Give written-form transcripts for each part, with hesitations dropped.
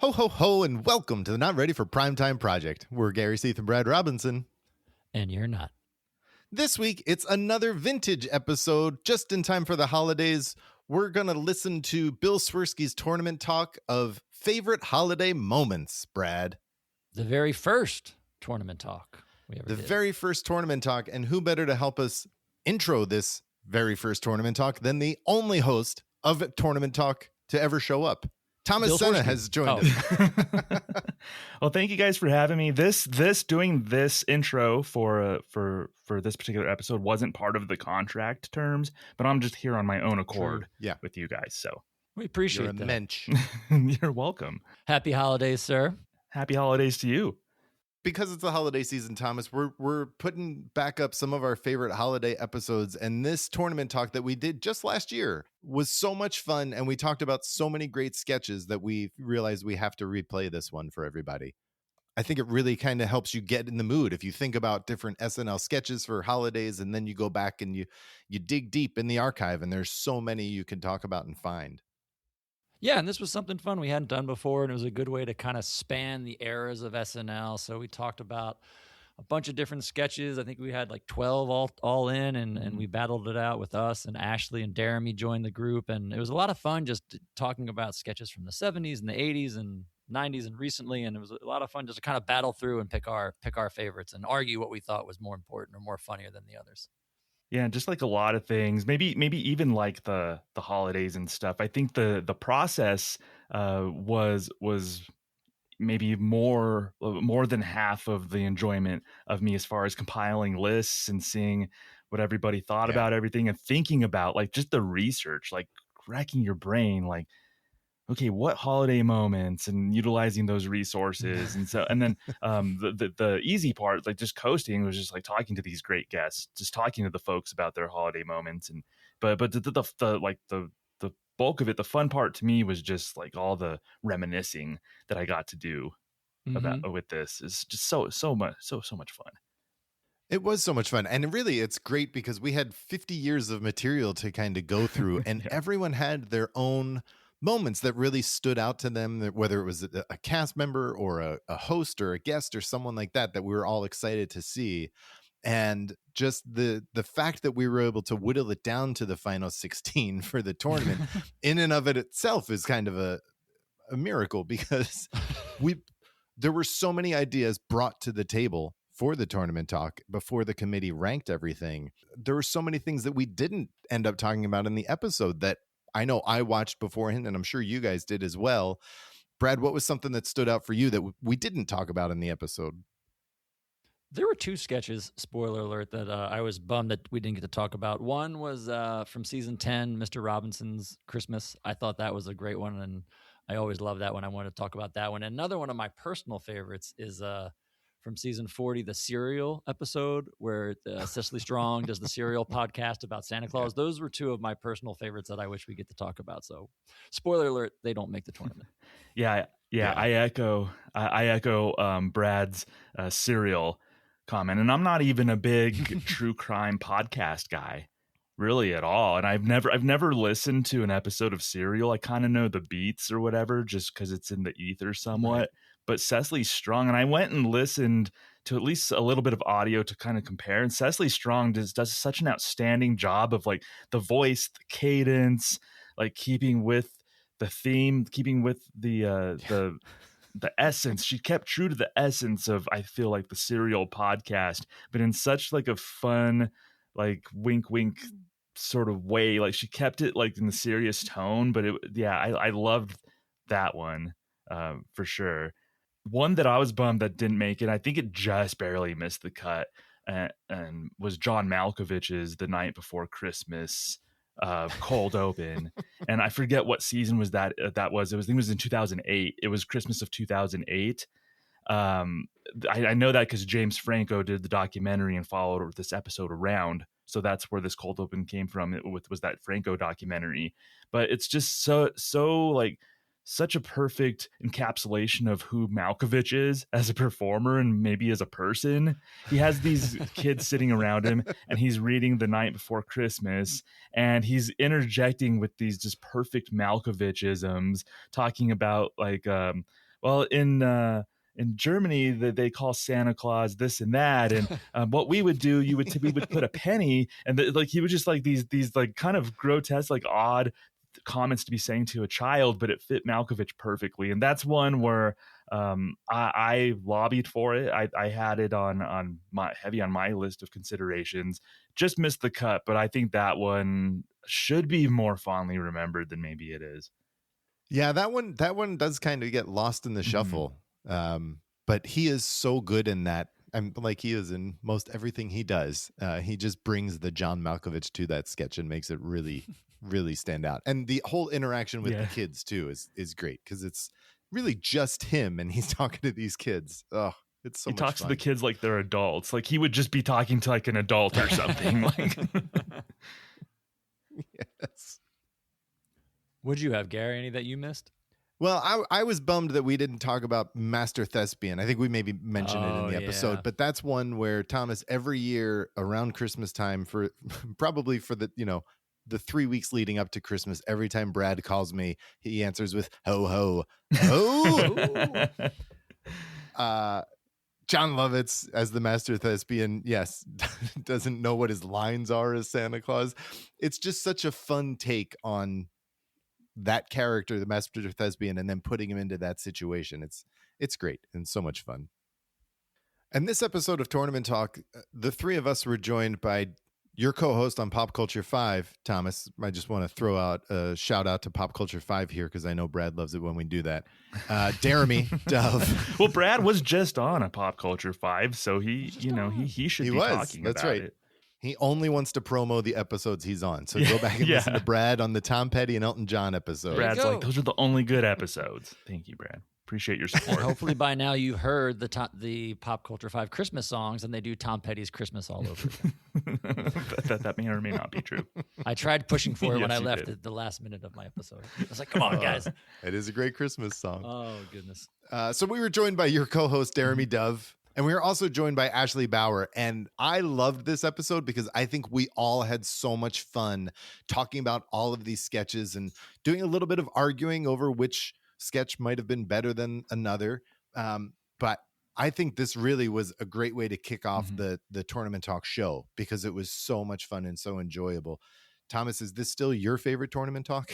Ho, ho, ho, and welcome to the Not Ready for Primetime Project. We're Gary Seath and Brad Robinson. And you're not. This week, it's another vintage episode just in time for the holidays. We're going to listen to Bill Swirsky's tournament talk of Favorite Holiday Moments, Brad. The very first tournament talk we ever did. Very first tournament talk, and who better to help us intro this very first tournament talk than the only host of Tournament Talk to ever show up. Thomas Sena has joined us. Well, thank you guys for having me. Doing this intro for this particular episode wasn't part of the contract terms, but I'm just here on my own accord with you guys. So we appreciate You're a that. mensch. You're welcome. Happy holidays, sir. Happy holidays to you. Because it's the holiday season, Thomas, we're putting back up some of our favorite holiday episodes, and this tournament talk that we did just last year was so much fun, and we talked about so many great sketches that we realized we have to replay this one for everybody. I think it really kind of helps you get in the mood if you think about different SNL sketches for holidays, and then you go back and you dig deep in the archive, and there's so many you can talk about and find. Yeah, and this was something fun we hadn't done before, and it was a good way to kind of span the eras of SNL. So we talked about a bunch of different sketches. I think we had like 12 all in, and we battled it out with us, and Ashley and Jeremy joined the group. And it was a lot of fun just talking about sketches from the 70s and the 80s and 90s and recently. And it was a lot of fun just to kind of battle through and pick our favorites and argue what we thought was more important or more funnier than the others. Yeah, just like a lot of things, maybe even like the holidays and stuff. I think the process was maybe more than half of the enjoyment of me as far as compiling lists and seeing what everybody thought about everything and thinking about like just the research, like racking your brain, like, okay, what holiday moments, and utilizing those resources. And then the easy part, like just coasting, was just like talking to these great guests, just talking to the folks about their holiday moments. And but the bulk of it, the fun part to me was just like all the reminiscing that I got to do about with this. Is just so much fun. It was so much fun. And really, it's great because we had 50 years of material to kind of go through, and everyone had their own moments that really stood out to them, whether it was a cast member or a host or a guest or someone like that we were all excited to see. And just the fact that we were able to whittle it down to the final 16 for the tournament in and of it itself is kind of a miracle, because there were so many ideas brought to the table for the tournament talk before the committee ranked everything. There were so many things that we didn't end up talking about in the episode that I know I watched beforehand, and I'm sure you guys did as well. Brad, what was something that stood out for you that we didn't talk about in the episode? There were two sketches, spoiler alert, that I was bummed that we didn't get to talk about. One was from season 10, Mr. Robinson's Christmas. I thought that was a great one, and I always love that one. I wanted to talk about that one. Another one of my personal favorites is from season 40, the Serial episode, where Cecily Strong does the Serial podcast about Santa Claus. Those were two of my personal favorites that I wish we get to talk about. So, spoiler alert, they don't make the tournament. Yeah. I echo Brad's Serial comment, and I'm not even a big true crime podcast guy, really, at all. And I've never listened to an episode of Serial. I kind of know the beats or whatever, just because it's in the ether somewhat. Right. But Cecily Strong, and I went and listened to at least a little bit of audio to kind of compare. And Cecily Strong does such an outstanding job of like the voice, the cadence, like keeping with the theme, keeping with the essence. She kept true to the essence of, I feel like, the Serial podcast, but in such like a fun, like wink wink sort of way. Like she kept it like in the serious tone, but I loved that one for sure. One that I was bummed that didn't make it, I think it just barely missed the cut, and was John Malkovich's The Night Before Christmas cold open. And I forget what season was that was. I think it was in 2008. It was Christmas of 2008. I know that because James Franco did the documentary and followed this episode around. So that's where this cold open came from. It was that Franco documentary. But it's just so like such a perfect encapsulation of who Malkovich is as a performer and maybe as a person. He has these kids sitting around him, and he's reading The Night Before Christmas, and he's interjecting with these just perfect Malkovich-isms, talking about like Well, in Germany, they call Santa Claus this and that, and what we would do, we would put a penny, and like he would just like these like kind of grotesque, like odd comments to be saying to a child, but it fit Malkovich perfectly, and that's one where I lobbied for it. I had it on my list of considerations. Just missed the cut, but I think that one should be more fondly remembered than maybe it is. Yeah, that one does kind of get lost in the shuffle. But he is so good in that. And like he is in most everything he does. He just brings the John Malkovich to that sketch and makes it really, really stand out. And the whole interaction with the kids too is great because it's really just him and he's talking to these kids. Oh, it's so he much talks fun. to the kids like they're adults. Like he would just be talking to like an adult or something. Like, yes. Would you have, Gary, any that you missed? Well, I was bummed that we didn't talk about Master Thespian. I think we maybe mentioned it in the episode, but that's one where Thomas every year around Christmas time for probably for the, the 3 weeks leading up to Christmas, every time Brad calls me, he answers with ho ho ho. John Lovitz as the Master Thespian, yes, doesn't know what his lines are as Santa Claus. It's just such a fun take on that character, the Master Thespian, and then putting him into that situation. It's great and so much fun. And this episode of Tournament Talk, the three of us were joined by your co-host on Pop Culture 5, Thomas. I just want to throw out a shout out to Pop Culture 5 here because I know Brad loves it when we do that. Jeremy Dove. Well, Brad was just on a Pop Culture 5, so he should be talking That's about right. it. He only wants to promo the episodes he's on. So go back and listen to Brad on the Tom Petty and Elton John episode. Brad's like, those are the only good episodes. Thank you, Brad. Appreciate your support. Hopefully by now you've heard the Pop Culture 5 Christmas songs, and they do Tom Petty's Christmas all over again. that may or may not be true. I tried pushing for it when Yes, I you left did. at the last minute of my episode. I was like, come on, guys. It is a great Christmas song. Oh, goodness. So we were joined by your co-host, Jeremy Dove. And we were also joined by Ashley Bauer. And I loved this episode because I think we all had so much fun talking about all of these sketches and doing a little bit of arguing over which sketch might have been better than another. But I think this really was a great way to kick off the Tournament Talk show because it was so much fun and so enjoyable. Thomas, is this still your favorite Tournament Talk?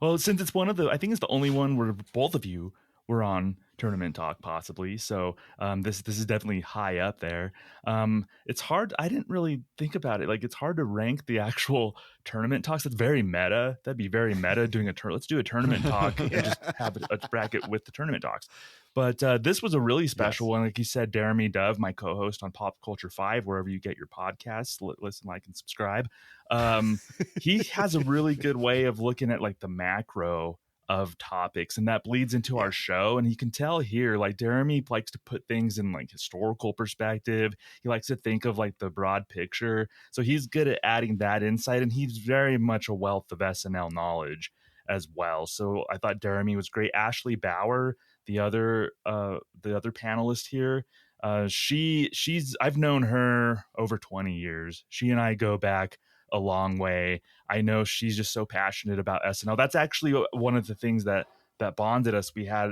Well, since it's I think it's the only one where both of you were on Tournament Talk, possibly. So this is definitely high up there. It's hard. I didn't really think about it. Like, it's hard to rank the actual tournament talks. It's very meta. That'd be very meta doing let's do a tournament talk and just have a bracket with the tournament talks. But this was a really special one. Like you said, Jeremy Dove, my co-host on Pop Culture 5, wherever you get your podcasts, listen, like, and subscribe. He has a really good way of looking at like the macro of topics, and that bleeds into our show. And you can tell here, like, Jeremy likes to put things in like historical perspective. He likes to think of like the broad picture. So he's good at adding that insight, and he's very much a wealth of SNL knowledge as well. So I thought Jeremy was great. Ashley Bauer, the other panelist here, I've known her over 20 years. She and I go back a long way. I know she's just so passionate about SNL. That's actually one of the things that bonded us. We had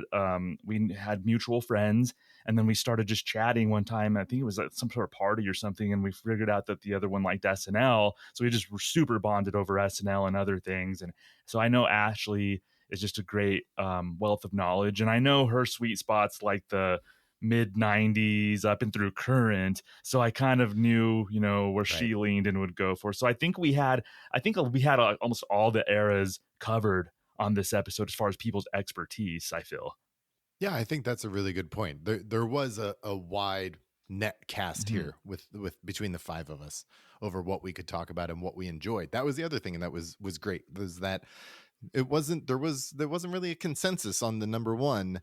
mutual friends, and then we started just chatting one time. I think it was at some sort of party or something, and we figured out that the other one liked SNL. So we just were super bonded over SNL and other things. And so I know Ashley is just a great wealth of knowledge, and I know her sweet spots like the mid 90s up and through current. So I kind of knew, where she leaned and would go for. So I think we had almost all the eras covered on this episode as far as people's expertise, I feel. Yeah, I think that's a really good point. There was a wide net cast here with between the five of us over what we could talk about and what we enjoyed. That was the other thing, and that was great. Was that there wasn't really a consensus on the number one.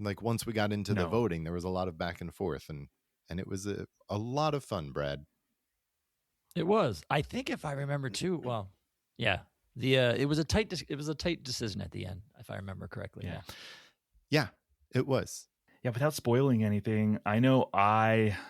Like, once we got into the voting, there was a lot of back and forth, and it was a lot of fun, Brad. It was. I think if I remember too, well, yeah. It was a tight decision at the end, if I remember correctly. Yeah, it was. Yeah, without spoiling anything, I know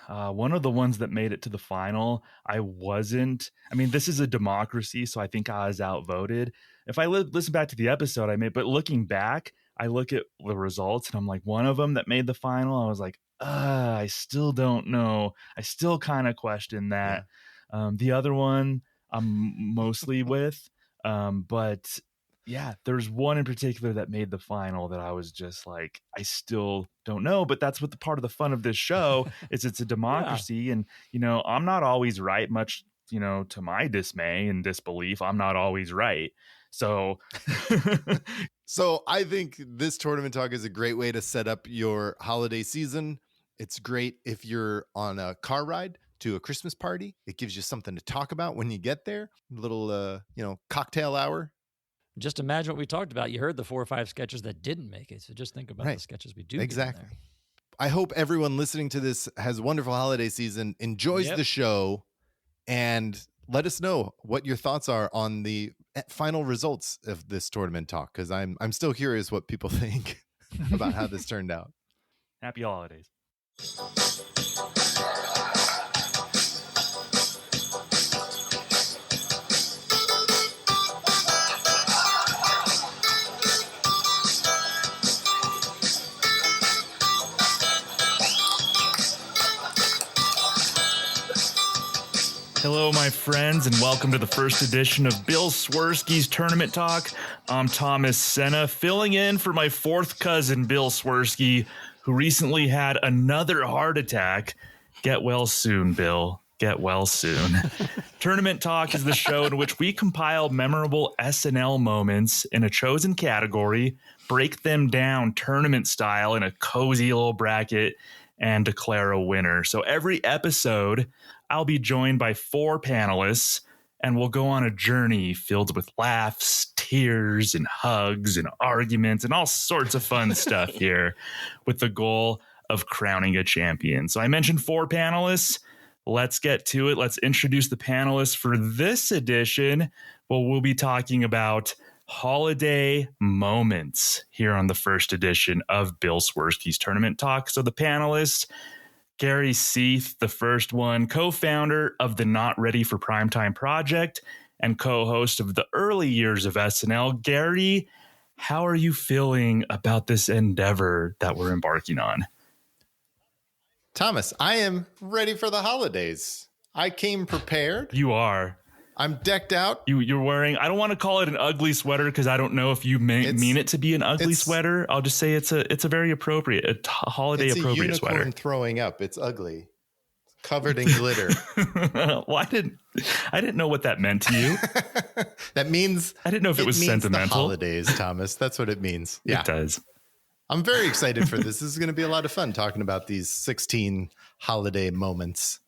one of the ones that made it to the final, I wasn't. I mean, this is a democracy, so I think I was outvoted. If I listen back to the episode but looking back, I look at the results and I'm like, one of them that made the final, I was like, I still don't know. I still kind of question that. The other one I'm mostly with, but yeah, there's one in particular that made the final that I was just like, I still don't know. But that's what the part of the fun of this show is. It's a democracy, and I'm not always right. Much to my dismay and disbelief, I'm not always right. So, so I think this tournament talk is a great way to set up your holiday season. It's great if you're on a car ride to a Christmas party. It gives you something to talk about when you get there. A little, cocktail hour. Just imagine what we talked about. You heard the 4 or 5 sketches that didn't make it. So just think about the sketches we do. Exactly. Get in there. I hope everyone listening to this has a wonderful holiday season, enjoys the show, and let us know what your thoughts are on the final results of this tournament talk, because I'm still curious what people think about how this turned out. Happy holidays. Hello, my friends, and welcome to the first edition of Bill Swirsky's Tournament Talk. I'm Thomas Sena, filling in for my fourth cousin, Bill Swirsky, who recently had another heart attack. Get well soon, Bill. Get well soon. Tournament Talk is the show in which we compile memorable SNL moments in a chosen category, break them down tournament style in a cozy little bracket, and declare a winner. So every episode, I'll be joined by 4 panelists, and we'll go on a journey filled with laughs, tears, and hugs, and arguments, and all sorts of fun stuff here, with the goal of crowning a champion. So I mentioned 4 panelists. Let's get to it. Let's introduce the panelists for this edition. Well, we'll be talking about holiday moments here on the first edition of Bill Swirsky's Tournament Talk. So the panelists: Gary Seath, the first one, co-founder of the Not Ready for Primetime Project and co-host of the early years of SNL. Gary, how are you feeling about this endeavor that we're embarking on? Thomas, I am ready for the holidays. I came prepared. You are. I'm decked out. You're wearing, I don't want to call it an ugly sweater because I don't know if you mean it to be an ugly sweater. I'll just say it's a very appropriate, holiday appropriate sweater. It's a unicorn throwing up. It's ugly. It's covered in glitter. Well, I didn't know what that meant to you. That means I didn't know if it was sentimental. The holidays, Thomas. That's what it means. Yeah. It does. I'm very excited for this. This is going to be a lot of fun talking about these 16 holiday moments.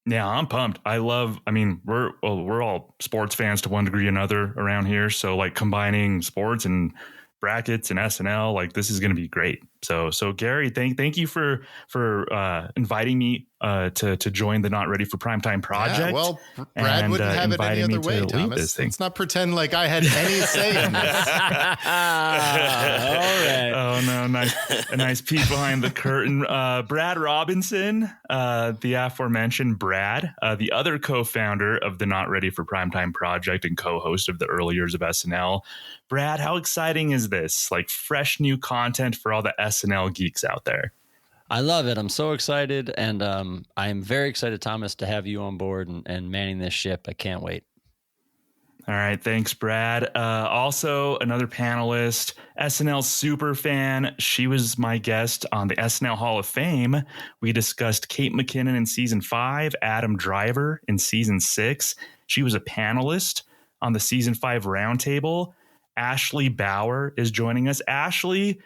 Yeah, I'm pumped. We're all sports fans to one degree or another around here. So like combining sports and brackets and SNL, like this is going to be great. So Gary, thank you for inviting me to join the Not Ready for Primetime Project. Yeah, well, Brad wouldn't have it any other way, Thomas. Let's not pretend like I had any say in this. All right. Oh no, a nice peek behind the curtain. Brad Robinson, the aforementioned Brad, the other co-founder of the Not Ready for Primetime Project and co-host of the early years of SNL. Brad, how exciting is this? Like fresh new content for all the SNL geeks out there. I love it. I'm so excited, and I'm very excited, Thomas, to have you on board and manning this ship. I can't wait. All right. Thanks, Brad. Also, another panelist, SNL super fan. She was my guest on the SNL Hall of Fame. We discussed Kate McKinnon in season 5, Adam Driver in season 6. She was a panelist on the season 5 roundtable. Ashley Bauer is joining us. Ashley,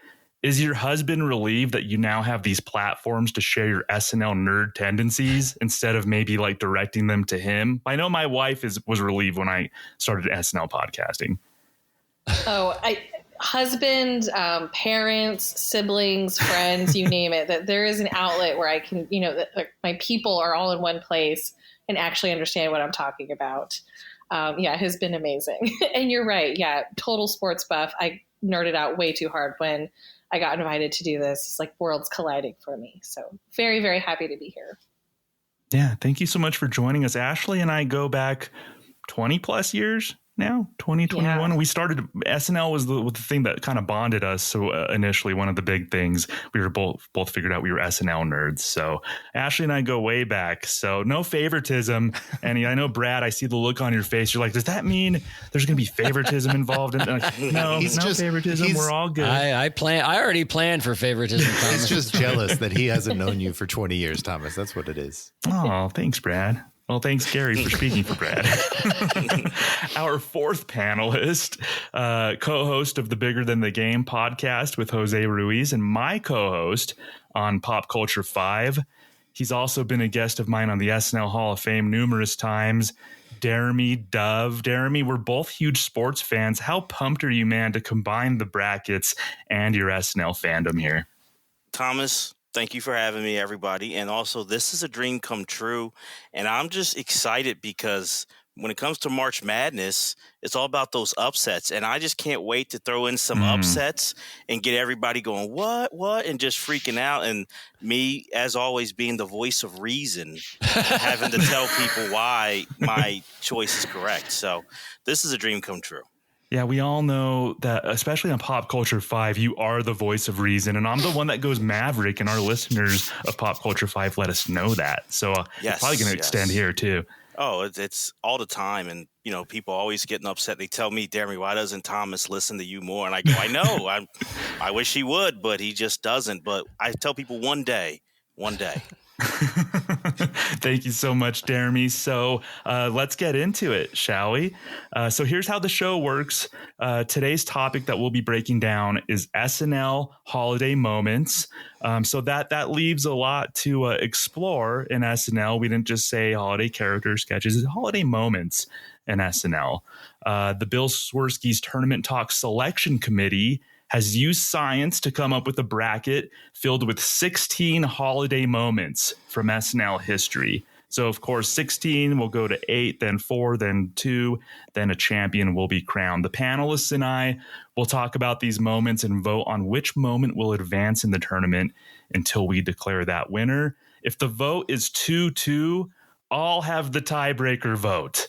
is your husband relieved that you now have these platforms to share your SNL nerd tendencies instead of maybe like directing them to him? I know my wife was relieved when I started SNL podcasting. Husband, parents, siblings, friends, you name it, that there is an outlet where I can, that my people are all in one place and actually understand what I'm talking about. It has been amazing. And you're right. Yeah. Total sports buff. I nerded out way too hard when I got invited to do this. It's like worlds colliding for me. So very, very happy to be here. Yeah. Thank you so much for joining us. Ashley and I go back 20 plus years. now, 2021. Yeah. We started, SNL was the thing that kind of bonded us. So initially, one of the big things, we were both figured out we were SNL nerds. So Ashley and I go way back. So no favoritism. And I know, Brad, I see the look on your face. You're like, does that mean there's going to be favoritism involved? Like, no, favoritism. We're all good. I already planned for favoritism. He's just jealous that he hasn't known you for 20 years, Thomas. That's what it is. Oh, thanks, Brad. Well, thanks, Gary, for speaking for Brad. Our fourth panelist, co-host of the Bigger Than the Game podcast with Jose Ruiz, and my co-host on Pop Culture 5. He's also been a guest of mine on the SNL Hall of Fame numerous times. Jeremy Dove. Jeremy, we're both huge sports fans. How pumped are you, man, to combine the brackets and your SNL fandom here? Thomas, thank you for having me, everybody. And also, this is a dream come true. And I'm just excited because when it comes to March Madness, it's all about those upsets. And I just can't wait to throw in some upsets and get everybody going, what? And just freaking out. And me, as always, being the voice of reason, having to tell people why my choice is correct. So this is a dream come true. Yeah, we all know that, especially on Pop Culture 5, you are the voice of reason. And I'm the one that goes Maverick, and our listeners of Pop Culture 5 let us know that. So it's probably going to extend here, too. Oh, it's all the time. And, people always getting upset. They tell me, Jeremy, why doesn't Thomas listen to you more? And I go, I know. I wish he would, but he just doesn't. But I tell people one day. Thank you so much, Jeremy. So let's get into it, shall we? So here's how the show works. Today's topic that we'll be breaking down is SNL Holiday Moments. So that leaves a lot to explore in SNL. We didn't just say holiday character sketches, it's holiday moments in SNL. The Bill Swirsky's Tournament Talk Selection Committee has used science to come up with a bracket filled with 16 holiday moments from SNL history. So, of course, 16 will go to 8, then 4, then 2, then a champion will be crowned. The panelists and I will talk about these moments and vote on which moment will advance in the tournament until we declare that winner. If the vote is 2-2, I'll have the tiebreaker vote,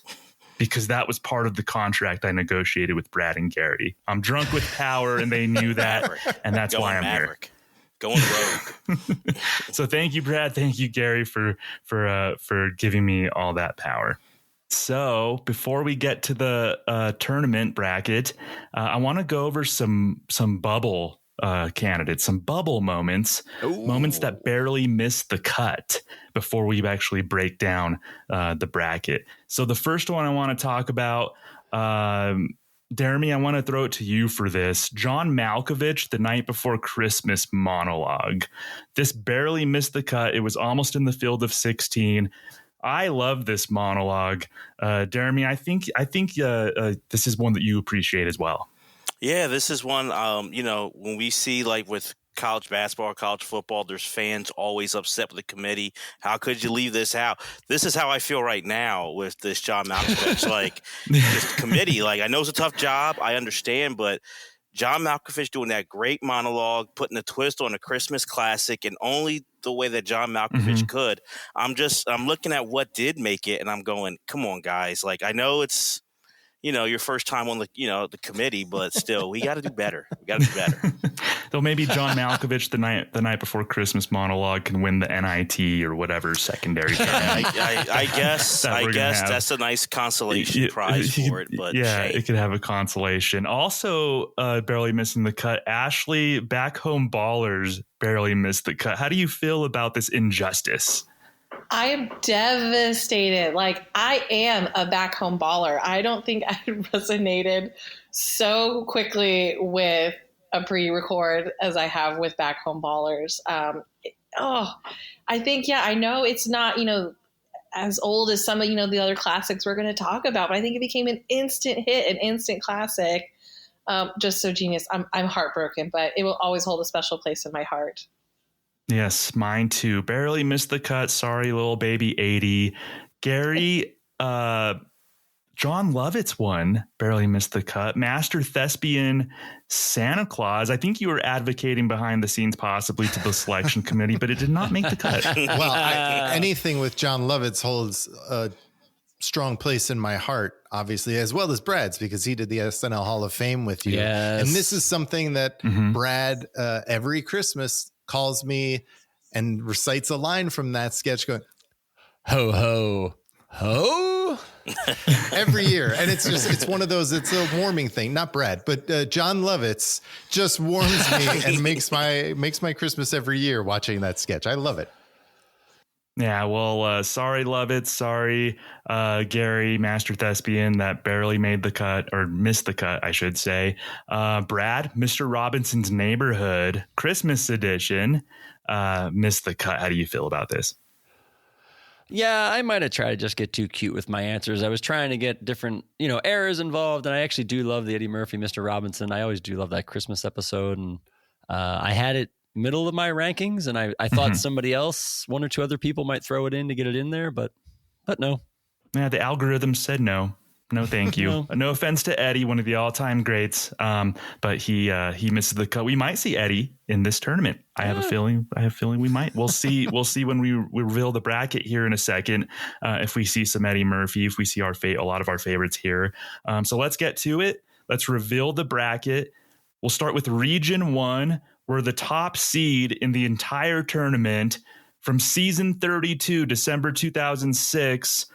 because that was part of the contract I negotiated with Brad and Gary. I'm drunk with power, and they knew that, and that's why I'm Maverick. Here. Going rogue. So thank you, Brad. Thank you, Gary, for giving me all that power. So before we get to the tournament bracket, I want to go over some bubble candidates, some bubble moments, moments that barely missed the cut before we actually break down the bracket. So the first one I want to talk about, Jeremy, I want to throw it to you for this. John Malkovich, The Night Before Christmas monologue. This barely missed the cut. It was almost in the field of 16. I love this monologue. Jeremy, I think this is one that you appreciate as well. Yeah, this is one, when we see, like, with college basketball, college football, there's fans always upset with the committee. How could you leave this out? This is how I feel right now with this John Malkovich, like, this committee. Like, I know it's a tough job. I understand, but John Malkovich doing that great monologue, putting a twist on a Christmas classic, and only the way that John Malkovich could. I'm looking at what did make it, and I'm going, come on, guys. Like, I know it's, your first time on the committee, but still, we got to do better. Though maybe John Malkovich, the night before Christmas monologue can win the NIT or whatever secondary. I guess that's a nice consolation prize for it. But yeah, shame. It could have a consolation. Also, barely missing the cut. Ashley, Back Home Ballers barely missed the cut. How do you feel about this injustice? I am devastated. Like, I am a back home baller. I don't think I resonated so quickly with a pre-record as I have with Back Home Ballers. I think, I know it's not, as old as some of, the other classics we're going to talk about, but I think it became an instant hit, an instant classic. Just so genius. I'm heartbroken, but it will always hold a special place in my heart. Yes, mine too. Barely missed the cut. Sorry, little baby 80. Gary, John Lovitz one, barely missed the cut. Master Thespian Santa Claus. I think you were advocating behind the scenes possibly to the selection committee, but it did not make the cut. Well, anything with John Lovitz holds strong place in my heart, obviously, as well as Brad's, because he did the SNL Hall of Fame with you. Yes. And this is something that Brad every Christmas calls me and recites a line from that sketch going, ho, ho, ho. every year. And it's one of those, it's a warming thing, not Brad, but John Lovitz just warms me and makes my Christmas every year watching that sketch. I love it. Yeah, well, sorry, Lovitz. Sorry, Gary, Master Thespian, that barely made the cut, or missed the cut, I should say. Brad, Mr. Robinson's Neighborhood, Christmas edition, missed the cut. How do you feel about this? Yeah, I might have tried to just get too cute with my answers. I was trying to get different, errors involved, and I actually do love the Eddie Murphy, Mr. Robinson. I always do love that Christmas episode, and I had it middle of my rankings, and I thought somebody else, one or two other people might throw it in to get it in there, but no. Yeah, the algorithm said no. No, thank you. No offense to Eddie, one of the all-time greats, but he misses the cut. We might see Eddie in this tournament. I have a feeling we might. We'll see. We'll see when we reveal the bracket here in a second. If we see some Eddie Murphy, if we see a lot of our favorites here. So let's get to it. Let's reveal the bracket. We'll start with Region 1. We're the top seed in the entire tournament from season 32, December 2006.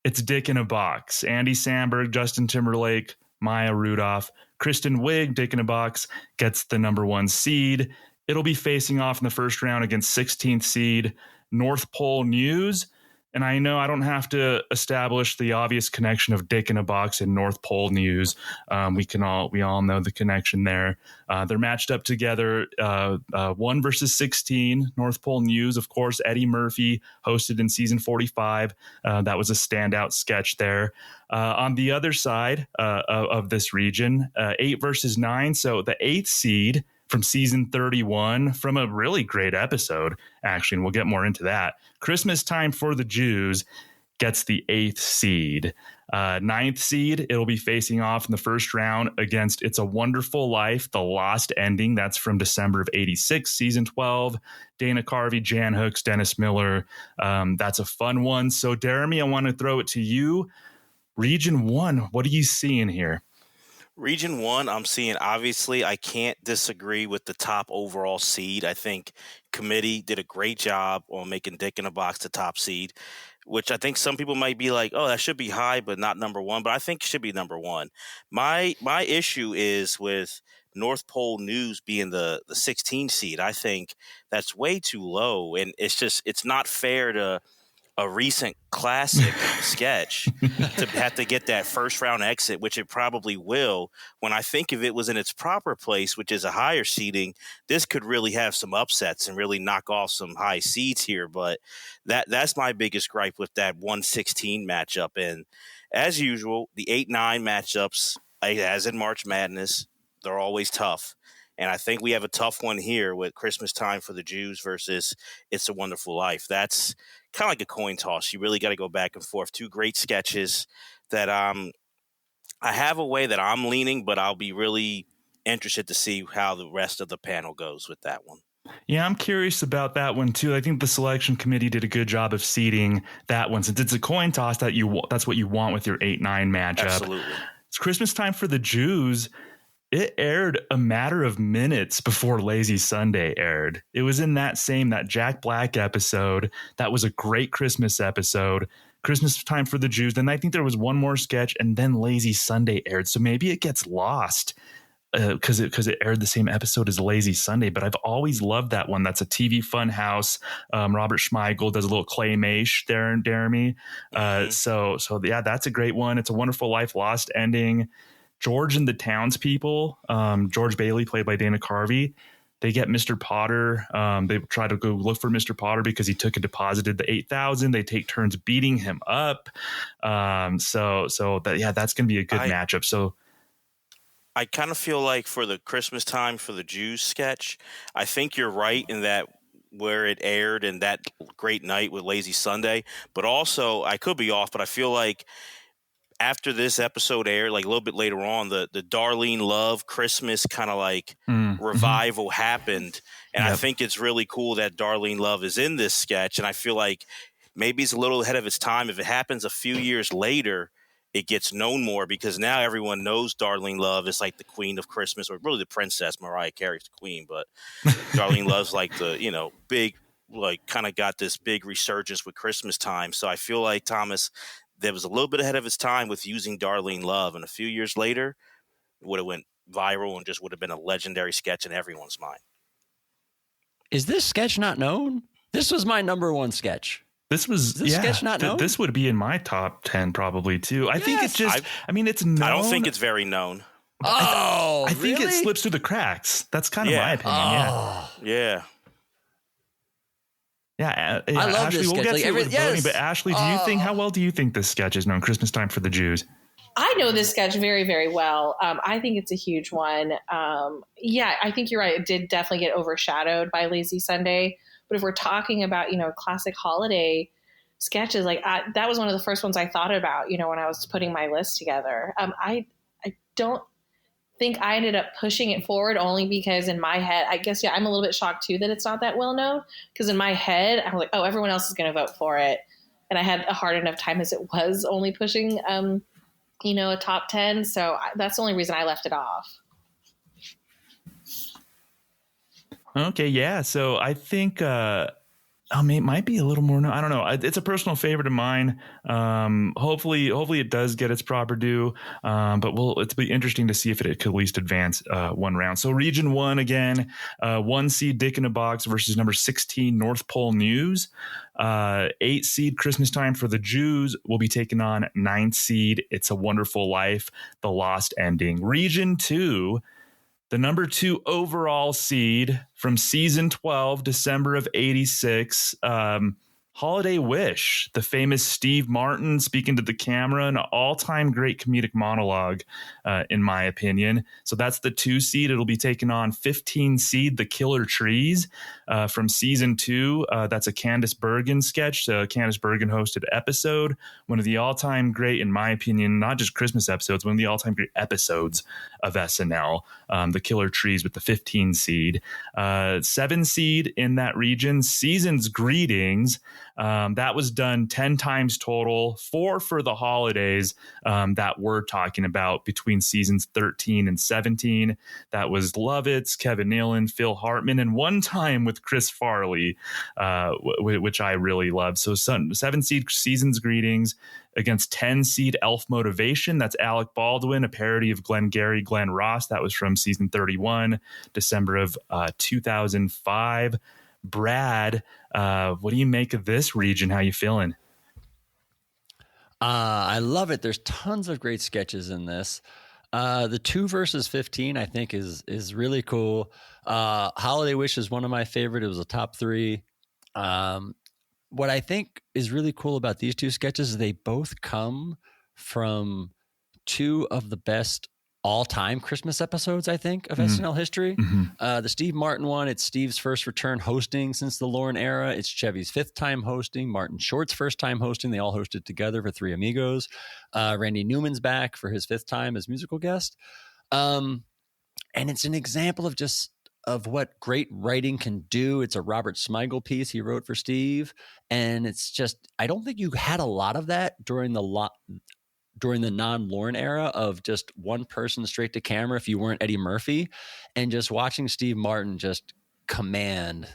It's Dick in a Box. Andy Samberg, Justin Timberlake, Maya Rudolph, Kristen Wiig. Dick in a Box gets the number 1 seed. It'll be facing off in the first round against 16th seed North Pole News. And I know I don't have to establish the obvious connection of Dick in a Box and North Pole News. We all know the connection there. They're matched up together, 1 versus 16. North Pole News, of course, Eddie Murphy hosted in season 45. That was a standout sketch there. On the other side of this region, 8 versus 9. So the 8th seed from season 31, from a really great episode, actually, and we'll get more into that. Christmas Time for the Jews gets the 8th seed. 9th seed, it'll be facing off in the first round against It's a Wonderful Life, The Lost Ending. That's from December of 86, season 12. Dana Carvey, Jan Hooks, Dennis Miller. That's a fun one. So, Jeremy, I want to throw it to you. Region 1, what are you seeing here? Region 1, I'm seeing, obviously, I can't disagree with the top overall seed. I think committee did a great job on making Dick in a Box the top seed, which I think some people might be like, oh, that should be high, but not number 1. But I think it should be number 1. My issue is with North Pole News being the 16 seed. I think that's way too low, and it's not fair to a recent classic sketch to have to get that first round exit, which it probably will. When I think if it was in its proper place, which is a higher seeding, this could really have some upsets and really knock off some high seeds here. But that's my biggest gripe with that 116 matchup. And as usual, the 8-9 matchups, as in March Madness, they're always tough. And I think we have a tough one here with Christmas Time for the Jews versus It's a Wonderful Life. That's kind of like a coin toss. You really got to go back and forth. 2 great sketches that I have a way that I'm leaning, but I'll be really interested to see how the rest of the panel goes with that one. Yeah, I'm curious about that one too. I think the selection committee did a good job of seeding that one, since it's a coin toss that's what you want with your 8-9 matchup. Absolutely. It's Christmas Time for the Jews. It aired a matter of minutes before Lazy Sunday aired. It was in that Jack Black episode. That was a great Christmas episode. Christmas Time for the Jews. Then I think there was one more sketch, and then Lazy Sunday aired. So maybe it gets lost because it aired the same episode as Lazy Sunday. But I've always loved that one. That's a TV fun house. Robert Schmeigel does a little claymation there in Jeremy. So yeah, that's a great one. It's a Wonderful Life, Lost Ending. George and the Townspeople, George Bailey, played by Dana Carvey, they get Mr. Potter. They try to go look for Mr. Potter because he took and deposited the $8,000. They take turns beating him up. That's going to be a good matchup. So I kind of feel like for the Christmas Time for the Jews sketch, I think you're right in that where it aired and that great night with Lazy Sunday. But also, I could be off, but I feel like after this episode aired, like a little bit later on, the Darlene Love Christmas kind of like revival happened. And I think it's really cool that Darlene Love is in this sketch. And I feel like maybe it's a little ahead of its time. If it happens a few years later, it gets known more because now everyone knows Darlene Love is like the queen of Christmas, or really the princess. Mariah Carey's the queen, but Darlene Love's like the, big, like kind of got this big resurgence with Christmas time. So I feel like, Thomas, that was a little bit ahead of its time with using Darlene Love. And a few years later, it would have went viral and just would have been a legendary sketch in everyone's mind. Is this sketch not known? This was my number one sketch. This was sketch not known? This would be in my top 10 probably too. I think it's just. It's known. I don't think it's very known. Oh, I think really? it slips through the cracks. That's kind of my opinion. Yeah. Yeah. I love Ashley, this we'll sketch. get Like, to it with voting, yes. but Ashley, how well do you think this sketch is known? Christmas Time for the Jews. I know this sketch very, very well. I think it's a huge one. I think you're right. It did definitely get overshadowed by Lazy Sunday. But if we're talking about, classic holiday sketches, like that was one of the first ones I thought about, when I was putting my list together. I don't think I ended up pushing it forward only because in my head, I guess, I'm a little bit shocked too that it's not that well known, because in my head, I was like, oh, everyone else is going to vote for it. And I had a hard enough time as it was only pushing, a top 10. So that's the only reason I left it off. Okay, yeah. So I think it might be a little more. I don't know. It's a personal favorite of mine. Hopefully it does get its proper due. But it'll be interesting to see if it could at least advance one round. So Region 1 again, 1 seed Dick in a Box versus number 16 North Pole News. 8 seed Christmas Time for the Jews will be taking on 9 seed It's a Wonderful Life, The Lost Ending. Region 2. The number 2 overall seed from season 12, December of 86, Holiday Wish, the famous Steve Martin speaking to the camera, an all-time great comedic monologue, in my opinion. So that's the 2 seed. It'll be taking on 15 seed, The Killer Trees, from season 2. That's a Candice Bergen sketch, a Candice Bergen hosted episode, one of the all-time great, in my opinion, not just Christmas episodes, one of the all-time great episodes of SNL, The Killer Trees with the 15 seed. 7 seed in that region, Season's Greetings. That was done 10 times total, 4 for the holidays that we're talking about between seasons 13 and 17. That was Lovitz, Kevin Nealon, Phil Hartman, and 1 time with Chris Farley, which I really loved. So 7 seed Season's Greetings against 10 seed Elf Motivation. That's Alec Baldwin, a parody of Glengarry Glen Ross. That was from season 31, December of 2005. Brad, what do you make of this region? How you feeling? I love it. There's tons of great sketches in this. The 2 versus 15, I think, is really cool. Holiday Wish is one of my favorite. It was a top 3. What I think is really cool about these 2 sketches is they both come from 2 of the best all-time Christmas episodes, I think, of SNL history. The Steve Martin one, it's Steve's first return hosting since the Lauren era. It's Chevy's 5th time hosting, Martin Short's first time hosting. They all hosted together for Three Amigos. Randy Newman's back for his 5th time as musical guest. And it's an example of what great writing can do. It's a Robert Smigel piece he wrote for Steve. And it's just, I don't think you had a lot of that during the non-Lauren era of just one person straight to camera if you weren't Eddie Murphy. And just watching Steve Martin just command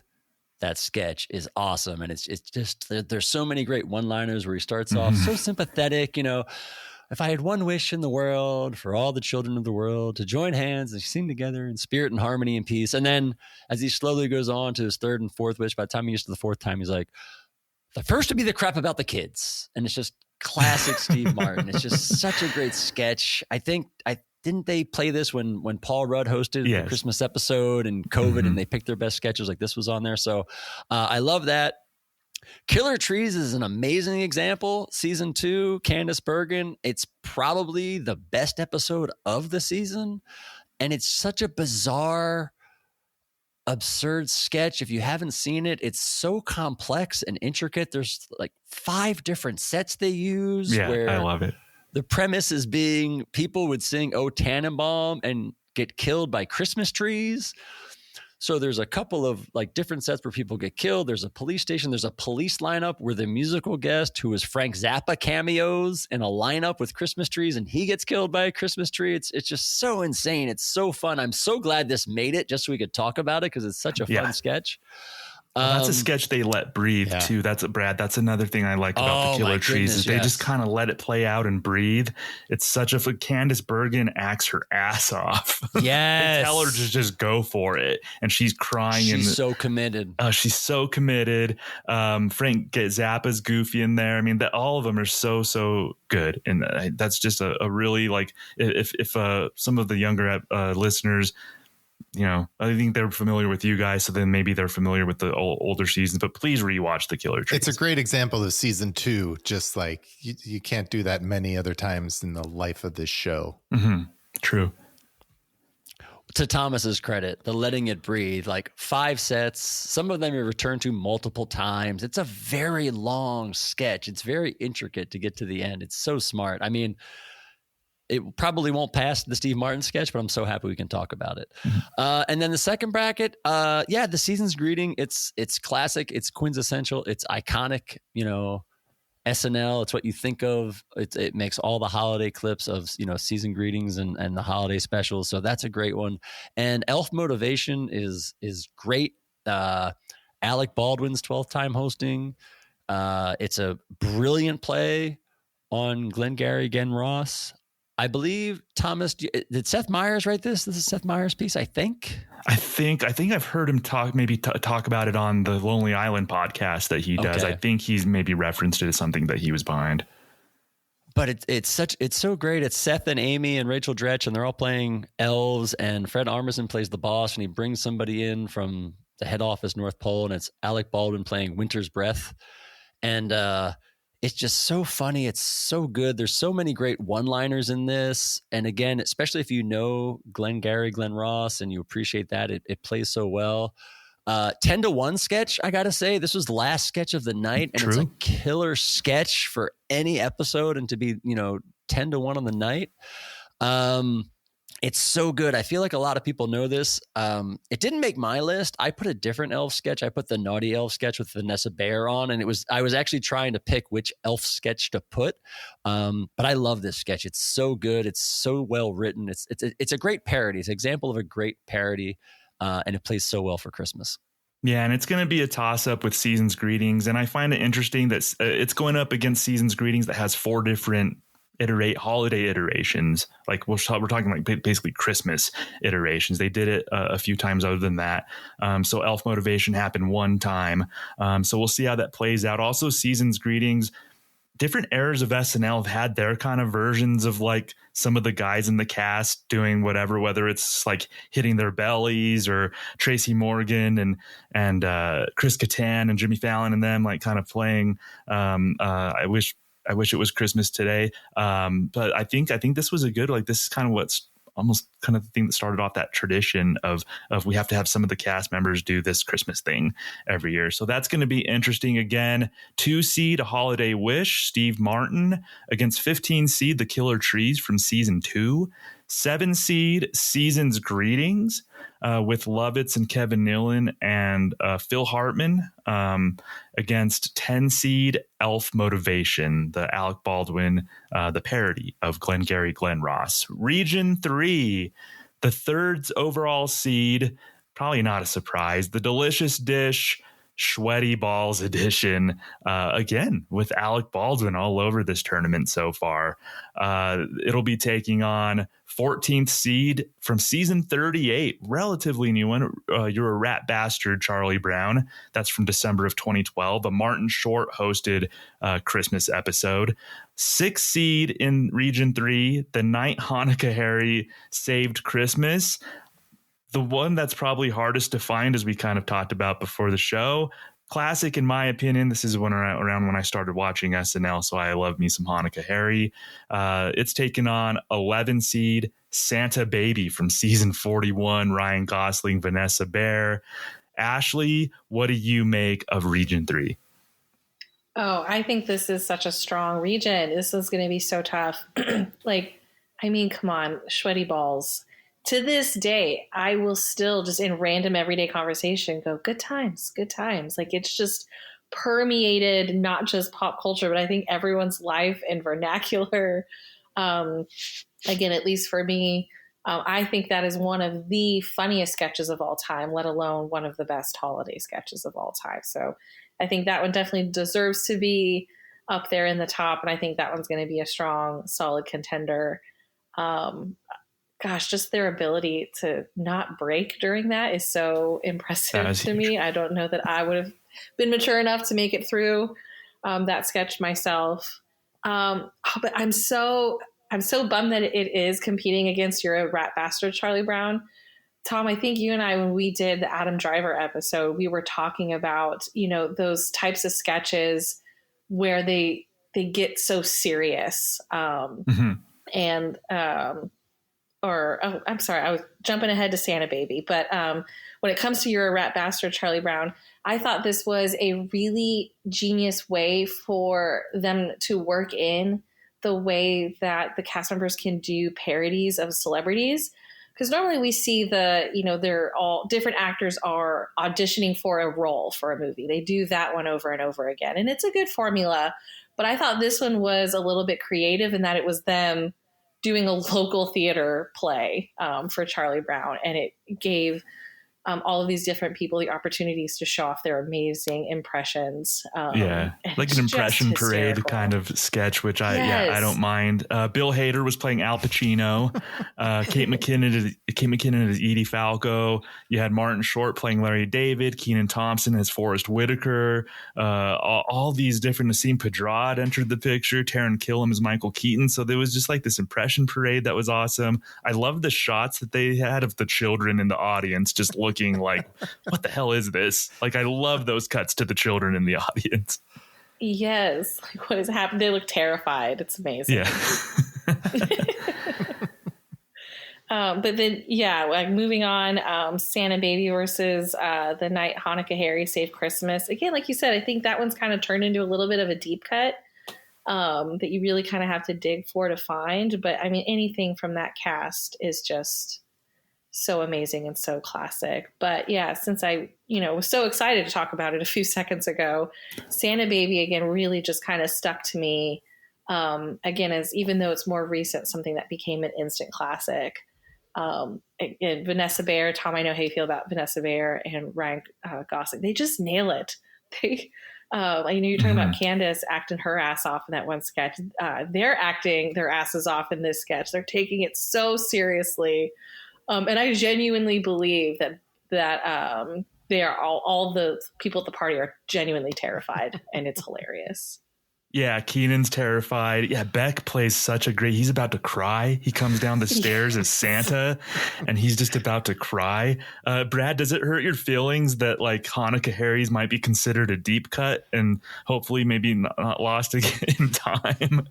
that sketch is awesome. And it's just, there's so many great one-liners where he starts off so sympathetic, if I had one wish in the world for all the children of the world to join hands and sing together in spirit and harmony and peace. And then as he slowly goes on to his 3rd and 4th wish, by the time he gets to the 4th time, he's like, the first to be the crap about the kids. And it's just classic Steve Martin. It's just such a great sketch. Didn't they play this when Paul Rudd hosted the Christmas episode and COVID and they picked their best sketches, like this was on there. So I love that. Killer Trees is an amazing example. Season 2, Candice Bergen. It's probably the best episode of the season. And it's such a bizarre, absurd sketch. If you haven't seen it, it's so complex and intricate. There's like 5 different sets they use. Yeah, where I love it. The premise is being people would sing "Oh Tannenbaum" and get killed by Christmas trees. So there's a couple of like different sets where people get killed. There's a police station. There's a police lineup where the musical guest, who is Frank Zappa, cameos in a lineup with Christmas trees, and he gets killed by a Christmas tree. It's just so insane. It's so fun. I'm so glad this made it just so we could talk about it because it's such a fun sketch. Well, that's a sketch they let breathe too. That's Brad. That's another thing I like about the Killer Trees is they just kind of let it play out and breathe. It's such a Candice Bergen acts her ass off. Yes, they tell her to just go for it, and she's crying. She's so committed. She's so committed. Frank Zappa's goofy in there. I mean, all of them are so good, and that's just a really like if some of the younger listeners. I think they're familiar with you guys, so then maybe they're familiar with the older seasons, but please rewatch The Killer Trees. It's a great example of season 2, just like you can't do that many other times in the life of this show. Mm-hmm. True. To Thomas's credit, the letting it breathe, like 5 sets, some of them you return to multiple times. It's a very long sketch. It's very intricate to get to the end. It's so smart. I mean, it probably won't pass the Steve Martin sketch, but I'm so happy we can talk about it. And then the second bracket, the season's greeting. It's classic. It's quintessential. It's iconic. SNL. It's what you think of. It makes all the holiday clips of season greetings and the holiday specials. So that's a great one. And Elf Motivation is great. Alec Baldwin's 12th time hosting. It's a brilliant play on Glengarry Glen Ross. I believe, Thomas, did Seth Meyers write this? This is Seth Meyers' piece, I think. I think I've heard him talk about it on the Lonely Island podcast that he does. I think he's maybe referenced it as something that he was behind. But it's so great. It's Seth and Amy and Rachel Dretch, and they're all playing elves, and Fred Armisen plays the boss, and he brings somebody in from the head office, North Pole, and it's Alec Baldwin playing Winter's Breath. And it's just so funny. It's so good. There's so many great one-liners in this. And again, especially if you know Glengarry Glen Ross and you appreciate that, it plays so well. 10-1 sketch, I got to say. This was the last sketch of the night. And It's a killer sketch for any episode. And to be, 10-1 on the night. It's so good. I feel like a lot of people know this. It didn't make my list. I put a different elf sketch. I put the Naughty Elf sketch with Vanessa Bayer on, and I was actually trying to pick which elf sketch to put. But I love this sketch. It's so good. It's so well written. It's a great parody. It's an example of a great parody, and it plays so well for Christmas. Yeah, and it's going to be a toss-up with Season's Greetings, and I find it interesting that it's going up against Season's Greetings that has 4 different holiday iterations. Like we're talking like basically Christmas iterations. They did it a few times other than that. So Elf Motivation happened one time. So we'll see how that plays out. Also, Season's Greetings, different eras of SNL have had their kind of versions of like some of the guys in the cast doing whatever, whether it's like hitting their bellies or Tracy Morgan and Chris Kattan and Jimmy Fallon and them like kind of playing. I wish it was Christmas today. But I think this was a good, like, this is kind of what's almost kind of the thing that started off that tradition of we have to have some of the cast members do this Christmas thing every year. So that's going to be interesting. Again, 2 seed A Holiday Wish, Steve Martin, against 15 seed The Killer Trees from season 2, 7 seed Season's Greetings with Lovitz and Kevin Nealon and Phil Hartman against 10 seed Elf Motivation, the Alec Baldwin, the parody of Glengarry Glen Ross. Region 3, the 3rd overall seed, probably not a surprise, The Delicious Dish, Sweaty Balls edition, again with Alec Baldwin all over this tournament so far. It'll be taking on 14th seed from season 38, relatively new one, You're a Rat Bastard, Charlie Brown. That's from December of 2012, a Martin Short hosted Christmas episode. 6th seed in Region 3, The Night Hanukkah Harry Saved Christmas. The one that's probably hardest to find, as we kind of talked about before the show. Classic, in my opinion. This is around when I started watching SNL, so I love me some Hanukkah Harry. It's taken on 11 seed Santa Baby from season 41, Ryan Gosling, Vanessa Bayer. Ashley, what do you make of Region 3? Oh, I think this is such a strong region. This is going to be so tough. Come on, Sweaty Balls. to this day, I will still just in random everyday conversation go, good times, good times. Like it's just permeated not just pop culture, but I think everyone's life and vernacular. Again, at least for me, I think that is one of the funniest sketches of all time, let alone one of the best holiday sketches of all time. So I think that one definitely deserves to be up there in the top. And I think that one's going to be a strong, solid contender. Gosh, just their ability to not break during that is so impressive to me. I don't know that I would have been mature enough to make it through that sketch myself. But I'm so bummed that it is competing against You're a Rat Bastard, Charlie Brown. Tom, I think you and I, when we did the Adam Driver episode, we were talking about, those types of sketches where they get so serious. And I'm sorry, I was jumping ahead to Santa Baby. But when it comes to You're a Rat Bastard, Charlie Brown, I thought this was a really genius way for them to work in the way that the cast members can do parodies of celebrities. Because normally we see they're all different actors are auditioning for a role for a movie. They do that one over and over again. And it's a good formula. But I thought this one was a little bit creative in that it was them doing a local theater play for Charlie Brown. And it gave all of these different people the opportunities to show off their amazing impressions. Like an impression parade kind of sketch, which I don't mind. Bill Hader was playing Al Pacino. Kate McKinnon as Edie Falco. You had Martin Short playing Larry David. Kenan Thompson as Forrest Whitaker. All these different. Nassim Pedrad entered the picture. Taron Killam as Michael Keaton. So there was just like this impression parade that was awesome. I love the shots that they had of the children in the audience just looking like, what the hell is this? Like, I love those cuts to the children in the audience. Yes. Like, what is happening? They look terrified. It's amazing. Yeah. But then, like moving on, Santa Baby versus The Night Hanukkah Harry Saved Christmas. Again, like you said, I think that one's kind of turned into a little bit of a deep cut that you really kind of have to dig for to find. But I mean, anything from that cast is just so amazing and so classic. But yeah, since I, was so excited to talk about it a few seconds ago, Santa Baby again really just kind of stuck to me. Again, as even though it's more recent, something that became an instant classic. And Vanessa Bayer, Tom, I know how you feel about Vanessa Bayer and Ryan Gosling. They just nail it. They, you're talking about Candace acting her ass off in that one sketch. They're acting their asses off in this sketch. They're taking it so seriously. And I genuinely believe that they are all the people at the party are genuinely terrified, and it's hilarious. Yeah, Keenan's terrified. Yeah, Beck plays such a great. He's about to cry. He comes down the stairs as Santa, and he's just about to cry. Brad, does it hurt your feelings that like Hanukkah Harry's might be considered a deep cut and hopefully maybe not lost again in time?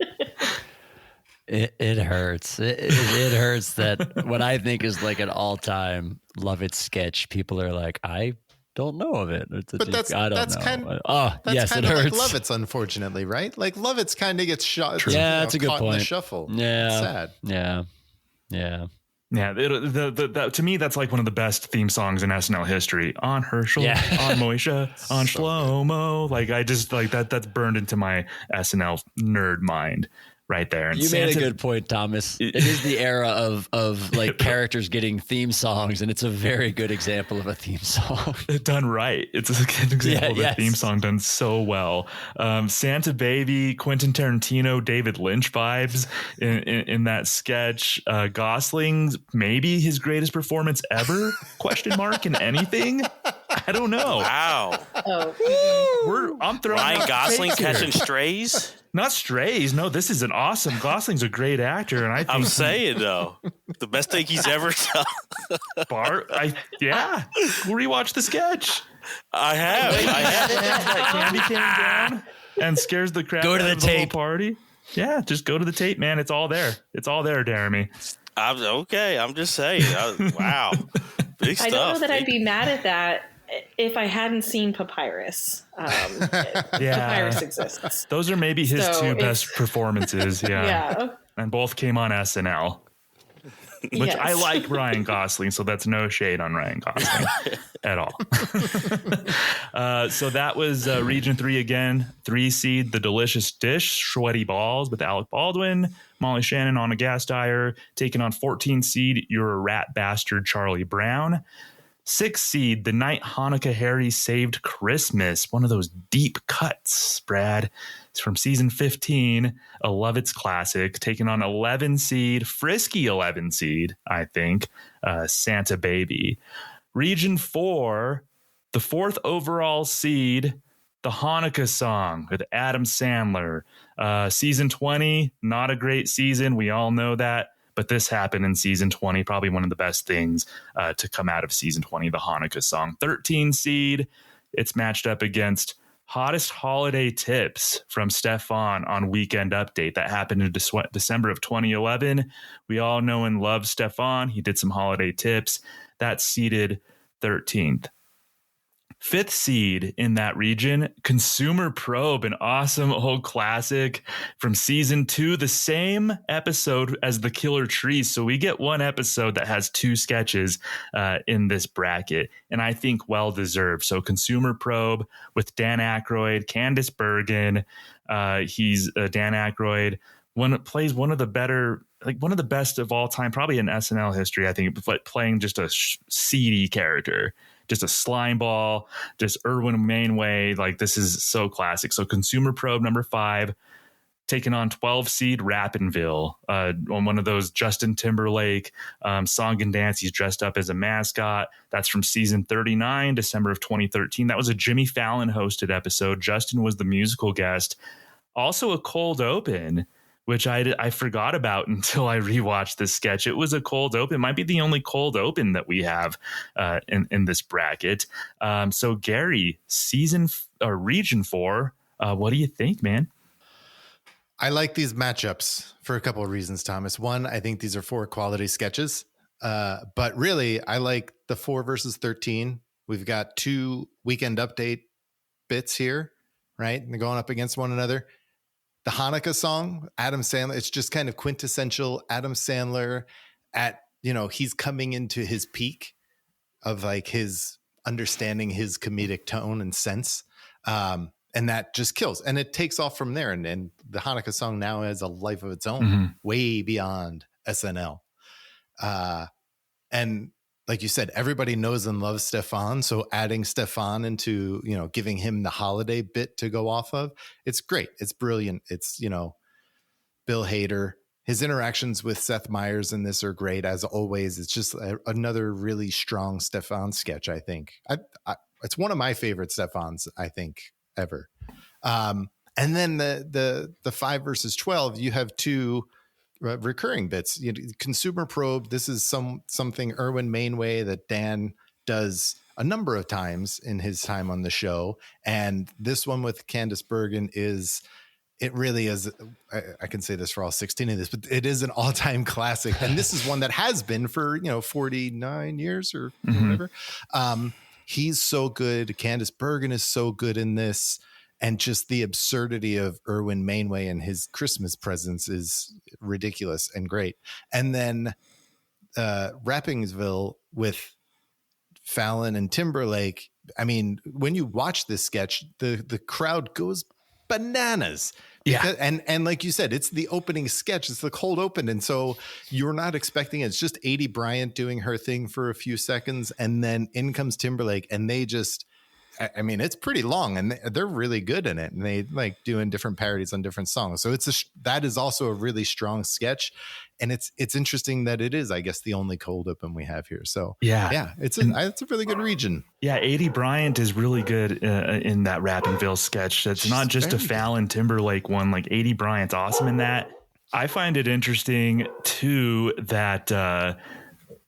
It hurts. It hurts that what I think is like an all-time Lovett sketch, people are like, I don't know of it. I don't know. Yes, it hurts. Like Lovett's, unfortunately, right? Like Lovett's kind of gets shot. Yeah, that's a good point. In the shuffle. Yeah, it's sad. Yeah. To me, that's like one of the best theme songs in SNL history. On Herschel, on Moesha, on Shlomo. Like I just like that. That's burned into my SNL nerd mind. Right there. And you made a good point, Thomas. It is the era of like characters getting theme songs, and it's a very good example of a theme song. Done right. It's a good example of a theme song done so well. Santa Baby, Quentin Tarantino, David Lynch vibes in that sketch. Gosling's maybe his greatest performance ever? Question mark in anything? I don't know. Wow. I'm throwing Ryan Gosling catching strays. Not strays. No, this is an awesome. Gosling's a great actor, and I think I'm saying though, the best thing he's ever done. Rewatch the sketch. I have. That candy cane down and scares the crap out of the whole party. Yeah, just go to the tape, man. It's all there. It's all there, Jeremy. I'm just saying. Wow, big stuff. I don't know that I'd be mad at that if I hadn't seen Papyrus. Papyrus exists. Those are maybe his two best performances. Yeah. And both came on SNL. which I Yes. like Ryan Gosling, so that's no shade on Ryan Gosling at all. So that was Region 3 again. 3 seed, The Delicious Dish, Sweaty Balls with Alec Baldwin, Molly Shannon, Anna Gasteyer, taking on 14 seed, You're a Rat Bastard, Charlie Brown. 6 seed, The Night Hanukkah Harry Saved Christmas. One of those deep cuts, Brad. It's from season 15, a Lovitz classic, taking on 11 seed, frisky 11 seed, I think, Santa Baby. Region 4, the 4th overall seed, The Hanukkah Song with Adam Sandler. Season 20, not a great season. We all know that. But this happened in season 20, probably one of the best things to come out of season 20, The Hanukkah Song. 13 seed, it's matched up against Hottest Holiday Tips from Stefan on Weekend Update. That happened in December of 2011. We all know and love Stefan. He did some holiday tips. That's seeded 13th. 5th seed in that region, Consumer Probe, an awesome old classic from season 2, the same episode as The Killer Trees. So we get one episode that has 2 sketches in this bracket, and I think well-deserved. So Consumer Probe with Dan Aykroyd, Candice Bergen. He's Dan Aykroyd, plays one of the better, like one of the best of all time, probably in SNL history, I think, playing just a seedy character. Just a slime ball, just Erwin Mainway. Like, this is so classic. So Consumer Probe number 5, taking on 12 seed Rappinville on one of those Justin Timberlake song and dance. He's dressed up as a mascot. That's from season 39, December of 2013. That was a Jimmy Fallon hosted episode. Justin was the musical guest. Also a cold open, which I forgot about until I rewatched this sketch. It was a cold open. It might be the only cold open that we have in this bracket. So Gary, region 4, what do you think, man? I like these matchups for a couple of reasons, Thomas. One, I think these are 4 quality sketches. But really, I like the 4 versus 13. We've got 2 Weekend Update bits here, right? And they're going up against one another. The Hanukkah Song, Adam Sandler, it's just kind of quintessential Adam Sandler he's coming into his peak of like his understanding his comedic tone and sense. And that just kills. And it takes off from there. And the Hanukkah Song now has a life of its own, way beyond SNL. And like you said, everybody knows and loves Stefan. So adding Stefan into, giving him the holiday bit to go off of, it's great. It's brilliant. It's, Bill Hader. His interactions with Seth Meyers in this are great, as always. It's just another really strong Stefan sketch, I think. It's one of my favorite Stefans, I think, ever. And then the 5 versus 12, you have 2 recurring bits. Consumer Probe, this is something Erwin Mainway that Dan does a number of times in his time on the show. And this one with Candice Bergen it really is, I can say this for all 16 of this, but it is an all-time classic. And this is one that has been for, 49 years or whatever. He's so good. Candice Bergen is so good in this. And just the absurdity of Erwin Mainway and his Christmas presents is ridiculous and great. And then Rappingsville with Fallon and Timberlake. I mean, when you watch this sketch, the crowd goes bananas. Yeah. And like you said, it's the opening sketch. It's the cold open. And so you're not expecting it. It's just Adie Bryant doing her thing for a few seconds. And then in comes Timberlake, and they just, I mean, it's pretty long, and they're really good in it, and they like doing different parodies on different songs. So that is also a really strong sketch, and it's interesting that it is, I guess, the only cold open we have here. So it's a really good region. Yeah, Adie Bryant is really good in that Rappinville sketch. It's not just a Fallon Timberlake one. Like, Adie Bryant's awesome in that. I find it interesting too that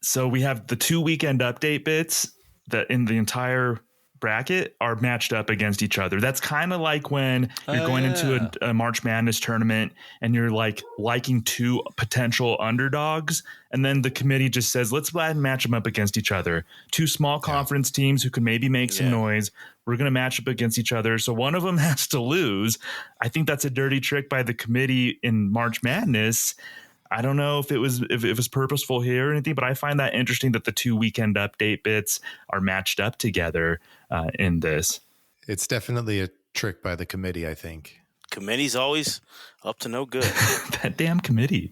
so we have the 2 Weekend Update bits that in the entire bracket are matched up against each other. That's kind of like when you're going into a March Madness tournament and you're like liking 2 potential underdogs, and then the committee just says, let's go ahead and match them up against each other. 2 small conference teams who can maybe make some noise. We're going to match up against each other. So one of them has to lose. I think that's a dirty trick by the committee in March Madness. I don't know if it was purposeful here or anything, but I find that interesting that the 2 weekend update bits are matched up together in this. It's definitely a trick by the committee, I think. Committee's always up to no good. That damn committee.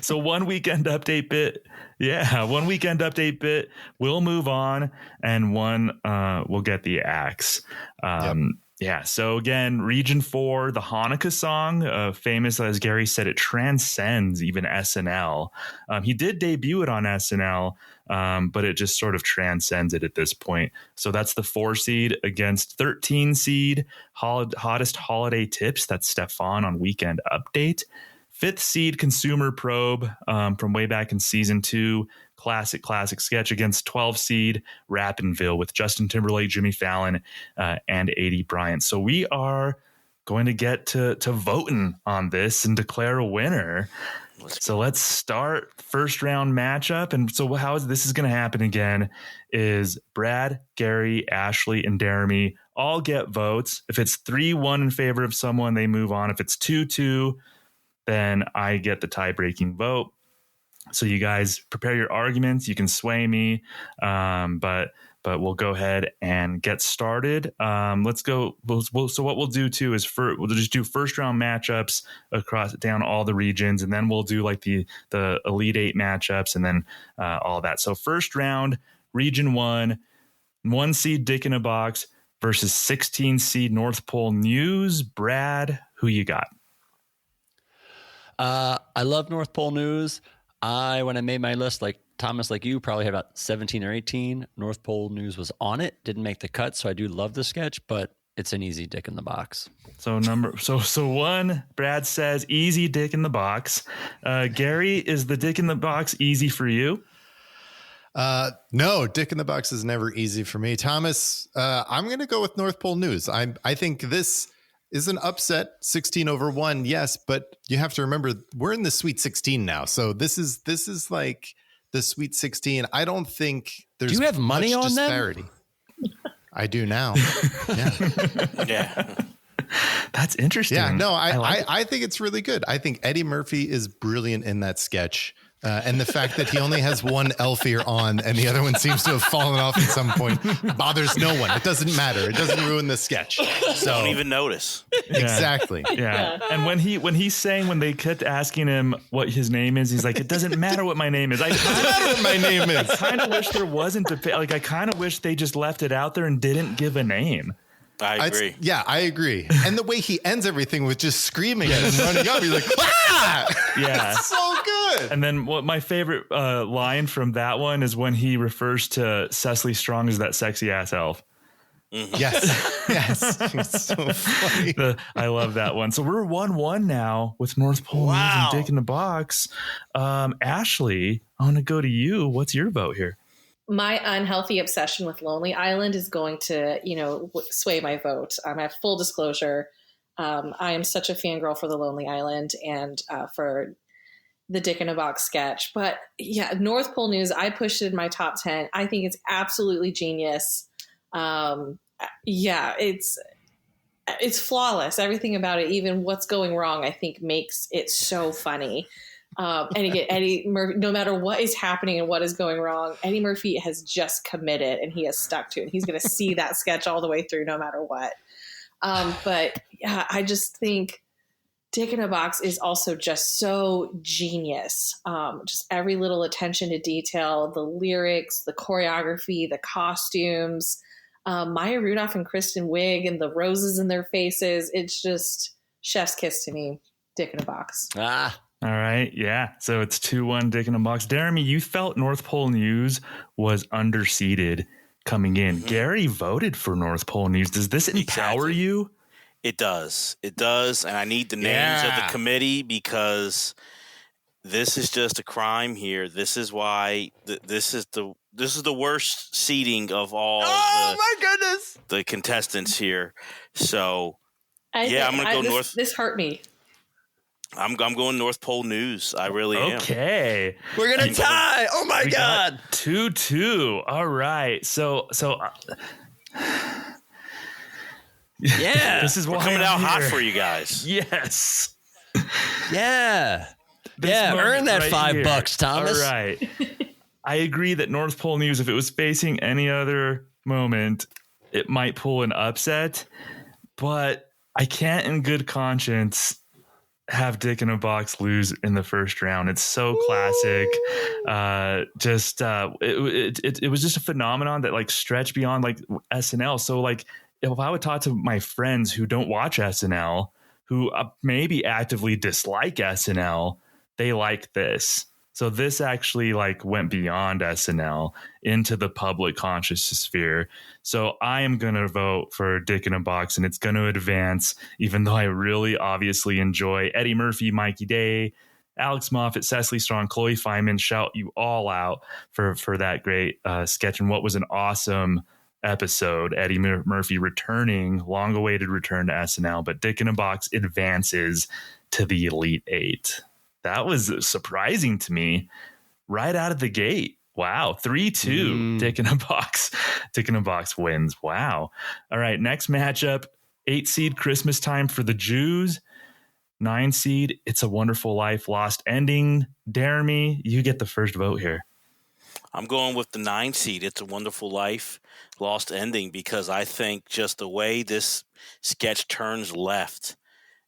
So 1 weekend update bit. Yeah, 1 weekend update bit. We'll move on, and one will get the axe. Yeah, so again, Region 4, the Hanukkah song, famous, as Gary said, it transcends even SNL. He did debut it on SNL, but it just sort of transcends it at this point. So that's the 4 seed against 13 seed, hottest holiday tips. That's Stefan on Weekend Update. 5th seed Consumer Probe from way back in season 2. Classic sketch against 12 seed Rappinville with Justin Timberlake, Jimmy Fallon, and A.D. Bryant. So we are going to get to voting on this and declare a winner. So let's start first round matchup. And so how this is going to happen again is Brad, Gary, Ashley, and Jeremy all get votes. If it's 3-1 in favor of someone, they move on. If it's 2-2, then I get the tie-breaking vote. So you guys prepare your arguments. You can sway me, but we'll go ahead and get started. Let's go. So what we'll do too is we'll just do first round matchups across down all the regions, and then we'll do like the Elite 8 matchups, and then all that. So first round, Region 1, 1 seed Dick in a Box versus 16 seed North Pole News. Brad, who you got? I love North Pole News. When I made my list, like Thomas, like you, probably had about 17 or 18. North Pole News was on it, didn't make the cut, so I do love the sketch, but it's an easy Dick in the Box. So 1, Brad says easy Dick in the Box. Gary, is the Dick in the Box easy for you? No, Dick in the Box is never easy for me. Thomas, I'm going to go with North Pole News. I think this is an upset, 16-1, yes, but you have to remember we're in the Sweet 16 now. So this is like the Sweet 16. I don't think there's do you have money much on disparity. Them? I do now. Yeah. That's interesting. Yeah, no, I think it's really good. I think Eddie Murphy is brilliant in that sketch. And the fact that he only has one elf ear on and the other one seems to have fallen off at some point bothers no one. It doesn't matter. It doesn't ruin the sketch. So Don't even notice. Exactly. Yeah. And when he's saying, when they kept asking him what his name is, he's like, it doesn't matter what my name is. I kind of wish there wasn't I kind of wish they just left it out there and didn't give a name. I agree. I agree. And the way he ends everything with just screaming and running up, he's like, ah! Yeah. It's so good. And then what my favorite line from that one is when he refers to Cecily Strong as that sexy ass elf. Mm-hmm. Yes. It's so funny. I love that one. So we're 1-1 now with North Pole News and Dick in the Box. Ashley, I want to go to you. What's your vote here? My unhealthy obsession with Lonely Island is going to, sway my vote. I have full disclosure. I am such a fangirl for the Lonely Island and for the Dick in a Box sketch. But yeah, North Pole News, I pushed it in my top 10. I think it's absolutely genius. It's flawless. Everything about it, even what's going wrong, I think makes it so funny. And again, Eddie Murphy, no matter what is happening and what is going wrong, Eddie Murphy has just committed and he has stuck to it. He's going to see that sketch all the way through no matter what. But yeah, I just think Dick in a Box is also just so genius. Just every little attention to detail, the lyrics, the choreography, the costumes, Maya Rudolph and Kristen Wiig and the roses in their faces. It's just chef's kiss to me, Dick in a Box. All right. Yeah. So it's 2-1 Dick in a Box. Jeremy, you felt North Pole News was underseeded coming in. Mm-hmm. Gary voted for North Pole News. Does this empower you? It does. It does. And I need the names of the committee because this is just a crime here. This is why this is the worst seating of all my goodness, the contestants here. So I'm going to go North. This hurt me. I'm going North Pole News. I really am. Okay. We're going to tie. Oh my God. 2-2. All right. So yeah, this is we're why coming I'm out here. hot for you guys. Yes. Yeah. This Yeah, moment earn that right here. $5, Thomas. All right. I agree that North Pole News, if it was facing any other moment, it might pull an upset, but I can't in good conscience have Dick in a Box lose in the first round. It's so classic. It was just a phenomenon that like stretched beyond like SNL. So like if I would talk to my friends who don't watch SNL, who maybe actively dislike SNL, they like this. So this actually like went beyond SNL into the public conscious sphere. So I am going to vote for Dick in a Box, and it's going to advance, even though I really obviously enjoy Eddie Murphy, Mikey Day, Alex Moffat, Cecily Strong, Chloe Fineman. Shout you all out for that great sketch and what was an awesome episode. Eddie Murphy returning, long-awaited return to SNL, but Dick in a Box advances to the Elite Eight. That was surprising to me right out of the gate. Wow. 3-2. Dick in a Box. Dick in a Box wins. Wow. All right. Next matchup, 8 seed Christmas Time for the Jews. 9 seed It's a Wonderful Life Lost Ending. Jeremy, you get the first vote here. I'm going with the 9 seed. It's a Wonderful Life Lost Ending, because I think just the way this sketch turns left,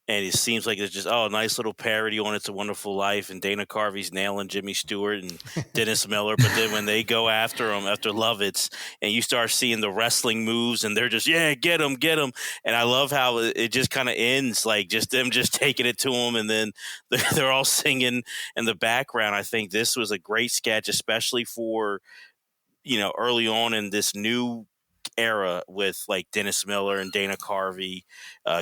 and it seems like it's just, a nice little parody on It's a Wonderful Life, and Dana Carvey's nailing Jimmy Stewart and Dennis Miller. But then when they go after him, after Lovitz, and you start seeing the wrestling moves, and they're just, get him. And I love how it just kind of ends, like just them just taking it to him, and then they're all singing in the background. I think this was a great sketch, especially for, early on in this new era with like Dennis Miller and Dana Carvey,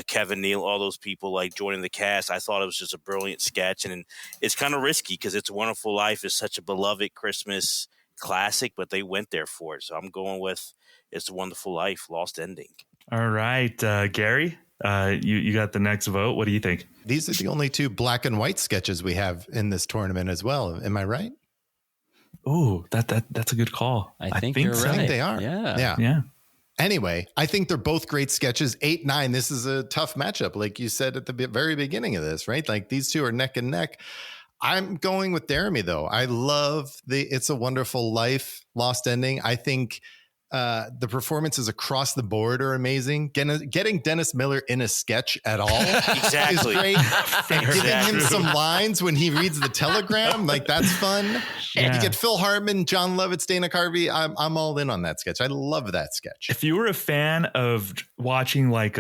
Kevin Neal, all those people like joining the cast. I thought it was just a brilliant sketch, and it's kind of risky because It's a Wonderful Life is such a beloved Christmas classic, but they went there for it. So I'm going with It's a Wonderful Life Lost Ending. All right, Gary, you got the next vote. What do you think? These are the only 2 black and white sketches we have in this tournament as well. Am I right? Oh, that's a good call. I think you're so. right. I think they are. Yeah. Anyway, I think they're both great sketches. 8-9. This is a tough matchup, like you said at the very beginning of this, right? Like these 2 are neck and neck. I'm going with Jeremy, though. I love the It's a Wonderful Life Lost Ending. I think the performances across the board are amazing. Getting Dennis Miller in a sketch at all Exactly. is great. And giving him some lines when he reads the telegram, like that's fun. And you get Phil Hartman, John Lovitz, Dana Carvey. I'm all in on that sketch. I love that sketch. If you were a fan of watching like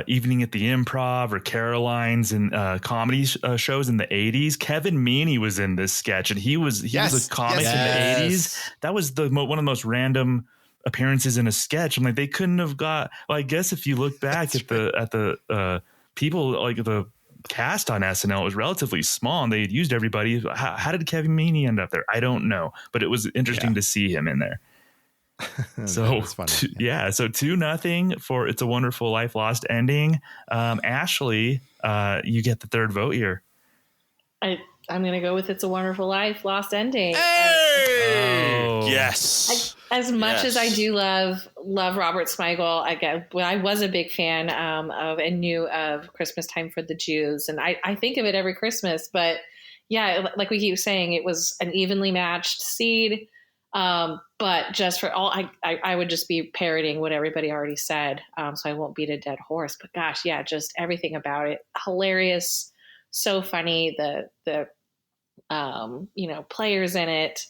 Evening at the Improv or Caroline's and comedy shows in the 80s, Kevin Meaney was in this sketch, and he was a comic in the 80s. That was one of the most random appearances in a sketch. I'm like, they couldn't have got. Well, I guess if you look back at the people, like the cast on SNL, it was relatively small, and they had used everybody. How did Kevin Meaney end up there? I don't know, but it was interesting to see him in there. So funny. So 2-0 for It's a Wonderful Life Lost Ending. Ashley, you get the third vote here. I'm going to go with It's a Wonderful Life Lost Ending. Yes. As much as I do love Robert Smigel, I was a big fan of and knew of Christmas Time for the Jews, and I think of it every Christmas. But yeah, like we keep saying, it was an evenly matched seed. But just for all, I would just be parroting what everybody already said, so I won't beat a dead horse. But gosh, yeah, just everything about it, hilarious, so funny. The players in it.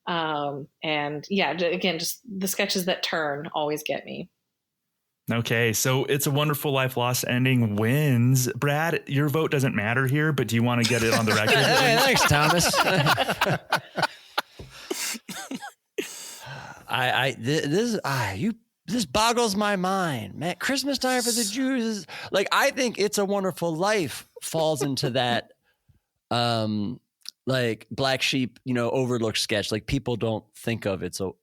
And yeah, again, just the sketches that turn always get me. Okay, so It's a Wonderful Life Lost Ending wins. Brad, your vote doesn't matter here, but do you want to get it on the record? Hey, thanks, Thomas. This boggles my mind, man. Christmas Time for the Jews is like, I think It's a Wonderful Life falls into that like black sheep, overlooked sketch. Like people don't think of it. So,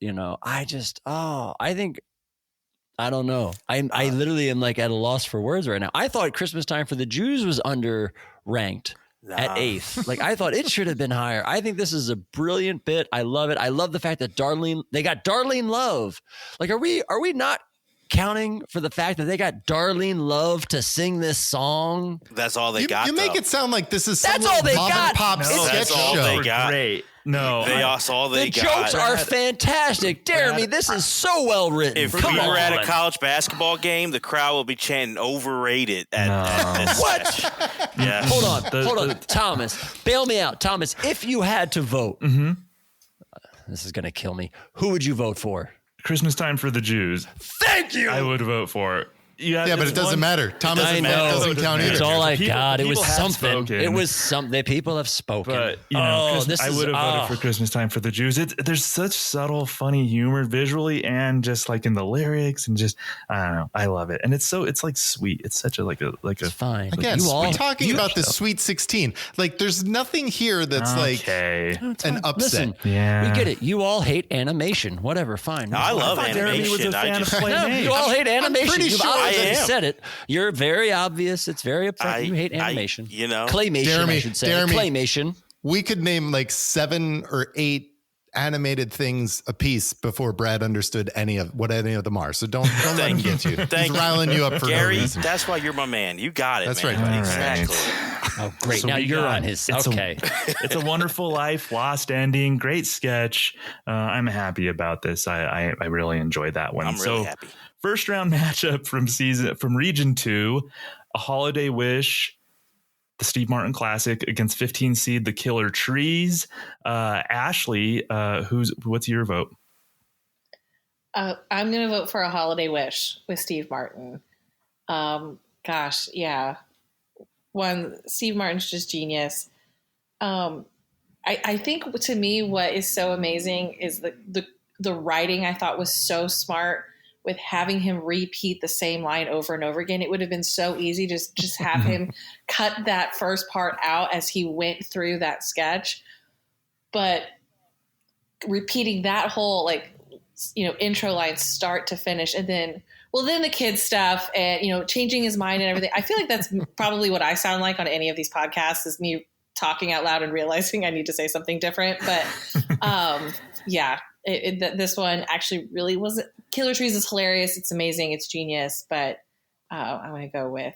I don't know. I literally am like at a loss for words right now. I thought Christmas Time for the Jews was underranked at 8th. Like I thought it should have been higher. I think this is a brilliant bit. I love it. I love the fact that they got Darlene Love. Like, are we not accounting for the fact that they got Darlene Love to sing this song. That's all they got. You make though. it sound like this is some That's all they mom got. and pop No, sketch that's all show. they got. Great. No, That's all they The got. jokes are fantastic. Jeremy, this is so well written. If Come we were at on. a college basketball game, the crowd would be chanting "overrated" at this What? sketch. Yeah. Hold on. Thomas, bail me out. Thomas, if you had to vote, this is going to kill me. Who would you vote for? Christmas Time for the Jews. Thank you. I would vote for. Yeah, but it doesn't matter. Thomas I know. doesn't count It's either. all I People- got. It was people have something. spoken. It was something. People have spoken. But you know, this I is- would have voted for Christmas Time for the Jews. There's such subtle, funny humor visually and just like in the lyrics and just I don't know. I love it, and it's like sweet. It's such a It's fine. Again, You all- we're talking you- about the Sweet 16. Like, there's nothing here that's okay. an upset. Listen, Yeah. we get it. You all hate animation. Whatever, fine. No, I love thought Jeremy was a animation. fan of I Play No, Mate. you all hate animation. pretty You've sure I already am. said it. You're very obvious. It's very upsetting. You hate animation. you know. Claymation, Jeremy, I should say. Jeremy. Claymation. We could name like 7 or 8 animated things a piece before Brad understood any of them are. So don't let him get you. Thank He's you. riling you up for Gary, no reason. that's why you're my man. You got it. That's man. right. All Exactly. Oh, great. So now we you're got- on his. it's Okay. It's a Wonderful Life, Lost Ending, great sketch. I'm happy about this. I really enjoyed that one. I'm really happy. First round matchup from Region 2, A Holiday Wish, the Steve Martin Classic against 15 seed The Killer Trees. Ashley, what's your vote? I'm going to vote for A Holiday Wish with Steve Martin. Gosh, yeah. Steve Martin's just genius. I think to me, what is so amazing is the writing. I thought was so smart with having him repeat the same line over and over again. It would have been so easy to just have him cut that first part out as he went through that sketch. But repeating that whole intro line start to finish, and then the kids stuff and changing his mind and everything. I feel like that's probably what I sound like on any of these podcasts, is me talking out loud and realizing I need to say something different. But yeah, this one actually really wasn't. Killer Trees is hilarious. It's amazing. It's genius. But I'm going to go with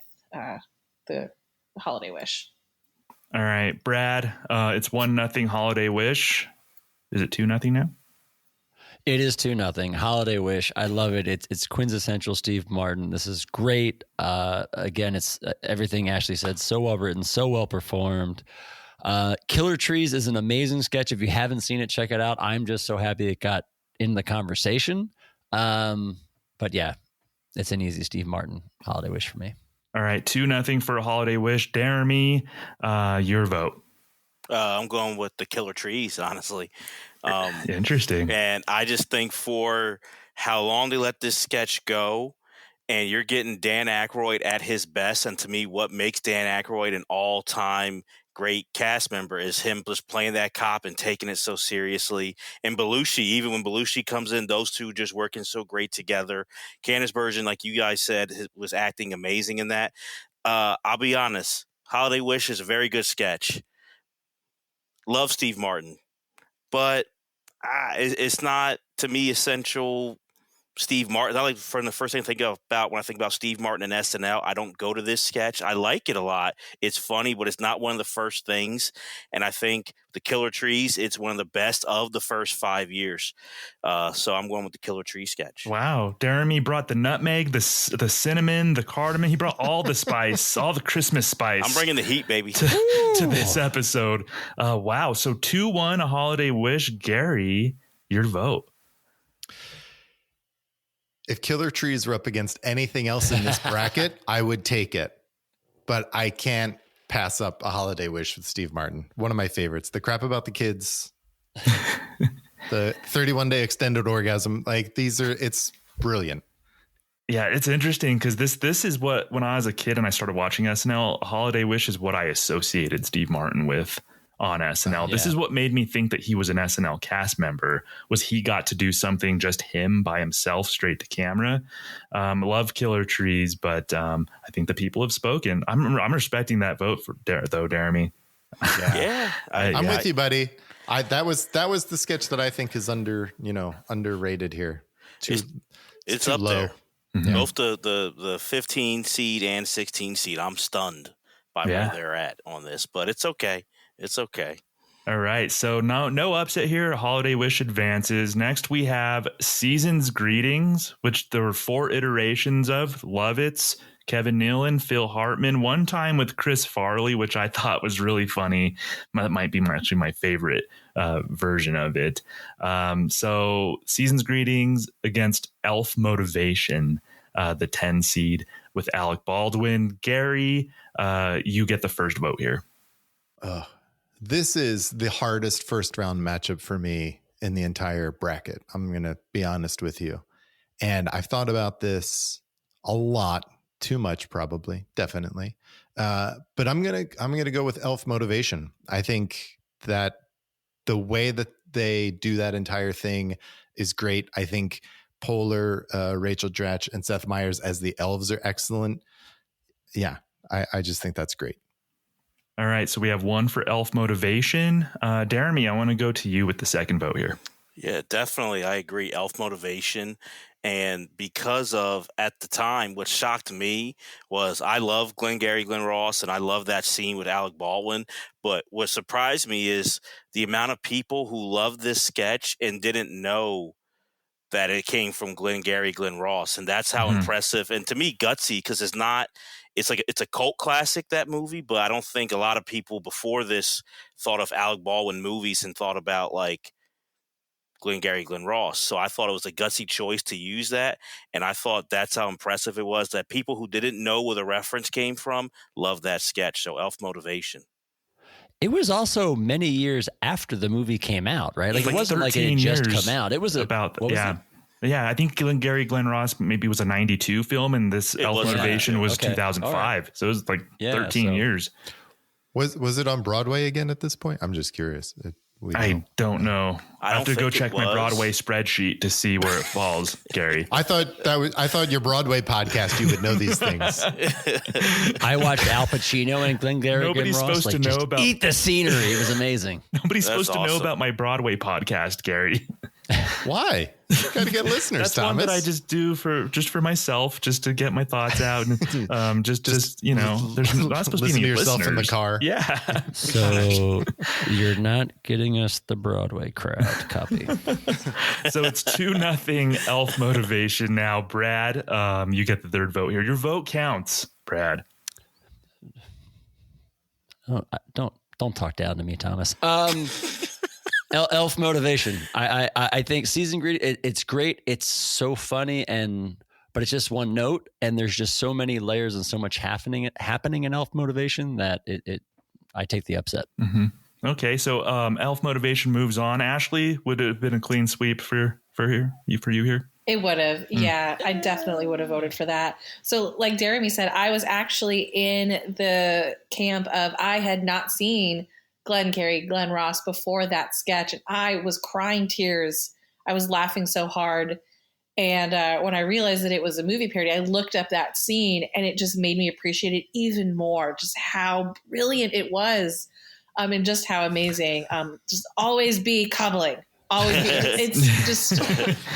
the Holiday Wish. All right, Brad, it's 1-0 Holiday Wish. Is it 2-0 now? It is 2-0. Holiday Wish. I love it. It's quintessential Steve Martin. This is great. Again, it's everything Ashley said. So well written, so well performed. Killer Trees is an amazing sketch. If you haven't seen it, check it out. I'm just so happy it got in the conversation. But yeah, it's an easy Steve Martin Holiday Wish for me. All right, 2-0 for A Holiday Wish. Jeremy, your vote. I'm going with The Killer Trees, honestly. Interesting. And I just think for how long they let this sketch go, and you're getting Dan Aykroyd at his best. And to me, what makes Dan Aykroyd an all-time great cast member is him just playing that cop and taking it so seriously. And Belushi, even when Belushi comes in, those two just working so great together. Candace Bergen, like you guys said, was acting amazing in that. I'll be honest, Holiday Wish is a very good sketch. Love Steve Martin, but it's not, to me, essential Steve Martin. Not like from the first thing I think about when I think about Steve Martin and SNL. I don't go to this sketch. I like it a lot. It's funny, but it's not one of the first things. And I think The Killer Trees, it's one of the best of the first 5 years. So I'm going with The Killer Tree sketch. Wow. Jeremy brought the nutmeg, the cinnamon, the cardamom. He brought all the spice, all the Christmas spice. I'm bringing the heat, baby. to this episode. Wow. So 2-1, A Holiday Wish. Gary, your vote. If Killer Trees were up against anything else in this bracket, I would take it. But I can't pass up A Holiday Wish with Steve Martin. One of my favorites. The crap about the kids. The 31-day extended orgasm. It's brilliant. Yeah, it's interesting because this is what, when I was a kid and I started watching SNL, A Holiday Wish is what I associated Steve Martin with on SNL. This is what made me think that he was an SNL cast member, was he got to do something just him by himself straight to camera. Love Killer Trees, but I think the people have spoken. I'm respecting that vote for Jeremy. Yeah. I'm with you, buddy. That was the sketch that I think is underrated here. It's too up low. there. Mhm. Both the 15 seed and 16 seed. I'm stunned by where they're at on this, but it's okay. It's okay. All right. So no upset here. Holiday Wish advances. Next, we have Season's Greetings, which there were 4 iterations of. Lovitz, Kevin Nealon, Phil Hartman, one time with Chris Farley, which I thought was really funny. That might be actually my favorite version of it. So Season's Greetings against Elf Motivation, the 10 seed with Alec Baldwin. Gary, you get the first vote here. This is the hardest first round matchup for me in the entire bracket. I'm going to be honest with you. And I've thought about this a lot, too much probably, definitely. But I'm going to go with Elf Motivation. I think that the way that they do that entire thing is great. I think Poehler, Rachel Dratch, and Seth Meyers as the elves are excellent. Yeah, I just think that's great. All right, so we have one for Elf Motivation. Jeremy, I want to go to you with the second vote here. Yeah, definitely. I agree. Elf Motivation. And because of, at the time, what shocked me was I love Glengarry Glen Ross and I love that scene with Alec Baldwin. But what surprised me is the amount of people who loved this sketch and didn't know that it came from Glengarry Glen Ross. And that's how impressive and to me gutsy, because it's a cult classic, that movie, but I don't think a lot of people before this thought of Alec Baldwin movies and thought about like Glengarry Glen Ross. So I thought it was a gutsy choice to use that. And I thought that's how impressive it was that people who didn't know where the reference came from loved that sketch. So Elf Motivation. It was also many years after the movie came out, right? Like it wasn't like it 13 had just years come out. It was Yeah, I think Glengarry Glen Ross maybe was a 92 film, and this Elf Motivation was 2005. Right. So it was like 13 years. Was it on Broadway again at this point? I'm just curious. I don't know. I have to go check my Broadway spreadsheet to see where it falls, Gary. I thought your Broadway podcast you would know these things. I watched Al Pacino and Glengarry Glen Ross. Supposed to know about eat the scenery. It was amazing. Nobody's supposed to know about my Broadway podcast, Gary. Why? You got to get listeners. That's Thomas. one that I just do for myself, just to get my thoughts out, and just you know, there's not supposed to be any yourself listeners in the car. Yeah. So you're not getting us the Broadway crowd copy. So it's 2-0 Elf Motivation now. Brad, you get the third vote here. Your vote counts, Brad. Oh, don't talk down to me, Thomas. Elf Motivation. I think Season Greeting, it's great. It's so funny but it's just one note, and there's just so many layers and so much happening in Elf Motivation that I take the upset. Mm-hmm. Okay, so Elf Motivation moves on. Ashley, would it have been a clean sweep for you here? It would have. Yeah, I definitely would have voted for that. So like Jeremy said, I was actually in the camp of I had not seen Glengarry Glen Ross before that sketch, and I was crying tears. I was laughing so hard. And when I realized that it was a movie parody, I looked up that scene, and it just made me appreciate it even more, just how brilliant it was, and just how amazing. Just always be cobbling. Always be. It's just,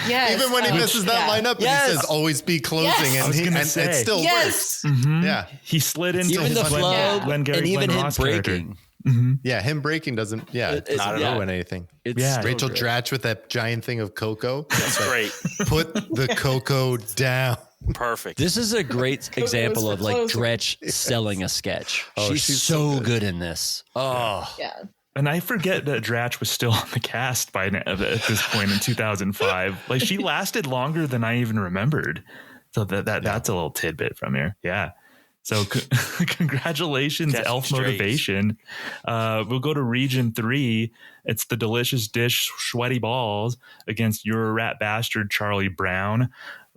yes. Even when he misses that lineup, he says, always be closing. Yes. And it still works. Mm-hmm. Yeah. He slid into even his the flow Glengarry and even Glen him Ross breaking. Mm-hmm. Yeah, him breaking doesn't, it's not ruin anything. It's Rachel Dratch with that giant thing of cocoa. That's great. Put the cocoa down. Perfect. This is a great example of like Dretch selling a sketch. She's so good in this. Oh, yeah. And I forget that Dratch was still on the cast at this point in 2005. Like she lasted longer than I even remembered. So that's a little tidbit from here. Yeah. So congratulations, Elf Motivation. We'll go to Region 3. It's the Delicious Dish Sweaty Balls against You're a Rat Bastard, Charlie Brown.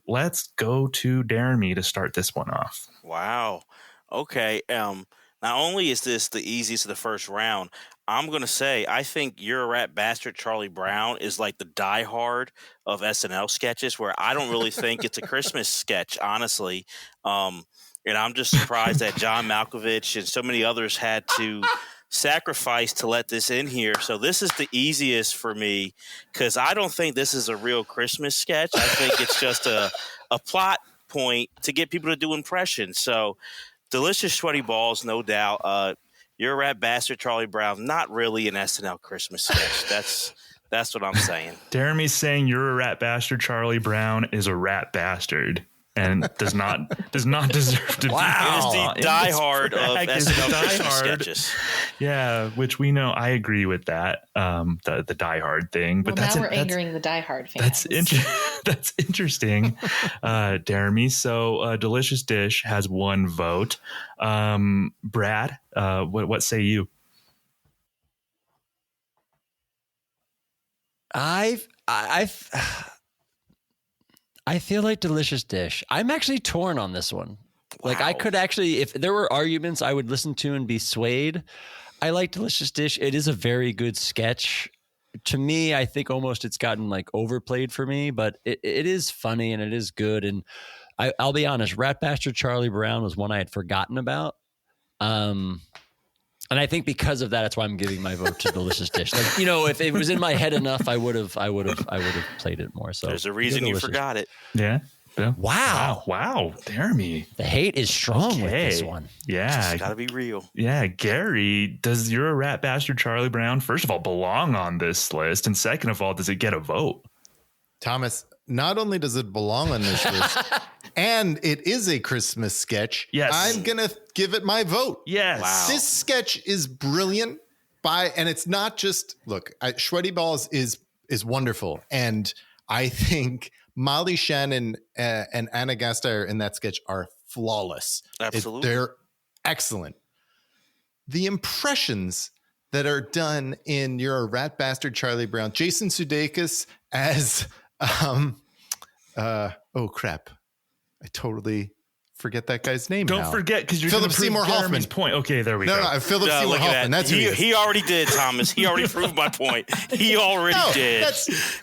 Let's go to Jeremy to start this one off. Wow. Okay. Not only is this the easiest of the first round, I'm going to say I think You're a Rat Bastard, Charlie Brown is like the Die Hard of SNL sketches, where I don't really think it's a Christmas sketch, honestly. And I'm just surprised that John Malkovich and so many others had to sacrifice to let this in here. So this is the easiest for me because I don't think this is a real Christmas sketch. I think it's just a plot point to get people to do impressions. So delicious sweaty balls, no doubt. You're a rat bastard, Charlie Brown. Not really an SNL Christmas sketch. That's what I'm saying. Jeremy's saying you're a rat bastard. Charlie Brown is a rat bastard and does not deserve to be. It is the diehard of SNL Christmas sketches. Yeah, which we know. I agree with that. The diehard thing, but now we're angering the diehard fans. That's interesting, Jeremy. So, Delicious Dish has 1 vote. Brad, what say you? I feel like Delicious Dish. I'm actually torn on this one. Wow. Like I could actually, if there were arguments I would listen to and be swayed. I like Delicious Dish. It is a very good sketch. To me, I think almost it's gotten like overplayed for me, but it is funny and it is good. And I'll be honest, Rat Bastard Charlie Brown was one I had forgotten about. And I think because of that, that's why I'm giving my vote to Delicious Dish. Like, if it was in my head enough, I would have played it more. So there's a reason you forgot it. Yeah. Wow. Jeremy. The hate is strong with this one. Yeah. It's gotta be real. Yeah. Gary, does You're a Rat Bastard Charlie Brown, first of all, belong on this list? And second of all, does it get a vote? Thomas, not only does it belong on this list, and it is a Christmas sketch. Yes. I'm going to give it my vote. Yes. Wow. This sketch is brilliant and it's not just, look, Sweaty Balls is wonderful. And I think Molly Shannon and Anna Gasteyer in that sketch are flawless. Absolutely. They're excellent. The impressions that are done in You're a Rat Bastard, Charlie Brown, Jason Sudeikis as, oh crap. I totally forget that guy's name. Don't now. forget, because you're Philip Seymour Hoffman. Point. Okay, there we go. No, Philip Seymour Hoffman. That's who he already did, Thomas. He already proved my point. He already did.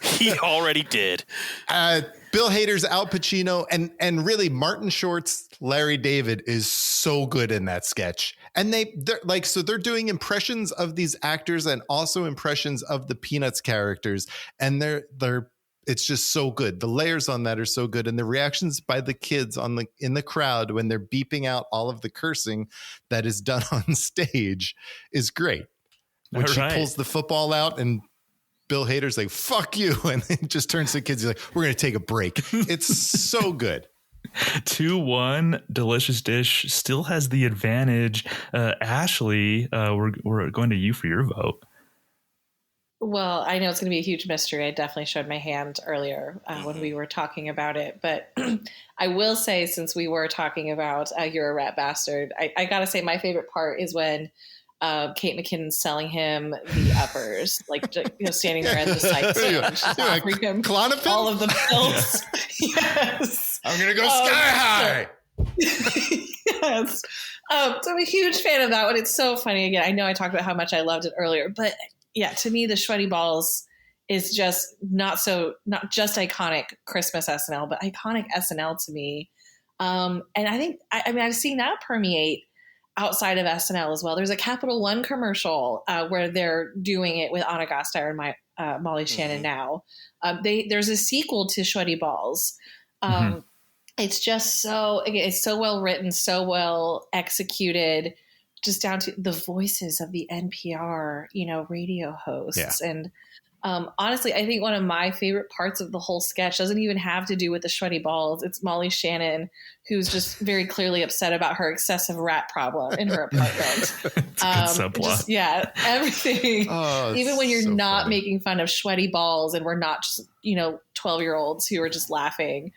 He already did. Bill Hader's Al Pacino and really Martin Short's Larry David is so good in that sketch. And they're doing impressions of these actors and also impressions of the Peanuts characters. And it's just so good. The layers on that are so good. And the reactions by the kids in the crowd when they're beeping out all of the cursing that is done on stage is great. When she pulls the football out and Bill Hader's like, fuck you. And then just turns to the kids. He's like, we're going to take a break. It's so good. 2-1. Delicious Dish still has the advantage. Ashley, we're going to you for your vote. Well, I know it's going to be a huge mystery. I definitely showed my hand earlier when we were talking about it. But I will say, since we were talking about You're a Rat Bastard, I got to say my favorite part is when Kate McKinnon's selling him the uppers, like standing there at the side stand, she's offering him all of the pills. Yes, I'm gonna go sky high. Yes, so I'm a huge fan of that one. It's so funny. Again, I know I talked about how much I loved it earlier, but yeah, to me, the Sweaty Balls is just not just iconic Christmas SNL, but iconic SNL to me. And I think I've seen that permeate outside of SNL as well. There's a Capital One commercial where they're doing it with Anna Gasteyer and Molly Shannon now. There's a sequel to Sweaty Balls. It's just it's so well written, so well executed, just down to the voices of the NPR, radio hosts. Yeah. And honestly, I think one of my favorite parts of the whole sketch doesn't even have to do with the Sweaty Balls. It's Molly Shannon, who's just very clearly upset about her excessive rat problem in her apartment. Everything. Even when you're not making fun of Sweaty Balls and we're not just, 12-year-olds who are just laughing.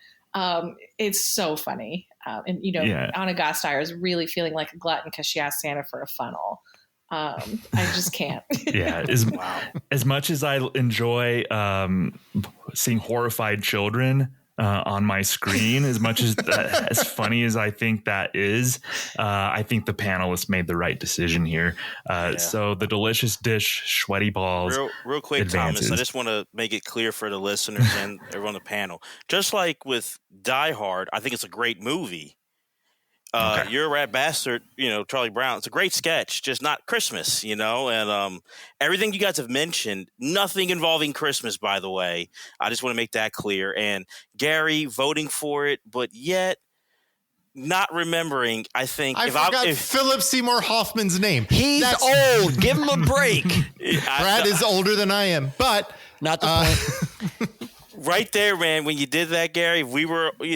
It's so funny. Anna Gasteyer is really feeling like a glutton because she asked Santa for a funnel. I just can't. Yeah. As much as I enjoy seeing horrified children on my screen, as much as as funny as I think that is, I think the panelists made the right decision here. So the Delicious Dish Sweaty Balls. Real quick, advances. Thomas, I just want to make it clear for the listeners and everyone on the panel. Just like with Die Hard, I think it's a great movie. Okay. You're a Rat Bastard, Charlie Brown. It's a great sketch, just not Christmas, and everything you guys have mentioned, nothing involving Christmas, by the way. I just want to make that clear. And Gary voting for it, but yet not remembering. I think I forgot Philip Seymour Hoffman's name. He's old. Give him a break. Brad is older than I am, but Not the point. right there, man, when you did that, Gary,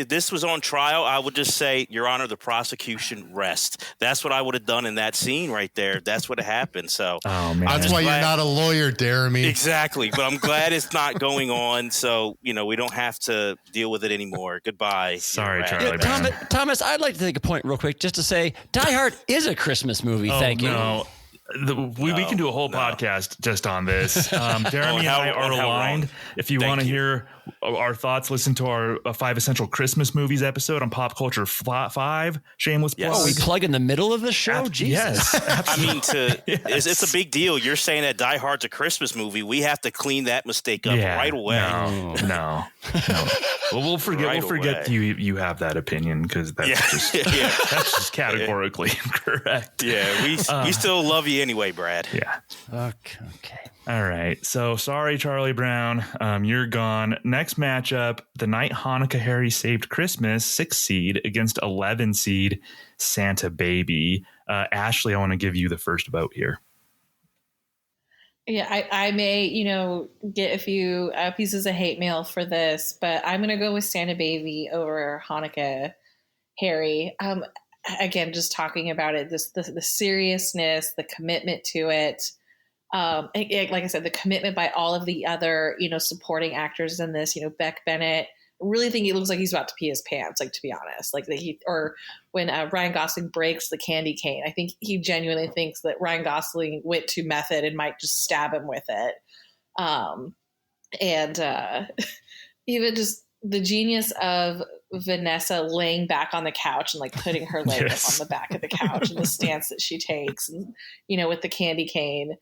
this was on trial, I would just say, Your Honor, the prosecution rest. That's what I would have done in that scene right there. That's what happened. So Oh man, that's why you're not a lawyer, Jeremy. Exactly. But I'm glad it's not going on. So, we don't have to deal with it anymore. Goodbye. Sorry, You're Charlie Brown. Thomas, I'd like to take a point real quick just to say Die Hard is a Christmas movie. Thank you. No. We can do a whole podcast just on this. Jeremy and I are aligned. If you want to hear our thoughts, listen to our 5 Essential Christmas Movies episode on Pop Culture 5. Shameless plug. Oh, we plug in the middle of the show? Jesus. Yes. I mean, it's a big deal. You're saying that Die Hard's a Christmas movie. We have to clean that mistake up right away. No. Well, we'll forget you have that opinion because that's just categorically incorrect. Yeah, we still love you anyway, Brad. Yeah. Okay. All right. So sorry, Charlie Brown. You're gone. Next matchup, the night Hanukkah Harry saved Christmas, 6 seed against 11 seed Santa Baby. Ashley, I want to give you the first vote here. Yeah, I may, get a few pieces of hate mail for this, but I'm going to go with Santa Baby over Hanukkah Harry. Again, just talking about it, the seriousness, the commitment to it. Like I said, the commitment by all of the other, supporting actors in this, Beck Bennett. I really think he looks like he's about to pee his pants, like, to be honest. Like or when Ryan Gosling breaks the candy cane, I think he genuinely thinks that Ryan Gosling went too method and might just stab him with it. Even just the genius of Vanessa laying back on the couch and like putting her leg up on the back of the couch and the stance that she takes, and, with the candy cane.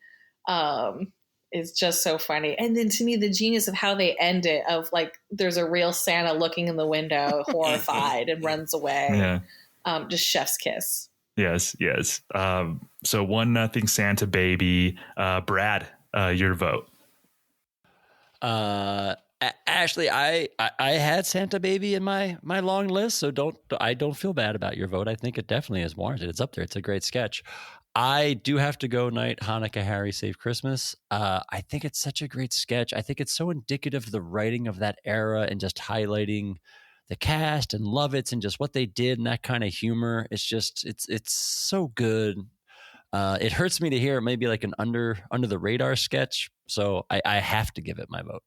Is just so funny. And then to me, the genius of how they end it, of like, there's a real Santa looking in the window, horrified, and runs away. Yeah. Just chef's kiss. Yes. So 1-0 Santa Baby. Brad, your vote. Ashley, I had Santa Baby in my long list, so I don't feel bad about your vote. I think it definitely is warranted. It's up there. It's a great sketch. I do have to go night Hanukkah Harry Save Christmas. I think it's such a great sketch. I think it's so indicative of the writing of that era and just highlighting the cast and Lovitz and just what they did and that kind of humor. It's just it's so good. It hurts me to hear it may be like an under the radar sketch, so I have to give it my vote.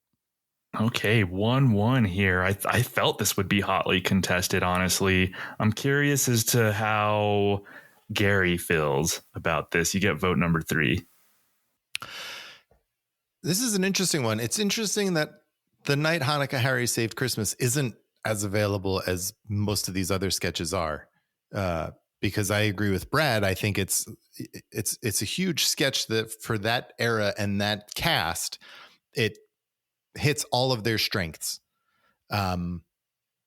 Okay, 1-1 here. I felt this would be hotly contested, honestly. I'm curious as to how Gary feels about this. You get vote number 3. This is an interesting one. It's interesting that the night Hanukkah Harry Saved Christmas isn't as available as most of these other sketches are. Because I agree with Brad. I think it's a huge sketch that for that era and that cast, it hits all of their strengths. And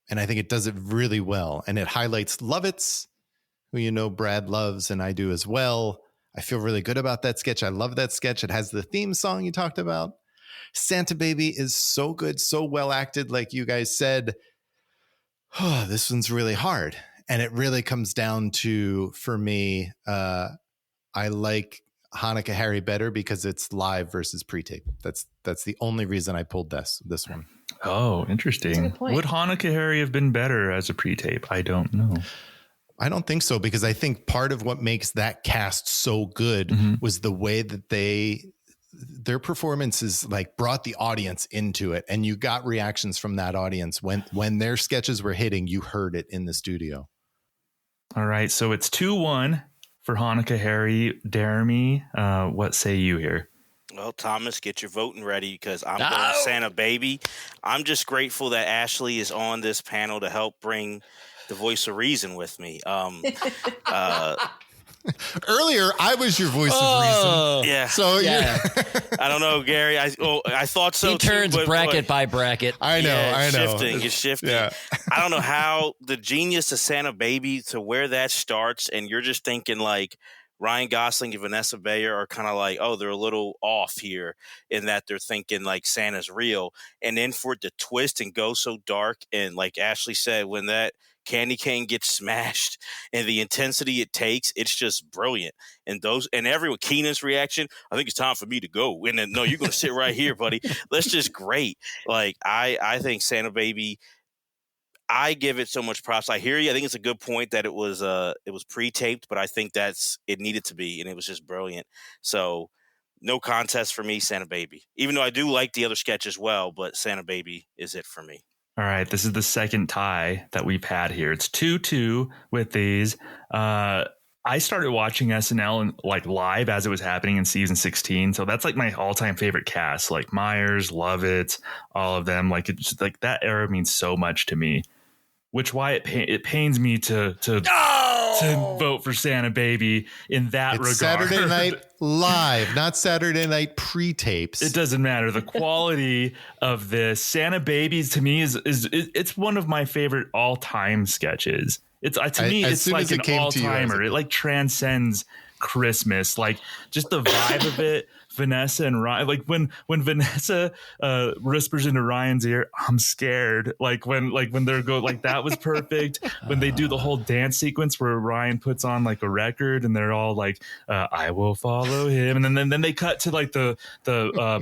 I think it does it really well. And it highlights Lovitz, who Brad loves and I do as well. I feel really good about that sketch. I love that sketch. It has the theme song you talked about. Santa Baby is so good, so well acted, like you guys said. Oh, this one's really hard. And it really comes down to, for me, I like Hanukkah Harry better because it's live versus pre-tape. That's the only reason I pulled this one. Oh, interesting. Would Hanukkah Harry have been better as a pre-tape? I don't know. I don't think so, because I think part of what makes that cast so good was the way that their performances like brought the audience into it, and you got reactions from that audience when their sketches were hitting. You heard it in the studio. All right, so it's 2-1 for Hanukkah Harry. Jeremy, what say you here? Well, Thomas, get your voting ready because I'm going Santa Baby. I'm just grateful that Ashley is on this panel to help bring the voice of reason with me. Earlier, I was your voice of reason. Yeah. So Yeah. I don't know, Gary. I thought so. He turns too, bracket by bracket. I know. It's shifting. Yeah. I don't know how the genius of Santa Baby to where that starts, and you're just thinking like Ryan Gosling and Vanessa Bayer are kind of like, oh, they're a little off here in that they're thinking like Santa's real, and then for it to twist and go so dark, and like Ashley said, when that candy cane gets smashed and the intensity it takes, it's just brilliant. And everyone, Keenan's reaction, I think it's time for me to go. And then, no, you're going to sit right here, buddy. That's just great. Like, I think Santa Baby, I give it so much props. I hear you. I think it's a good point that it was pre-taped, but I think it needed to be, and it was just brilliant. So no contest for me, Santa Baby. Even though I do like the other sketch as well, but Santa Baby is it for me. All right, this is the second tie that we've had here. It's 2-2 with these. I started watching SNL like live as it was happening in season 16, so that's like my all-time favorite cast. Like Myers, Lovett, all of them. Like it's like that era means so much to me. Which why it pains me to vote for Santa Baby in that regard. Saturday Night Live, not Saturday Night pre-tapes. It doesn't matter. The quality of this Santa Babies to me is it's one of my favorite all-time sketches. It's it's like an all-timer. It like transcends Christmas, like just the vibe of it. Vanessa and Ryan, like when Vanessa whispers into Ryan's ear, I'm scared. Like when they're like that was perfect. When they do the whole dance sequence where Ryan puts on like a record and they're all like, I will follow him. And then they cut to like the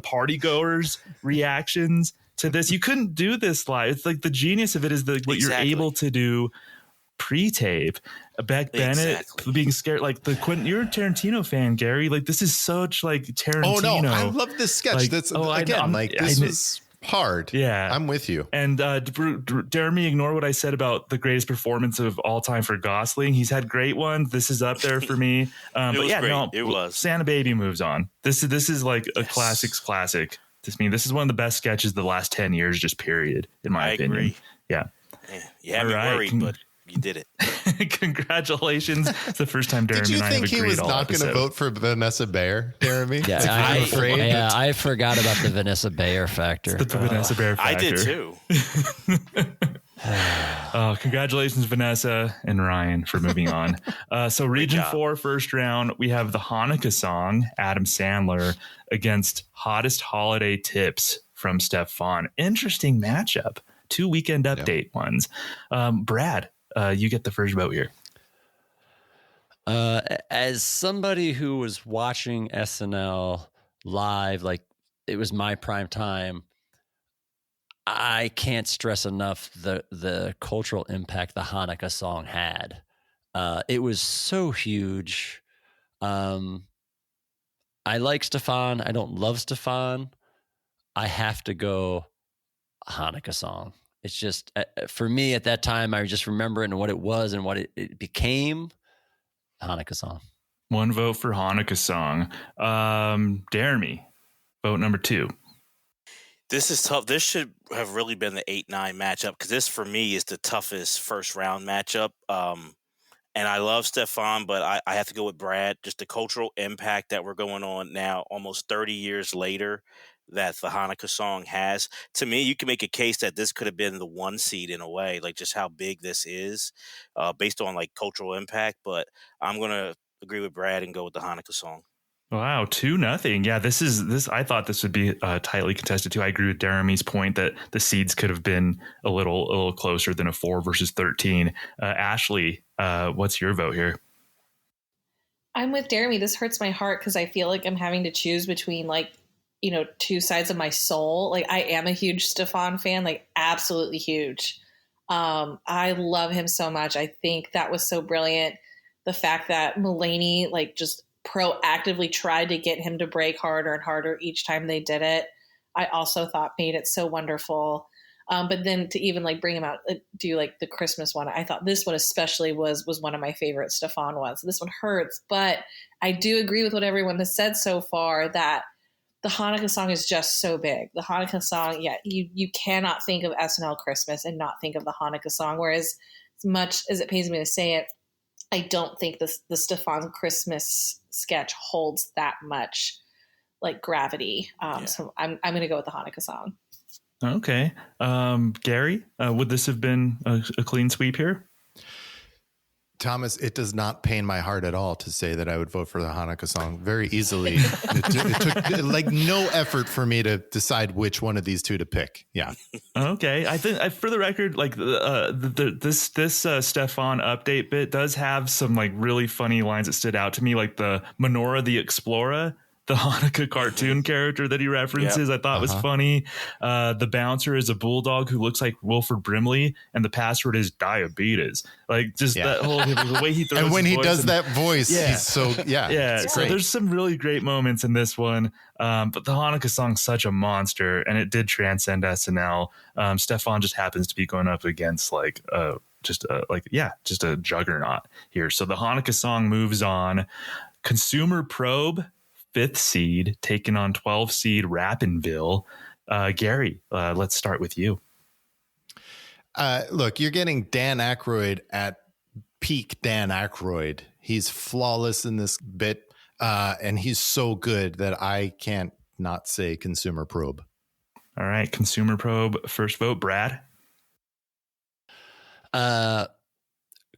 party goers reactions to this. You couldn't do this live. It's like the genius of it is what you're able to do pre-tape. Beck Bennett being scared, like you're a Tarantino fan, Gary. Like this is such like Tarantino. Oh no, I love this sketch. Like, That's this was hard. Yeah, I'm with you. And Jeremy, ignore what I said about the greatest performance of all time for Gosling. He's had great ones. This is up there for me. But yeah, great. No, it was. Santa Baby moves on. This is like a classic's classic. This is one of the best sketches the last 10 years, just period. In my opinion. Agree. Yeah. You had me worried, but you did it. Congratulations. It's the first time Jeremy and I have agreed. Did you think he was not going to vote for Vanessa Bayer, Jeremy? Yeah, I forgot about the Vanessa Bayer factor. The Vanessa Bayer factor. I did too. Congratulations, Vanessa and Ryan, for moving on. So Region 4, first round, we have the Hanukkah song, Adam Sandler, against Hottest Holiday Tips from Stefan. Interesting matchup. 2 Weekend Update ones. Brad, you get the first vote here. As somebody who was watching SNL live, like it was my prime time, I can't stress enough the cultural impact the Hanukkah song had. It was so huge. I like Stefan. I don't love Stefan. I have to go Hanukkah song. It's just, for me at that time, I just remember it and what it was and what it became. Hanukkah song. One vote for Hanukkah song. Jeremy, vote number 2. This is tough. This should have really been the 8-9 matchup because this, for me, is the toughest first round matchup. And I love Stefan, but I have to go with Brad. Just the cultural impact that we're going on now, almost 30 years later, that the Hanukkah song has. To me, you can make a case that this could have been the 1 seed in a way, like just how big this is based on like cultural impact. But I'm going to agree with Brad and go with the Hanukkah song. Wow, 2-0. Yeah, this. I thought this would be tightly contested too. I agree with Jeremy's point that the seeds could have been a little closer than a 4 versus 13. Ashley, what's your vote here? I'm with Jeremy. This hurts my heart because I feel like I'm having to choose between two sides of my soul. Like I am a huge Stefan fan, like absolutely huge. I love him so much. I think that was so brilliant. The fact that Mulaney just proactively tried to get him to break harder and harder each time they did it, I also thought made it so wonderful. But then to even bring him out, do the Christmas one, I thought this one especially was one of my favorite Stefan ones. This one hurts, but I do agree with what everyone has said so far that the Hanukkah song is just so big. The Hanukkah song, you cannot think of SNL Christmas and not think of the Hanukkah song. Whereas as much as it pains me to say it, I don't think the Stefan Christmas sketch holds that much gravity. So I'm going to go with the Hanukkah song. Okay. Gary, would this have been a clean sweep here? Thomas, it does not pain my heart at all to say that I would vote for the Hanukkah song very easily. It took like no effort for me to decide which one of these two to pick. Yeah. Okay. I think for the record, like this Stefan update bit does have some like really funny lines that stood out to me, like the Menorah the Explorer, the Hanukkah cartoon character that he references, I thought was funny. The bouncer is a bulldog who looks like Wilford Brimley, and the password is diabetes. Like just that whole the way he throws. And when his he voice does that voice, he's so So there's some really great moments in this one. But the Hanukkah song's such a monster, and it did transcend SNL. Stefan just happens to be going up against just a juggernaut here. So the Hanukkah song moves on. Consumer Probe, 5th seed, taking on 12 seed Rappinville. Gary, let's start with you. Look, you're getting Dan Aykroyd at peak Dan Aykroyd. He's flawless in this bit, and he's so good that I can't not say Consumer Probe. All right, Consumer Probe, first vote, Brad.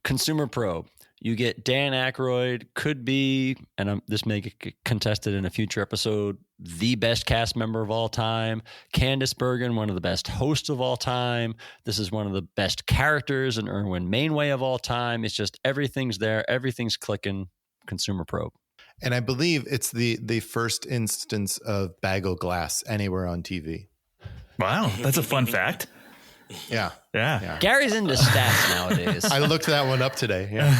Consumer Probe. You get Dan Aykroyd, could be, and this may get contested in a future episode, the best cast member of all time. Candice Bergen, one of the best hosts of all time. This is one of the best characters in Erwin Mainway of all time. It's just everything's there. Everything's clicking. Consumer Probe. And I believe it's the first instance of bagel glass anywhere on TV. Wow, that's a fun fact. Yeah. Gary's into stats nowadays. I looked that one up today. Yeah.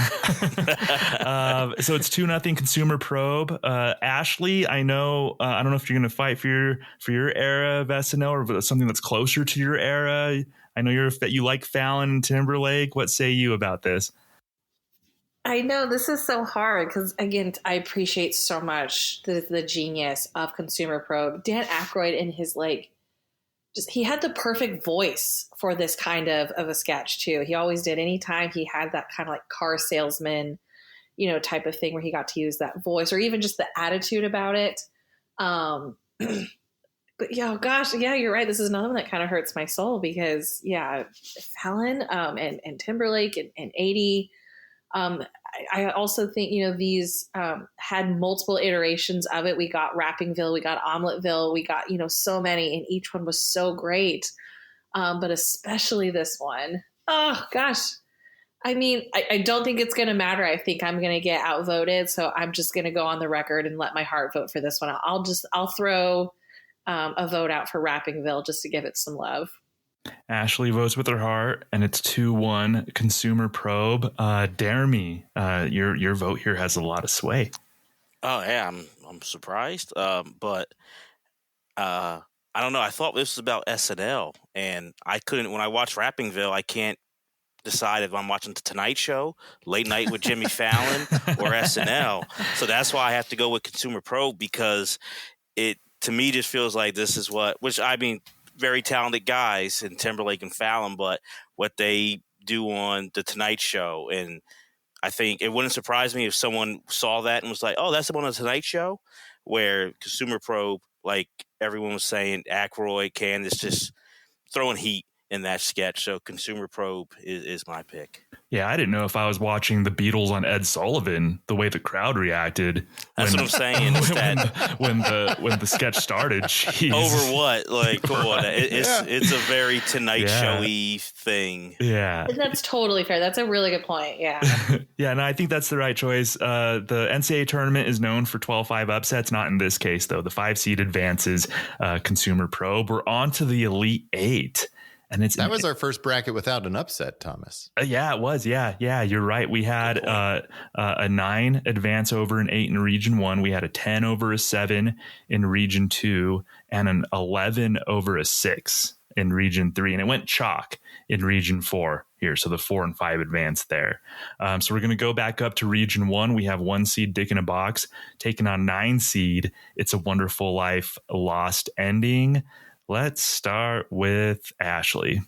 So it's 2-0 Consumer Probe. Ashley, I know. I don't know if you're going to fight for your era of SNL or something that's closer to your era. I know that you like Fallon and Timberlake. What say you about this? I know this is so hard because, again, I appreciate so much the genius of Consumer Probe. Dan Aykroyd in his he had the perfect voice for this kind of a sketch too. He always did. Anytime he had that kind of like car salesman, type of thing where he got to use that voice or even just the attitude about it. But you're right. This is another one that kind of hurts my soul because Fallon and Timberlake and 80. I also think, these had multiple iterations of it. We got Rappingville, we got Omeleteville, we got, so many, and each one was so great. But especially this one. Oh, gosh. I mean, I don't think it's going to matter. I think I'm going to get outvoted. So I'm just going to go on the record and let my heart vote for this one. I'll throw a vote out for Rappingville just to give it some love. Ashley votes with her heart, and it's 2-1 Consumer Probe. Dare me, your vote here has a lot of sway. Oh yeah, I'm surprised, but I don't know. I thought this was about SNL, and I couldn't. When I watched Rappingville, I can't decide if I'm watching the Tonight Show, Late Night with Jimmy Fallon, or SNL. So that's why I have to go with Consumer Probe because it to me just feels like this is very talented guys in Timberlake and Fallon, but what they do on the Tonight Show. And I think it wouldn't surprise me if someone saw that and was like, oh, that's the one on the Tonight Show, where Consumer Probe, like everyone was saying, Aykroyd, Candace, just throwing heat in that sketch. So Consumer Probe is my pick. Yeah, I didn't know if I was watching the Beatles on Ed Sullivan, the way the crowd reacted. That's what I'm saying. When the sketch started. Jeez. Over what? Like, come on. It's a very Tonight Showy thing. Yeah. And that's totally fair. That's a really good point. Yeah. Yeah, and I think that's the right choice. The NCAA tournament is known for 12-5 upsets. Not in this case, though. The 5-seed advances Consumer Probe. We're on to the Elite Eight. And that was our first bracket without an upset, Thomas. Yeah, it was. Yeah, you're right. We had a 9 advance over an 8 in Region 1. We had a 10 over a 7 in Region 2 and an 11 over a 6 in Region 3. And it went chalk in Region 4 here. So the 4 and 5 advance there. So we're going to go back up to Region 1. We have 1 seed Dick in a Box taking on 9 seed It's a Wonderful Life Lost Ending. Let's start with Ashley.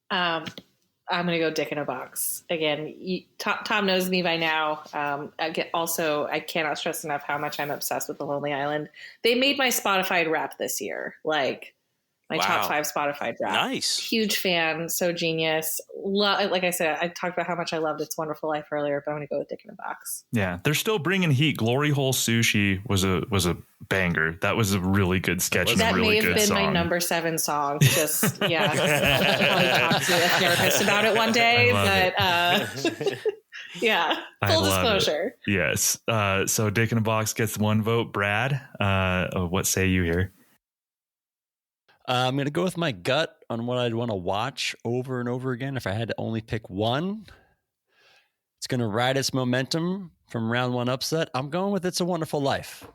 I'm going to go Dick in a Box. Again, Tom knows me by now. I cannot stress enough how much I'm obsessed with The Lonely Island. They made my Spotify Wrapped this year. My top 5 Spotify draft. Nice. Huge fan. So genius. Like I said, I talked about how much I loved It's a Wonderful Life earlier, but I'm going to go with Dick in a Box. Yeah, they're still bringing heat. Glory Hole Sushi was a banger. That was a really good sketch and a That really may have good been song. my number 7 song. Just, yeah. I'll probably talk to a therapist about it one day. But yeah, full disclosure. It. Yes. So Dick in a Box gets 1 vote. Brad, what say you here? I'm going to go with my gut on what I'd want to watch over and over again if I had to only pick one. It's going to ride its momentum from round 1 upset. I'm going with It's a Wonderful Life.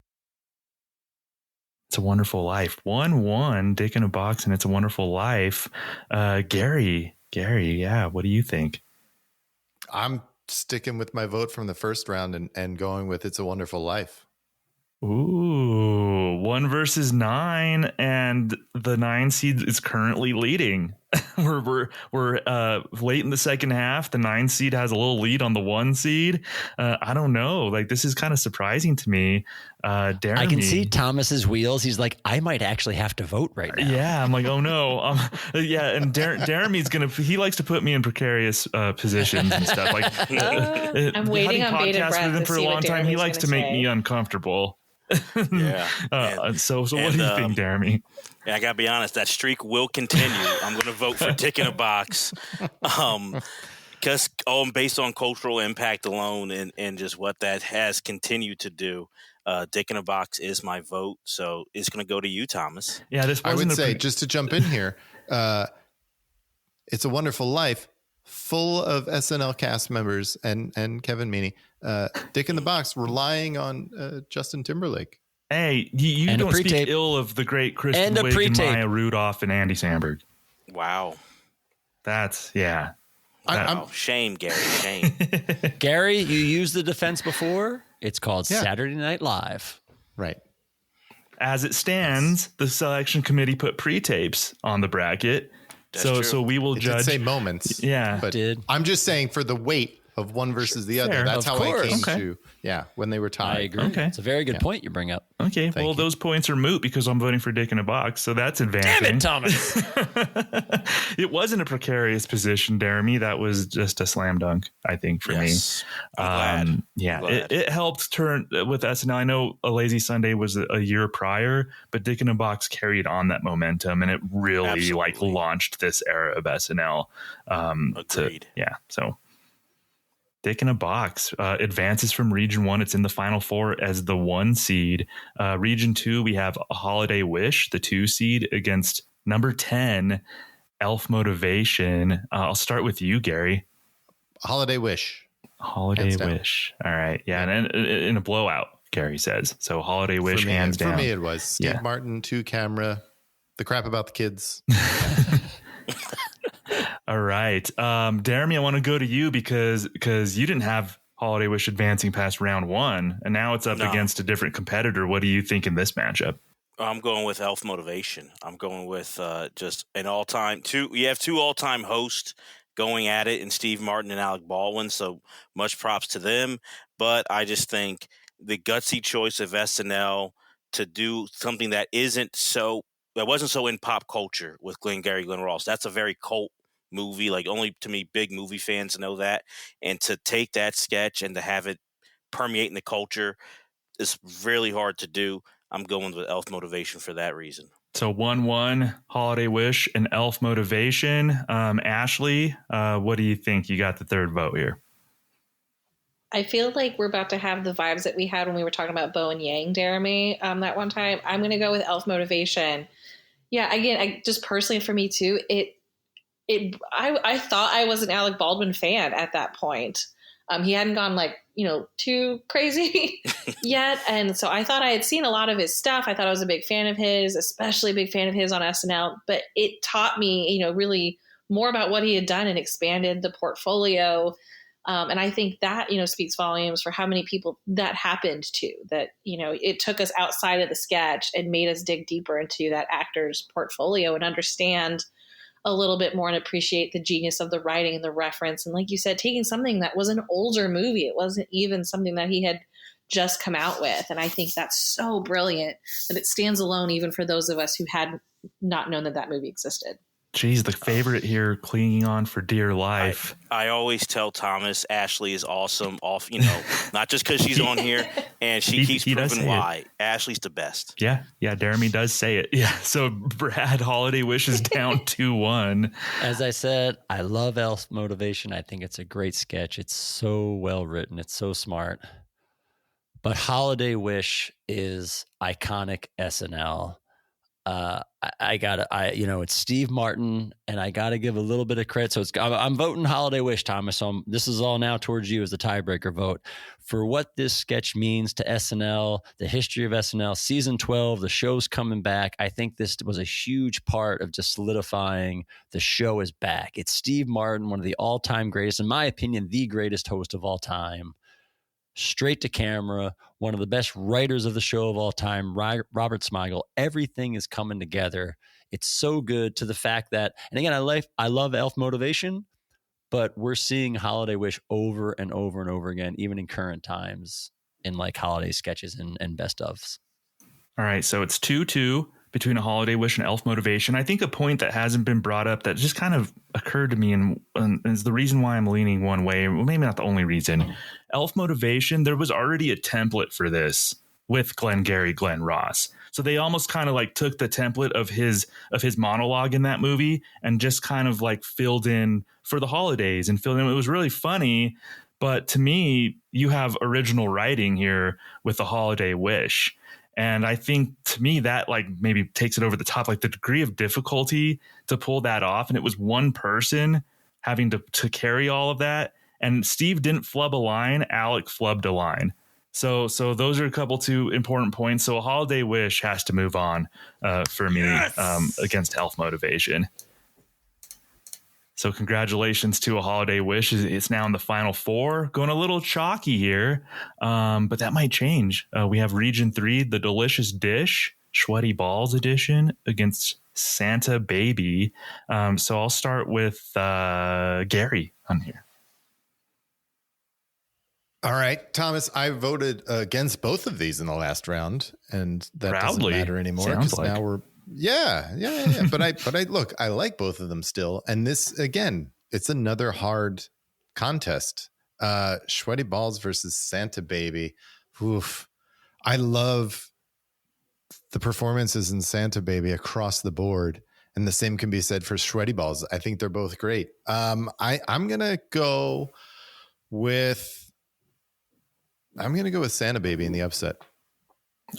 It's a Wonderful Life. 1-1, Dick in a Box, and It's a Wonderful Life. Gary, yeah, what do you think? I'm sticking with my vote from the first round and going with It's a Wonderful Life. Ooh, 1 versus 9, and the 9 seed is currently leading. we're late in the second half. The 9 seed has a little lead on the 1 seed. I don't know. Like, this is kind of surprising to me. Jeremy, I can see Thomas's wheels. He's like, I might actually have to vote right now. Yeah, I'm like, oh no. Yeah, and Jeremy's he likes to put me in precarious positions and stuff. Like, I'm waiting on bated breath with him for a long time. He likes to make me uncomfortable. Yeah. So what do you think, Jeremy? Yeah, I gotta be honest. That streak will continue. I'm going to vote for Dick in a Box, because based on cultural impact alone and just what that has continued to do. Dick in a Box is my vote, so it's going to go to you, Thomas. Yeah, I would say, just to jump in here, It's a Wonderful Life, full of SNL cast members and Kevin Meaney. Dick in the Box relying on Justin Timberlake. Hey, you don't speak ill of the great Kristen Wiig and Maya Rudolph and Andy Samberg. Wow. That's, yeah. Shame, Gary, shame. Gary, you used the defense before. It's called Saturday Night Live. Right. As it stands, the selection committee put pre-tapes on the bracket. So we will judge. Did say moments. Yeah. But I'm just saying for the weight of one versus the other. That's how I came to, when they were tied. I agree. Okay. It's a very good point you bring up. Okay. Thank you. Those points are moot because I'm voting for Dick in a Box. So that's advancing. Damn it, Thomas. It wasn't a precarious position, Jeremy. That was just a slam dunk, I think, for me. I'm glad. Yeah. I'm glad. It helped turn with SNL. I know A Lazy Sunday was a year prior, but Dick in a Box carried on that momentum and it really launched this era of SNL. Agreed. So Dick in a Box advances from Region 1. It's in the Final Four as the 1 seed. Region 2, we have A Holiday Wish, the 2 seed, against number 10, Elf Motivation. I'll start with you, Gary. Holiday Wish. Holiday Wish. All right. Yeah. And in a blowout, Gary says. So Holiday Wish, hands down. For me, it was Steve Martin, 2 camera, the crap about the kids. All right. Jeremy, I want to go to you because you didn't have Holiday Wish advancing past round 1, and now it's up against a different competitor. What do you think in this matchup? I'm going with Elf Motivation. I'm going with just an all-time you have 2 all-time hosts going at it in Steve Martin and Alec Baldwin, so much props to them. But I just think the gutsy choice of SNL to do something that wasn't so in pop culture with Glenn Ross. That's a very cult movie, like only to me big movie fans know that, and to take that sketch and to have it permeate in the culture is really hard to do. I'm going with Elf Motivation for that reason. So 1-1 Holiday Wish and Elf Motivation. Ashley, what do you think? You got the third vote here. I feel like we're about to have the vibes that we had when we were talking about Bo and Yang, Jeremy, that one time. I'm going to go with Elf Motivation. Yeah, again, I just personally for me too, I thought I was an Alec Baldwin fan at that point. He hadn't gone too crazy yet. And so I thought I had seen a lot of his stuff. I thought I was a big fan of his, especially a big fan of his on SNL, but it taught me, really more about what he had done and expanded the portfolio. And I think that, speaks volumes for how many people that happened to, that, it took us outside of the sketch and made us dig deeper into that actor's portfolio and understand a little bit more and appreciate the genius of the writing and the reference. And like you said, taking something that was an older movie, it wasn't even something that he had just come out with. And I think that's so brilliant that it stands alone, even for those of us who had not known that movie existed. Geez, the favorite here clinging on for dear life. I always tell Thomas Ashley is awesome off, not just because she's on here and she keeps proving why. Ashley's the best. Yeah, Jeremy does say it. Yeah, so Brad, holiday wish is down 2-1. As I said, I love Elf Motivation. I think it's a great sketch. It's so well written. It's so smart. But Holiday Wish is iconic SNL. It's Steve Martin, and I gotta give a little bit of credit. So I'm voting Holiday Wish, Thomas. So this is all now towards you as the tiebreaker vote for what this sketch means to SNL, the history of SNL, season 12, the show's coming back. I think this was a huge part of just solidifying the show is back. It's Steve Martin, one of the all-time greatest, in my opinion, the greatest host of all time. Straight to camera, one of the best writers of the show of all time, Robert Smigel. Everything is coming together. It's so good, to the fact that, and again, I love Elf Motivation, but we're seeing Holiday Wish over and over and over again, even in current times, in like holiday sketches and best ofs. All right, so it's 2-2 between a Holiday Wish and Elf Motivation. I think a point that hasn't been brought up that just kind of occurred to me and is the reason why I'm leaning one way, well, maybe not the only reason. Elf Motivation, there was already a template for this with Glenn Ross. So they almost kind of like took the template of his monologue in that movie and just kind of like filled in for the holidays and filled in. It was really funny, but to me, you have original writing here with the Holiday Wish. And I think, to me, that like maybe takes it over the top, like the degree of difficulty to pull that off. And it was one person having to carry all of that. And Steve didn't flub a line. Alec flubbed a line. So those are a couple two important points. So a Holiday Wish has to move on for me against Elf Motivation. So congratulations to a Holiday Wish. It's now in the final four, going a little chalky here, but that might change. We have Region 3, The Delicious Dish, Sweaty Balls edition against Santa Baby. So I'll start with Gary on here. All right, Thomas, I voted against both of these in the last round, and that Proudly. doesn't matter anymore because now we're but I look, I like both of them still, and this again, it's another hard contest. Sweaty Balls versus Santa Baby. Oof. I love the performances in Santa Baby across the board, and the same can be said for Sweaty Balls. I think they're both great. I'm gonna go with Santa Baby in the upset.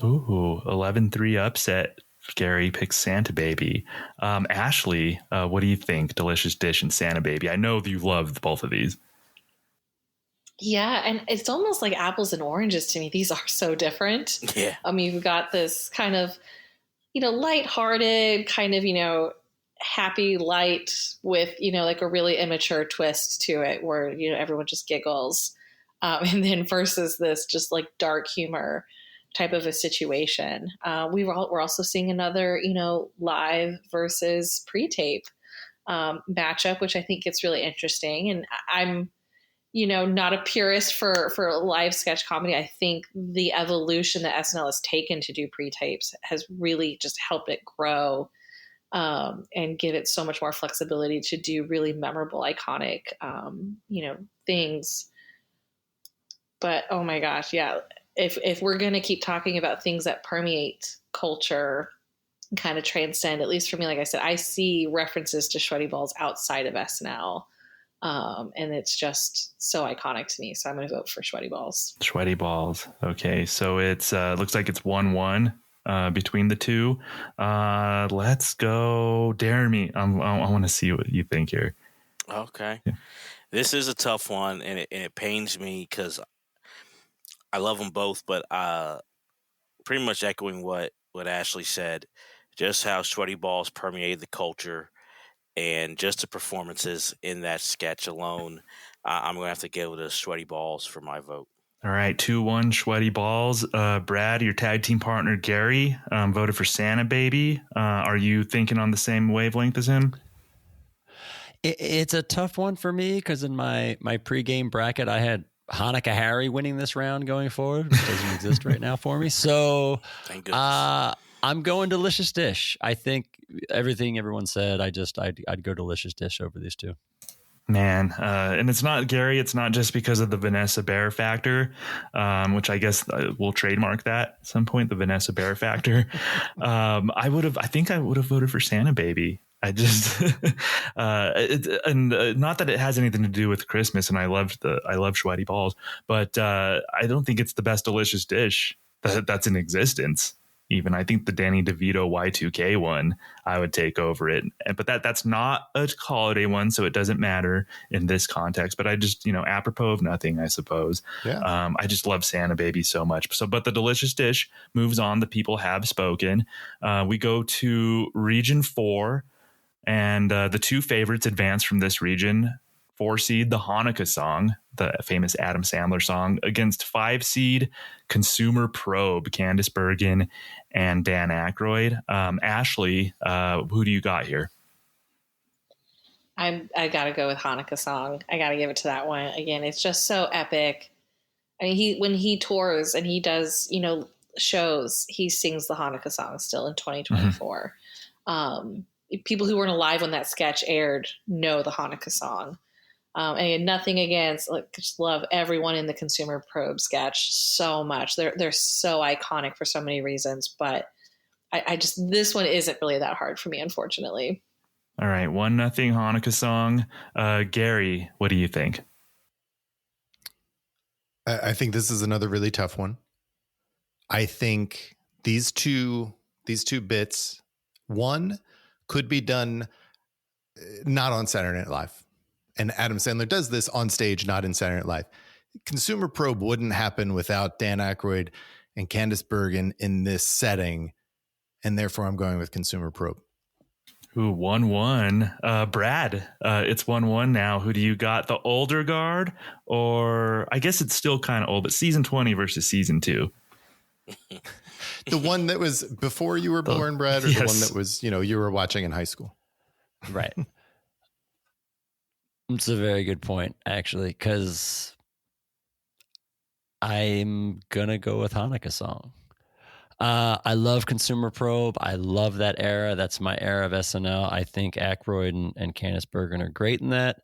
Ooh, 11-3 upset. Gary picks Santa Baby. Ashley, what do you think? Delicious Dish and Santa Baby. I know you loved both of these. Yeah, and it's almost like apples and oranges to me. These are so different. Yeah. I mean, you've got this kind of, lighthearted, kind of, happy light with, like a really immature twist to it where, everyone just giggles. And then versus this just like dark humor type of a situation. We're also seeing another, live versus pre-tape matchup, which I think gets really interesting. And I'm, not a purist for live sketch comedy. I think the evolution that SNL has taken to do pre-tapes has really just helped it grow and give it so much more flexibility to do really memorable, iconic, things. But, oh my gosh, yeah. If we're going to keep talking about things that permeate culture, kind of transcend, at least for me, like I said, I see references to Sweaty Balls outside of SNL. And it's just so iconic to me. So I'm going to vote for Sweaty Balls. Sweaty Balls. Okay. So it's looks like it's 1-1 between the two. Let's go. Jeremy. I want to see what you think here. Okay. Yeah. This is a tough one, and it pains me because I love them both, but pretty much echoing what Ashley said, just how Sweaty Balls permeated the culture and just the performances in that sketch alone. I'm going to have to go with the Sweaty Balls for my vote. All right, 2-1 Sweaty Balls. Brad, your tag team partner, Gary, voted for Santa Baby. Are you thinking on the same wavelength as him? It's a tough one for me because in my pregame bracket, I had Hanukkah Harry winning this round going forward, which doesn't exist right now for me. So Thank goodness. I'm going delicious dish. I think everything everyone said, I'd go delicious dish over these two. Man, and it's not Gary. It's not just because of the Vanessa Bear factor, which I guess we'll trademark that at some point. The Vanessa Bear factor. I think I would have voted for Santa Baby. I just, not that it has anything to do with Christmas, and I love sweaty balls, but I don't think it's the best delicious dish that's in existence. Even I think the Danny DeVito Y2K one I would take over it, but that's not a holiday one, so it doesn't matter in this context. But I just, apropos of nothing, I suppose. Yeah. I just love Santa Baby so much. So, but the delicious dish moves on. The people have spoken. We go to Region 4, and the two favorites advance from this region. 4 seed, the Hanukkah song, the famous Adam Sandler song, against 5 seed Consumer Probe, Candice Bergen and Dan Aykroyd. Ashley, who do you got here? I got to go with Hanukkah song. I got to give it to that one. Again, it's just so epic. I mean, when he tours and he does, shows, he sings the Hanukkah song still in 2024. People who weren't alive when that sketch aired know the Hanukkah song. And nothing against, just love everyone in the Consumer Probe sketch so much. They're so iconic for so many reasons, but I just, this one isn't really that hard for me, unfortunately. All right. 1-0 Hanukkah song. Gary, what do you think? I think this is another really tough one. I think these two bits, one could be done not on Saturday Night Live. And Adam Sandler does this on stage, not in Saturday Night Live. Consumer Probe wouldn't happen without Dan Aykroyd and Candice Bergen in this setting. And therefore, I'm going with Consumer Probe. Who 1-1? Brad, it's 1-1 now. Who do you got? The older guard, or I guess it's still kind of old, but season 20 versus season 2? The one that was before you were born, Brad, or yes. the one that was, you were watching in high school? Right. It's a very good point, actually, because I'm going to go with Hanukkah song. I love Consumer Probe. I love that era. That's my era of SNL. I think Aykroyd and Candice Bergen are great in that.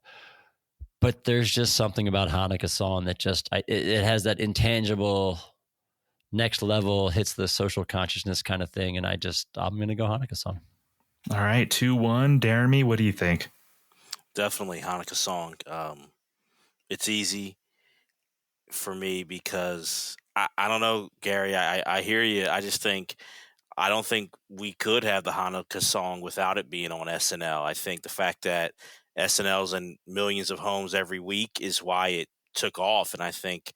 But there's just something about Hanukkah song that just, it has that intangible next level, hits the social consciousness kind of thing. And I'm going to go Hanukkah song. All right, 2-1. Jeremy, what do you think? Definitely Hanukkah song. It's easy for me because I don't know, Gary. I hear you. I don't think we could have the Hanukkah song without it being on SNL. I think the fact that SNL's in millions of homes every week is why it took off. And I think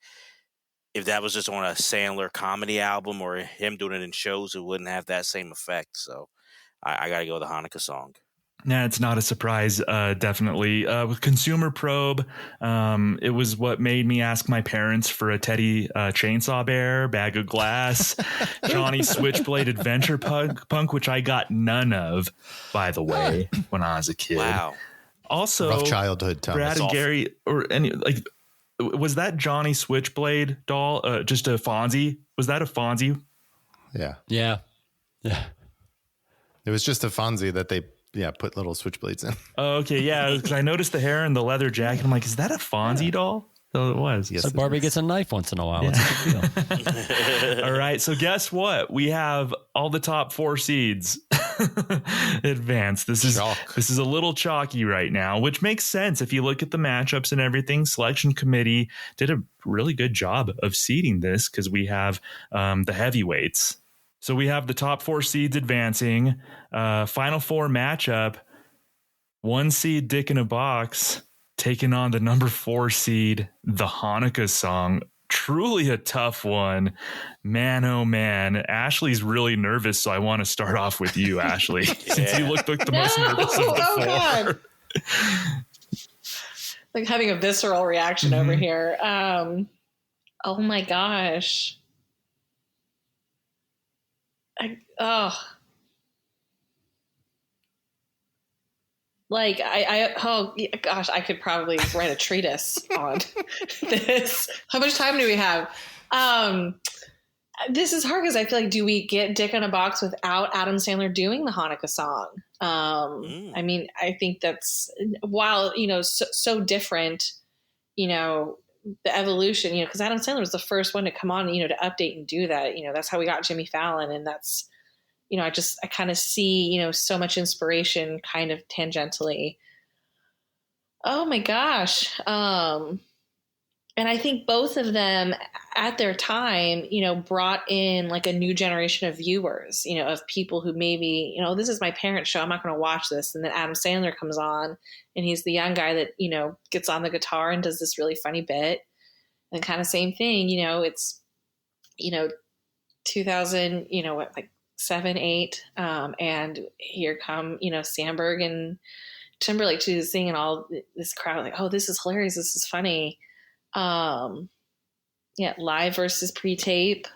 if that was just on a Sandler comedy album or him doing it in shows, it wouldn't have that same effect. So I got to go with the Hanukkah song. Nah, it's not a surprise, definitely. With Consumer Probe, it was what made me ask my parents for a Teddy Chainsaw Bear, Bag of Glass, Johnny Switchblade Adventure Punk, which I got none of, by the way, when I was a kid. Wow. Also, rough childhood, Thomas. Brad and Gary, or any was that Johnny Switchblade doll just a Fonzie? Was that a Fonzie? Yeah. Yeah. It was just a Fonzie that they put little switchblades in. Oh, okay, yeah, because I noticed the hair and the leather jacket. I'm like, is that a Fonzie doll? So it was. Yes, So Barbie gets a knife once in a while. What's the big deal? All right, so guess what? We have all the top 4 seeds advance. This is a little chalky right now, which makes sense if you look at the matchups and everything. Selection committee did a really good job of seeding this because we have the heavyweights. So we have the top 4 seeds advancing. Final 4 matchup. 1 seed Dick in a Box taking on the number 4 seed, the Hanukkah song. Truly a tough one. Man, oh man. Ashley's really nervous, so I want to start off with you, Ashley, since you look like the most nervous of the 4. God. Like having a visceral reaction over here. Oh my gosh. Like oh gosh, I could probably write a treatise on this. How much time do we have? This is hard because I feel like, do we get Dick in a Box without Adam Sandler doing the Hanukkah song? I mean, I think that's, while, so different, the evolution, because Adam Sandler was the first one to come on, to update and do that. That's how we got Jimmy Fallon. And that's, I kind of see, so much inspiration kind of tangentially. Oh my gosh. And I think both of them at their time, brought in like a new generation of viewers, of people who maybe, this is my parents' show, I'm not going to watch this. And then Adam Sandler comes on and he's the young guy that, gets on the guitar and does this really funny bit. And kind of same thing, it's, 2000, like 7, 8. And here come, Sandberg and Timberlake to sing, and all this crowd like, oh, this is hilarious. This is funny. Live versus pre-tape.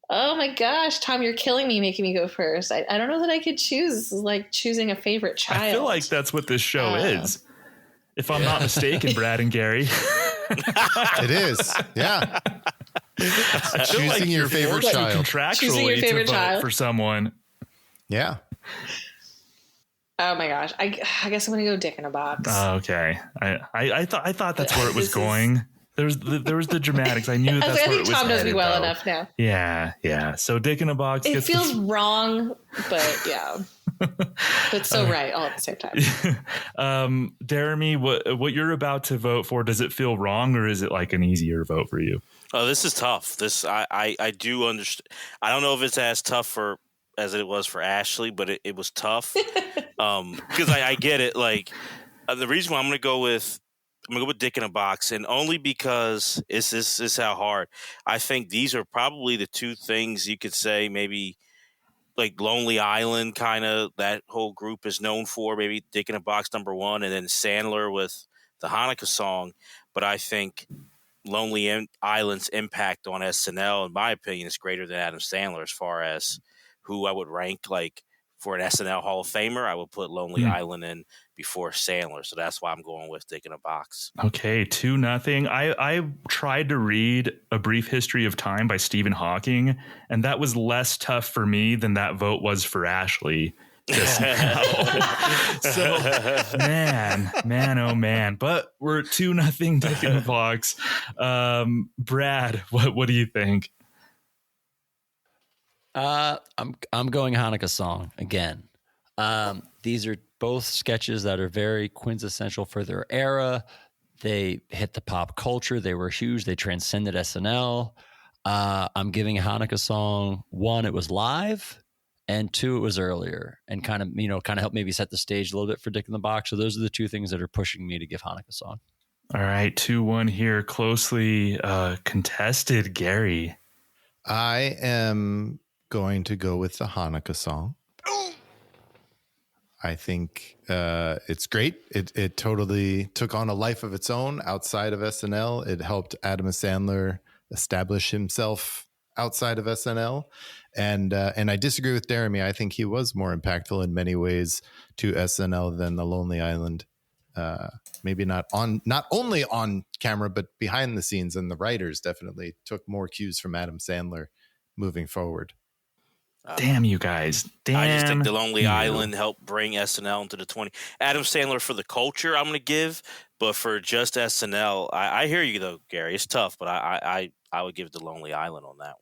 Oh my gosh, Tom, you're killing me, making me go first. I don't know that I could choose. This is like choosing a favorite child. I feel like that's what this show is. If I'm not mistaken, Brad and Gary. It is. Yeah. Choosing like your favorite child. Contractually Choosing your favorite to vote child for someone. Yeah. Oh my gosh. I guess I'm going to go Dick in a Box. Okay. I thought that's where it was going. There was the dramatics. I knew that's where it was. I think Tom knows me well though. enough now. Yeah. So Dick in a Box. It feels wrong, but yeah. But so right all at the same time. Jeremy, what you're about to vote for, does it feel wrong, or is it like an easier vote for you? Oh, this is tough. I do understand. I don't know if it's as tough as it was for Ashley, but it was tough. Because I get it. Like the reason why I'm going to go with Dick in a Box, and only because this is how hard. I think these are probably the two things you could say maybe like Lonely Island, kind of that whole group is known for. Maybe Dick in a Box #1, and then Sandler with the Hanukkah song. But I think Lonely Island's impact on SNL, in my opinion, is greater than Adam Sandler as far as who I would rank like for an SNL Hall of Famer. I would put Lonely Island in before Sandler. So that's why I'm going with Dick in a Box. Okay, 2-0. I tried to read A Brief History of Time by Stephen Hawking, and that was less tough for me than that vote was for Ashley just now. So man, oh man. But we're 2-0 Dick in a Box. Brad, what do you think? I'm going Hanukkah song again. These are both sketches that are very quintessential for their era. They hit the pop culture. They were huge. They transcended SNL. I'm giving a Hanukkah song. 1, it was live, and 2, it was earlier, and kind of helped maybe set the stage a little bit for Dick in the Box. So those are the two things that are pushing me to give Hanukkah song. All right, 2-1 here, closely contested. Gary, I am going to go with the Hanukkah song. I think it's great. It totally took on a life of its own outside of SNL. It helped Adam Sandler establish himself outside of SNL. And I disagree with Jeremy. I think he was more impactful in many ways to SNL than the Lonely Island. Maybe not only on camera, but behind the scenes. And the writers definitely took more cues from Adam Sandler moving forward. Damn you guys. I just think the Lonely Island helped bring SNL into the 20. Adam Sandler for the culture I'm going to give, but for just SNL, I hear you though, Gary. It's tough, but I would give the Lonely Island on that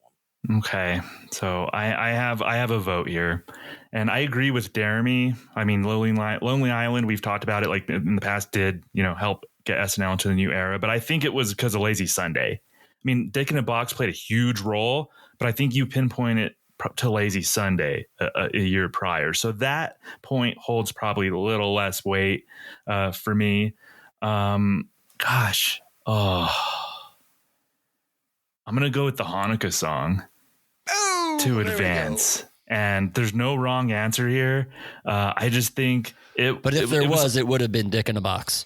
one. Okay, so I have a vote here, and I agree with Jeremy. I mean, Lonely Island, we've talked about it like in the past, did help get SNL into the new era, but I think it was because of Lazy Sunday. I mean, Dick in a Box played a huge role, but I think you pinpoint it to Lazy Sunday a year prior. So that point holds probably a little less weight for me. I'm going to go with the Hanukkah song to advance. And there's no wrong answer here. I just think it. But if there was, it would have been Dick in a Box.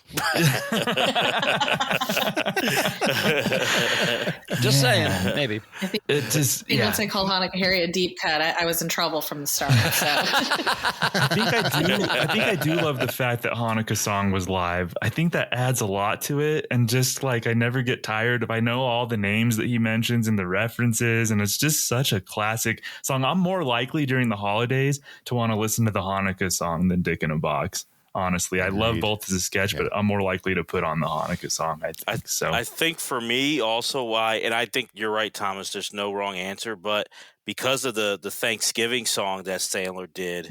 Just saying, maybe. I think, It just, I think once I called Hanukkah Harry a deep cut, I was in trouble from the start. So I think I do love the fact that Hanukkah song was live. I think that adds a lot to it. And just like, I never get tired of, I know all the names that he mentions and the references, and it's just such a classic song. I'm more likely during the holidays to want to listen to the Hanukkah song than Dick in a Box. Honestly, I love both as a sketch, but I'm more likely to put on the Hanukkah song. I think so. I think for me also why, and I think you're right, Thomas, there's no wrong answer, but because of the Thanksgiving song that Sandler did,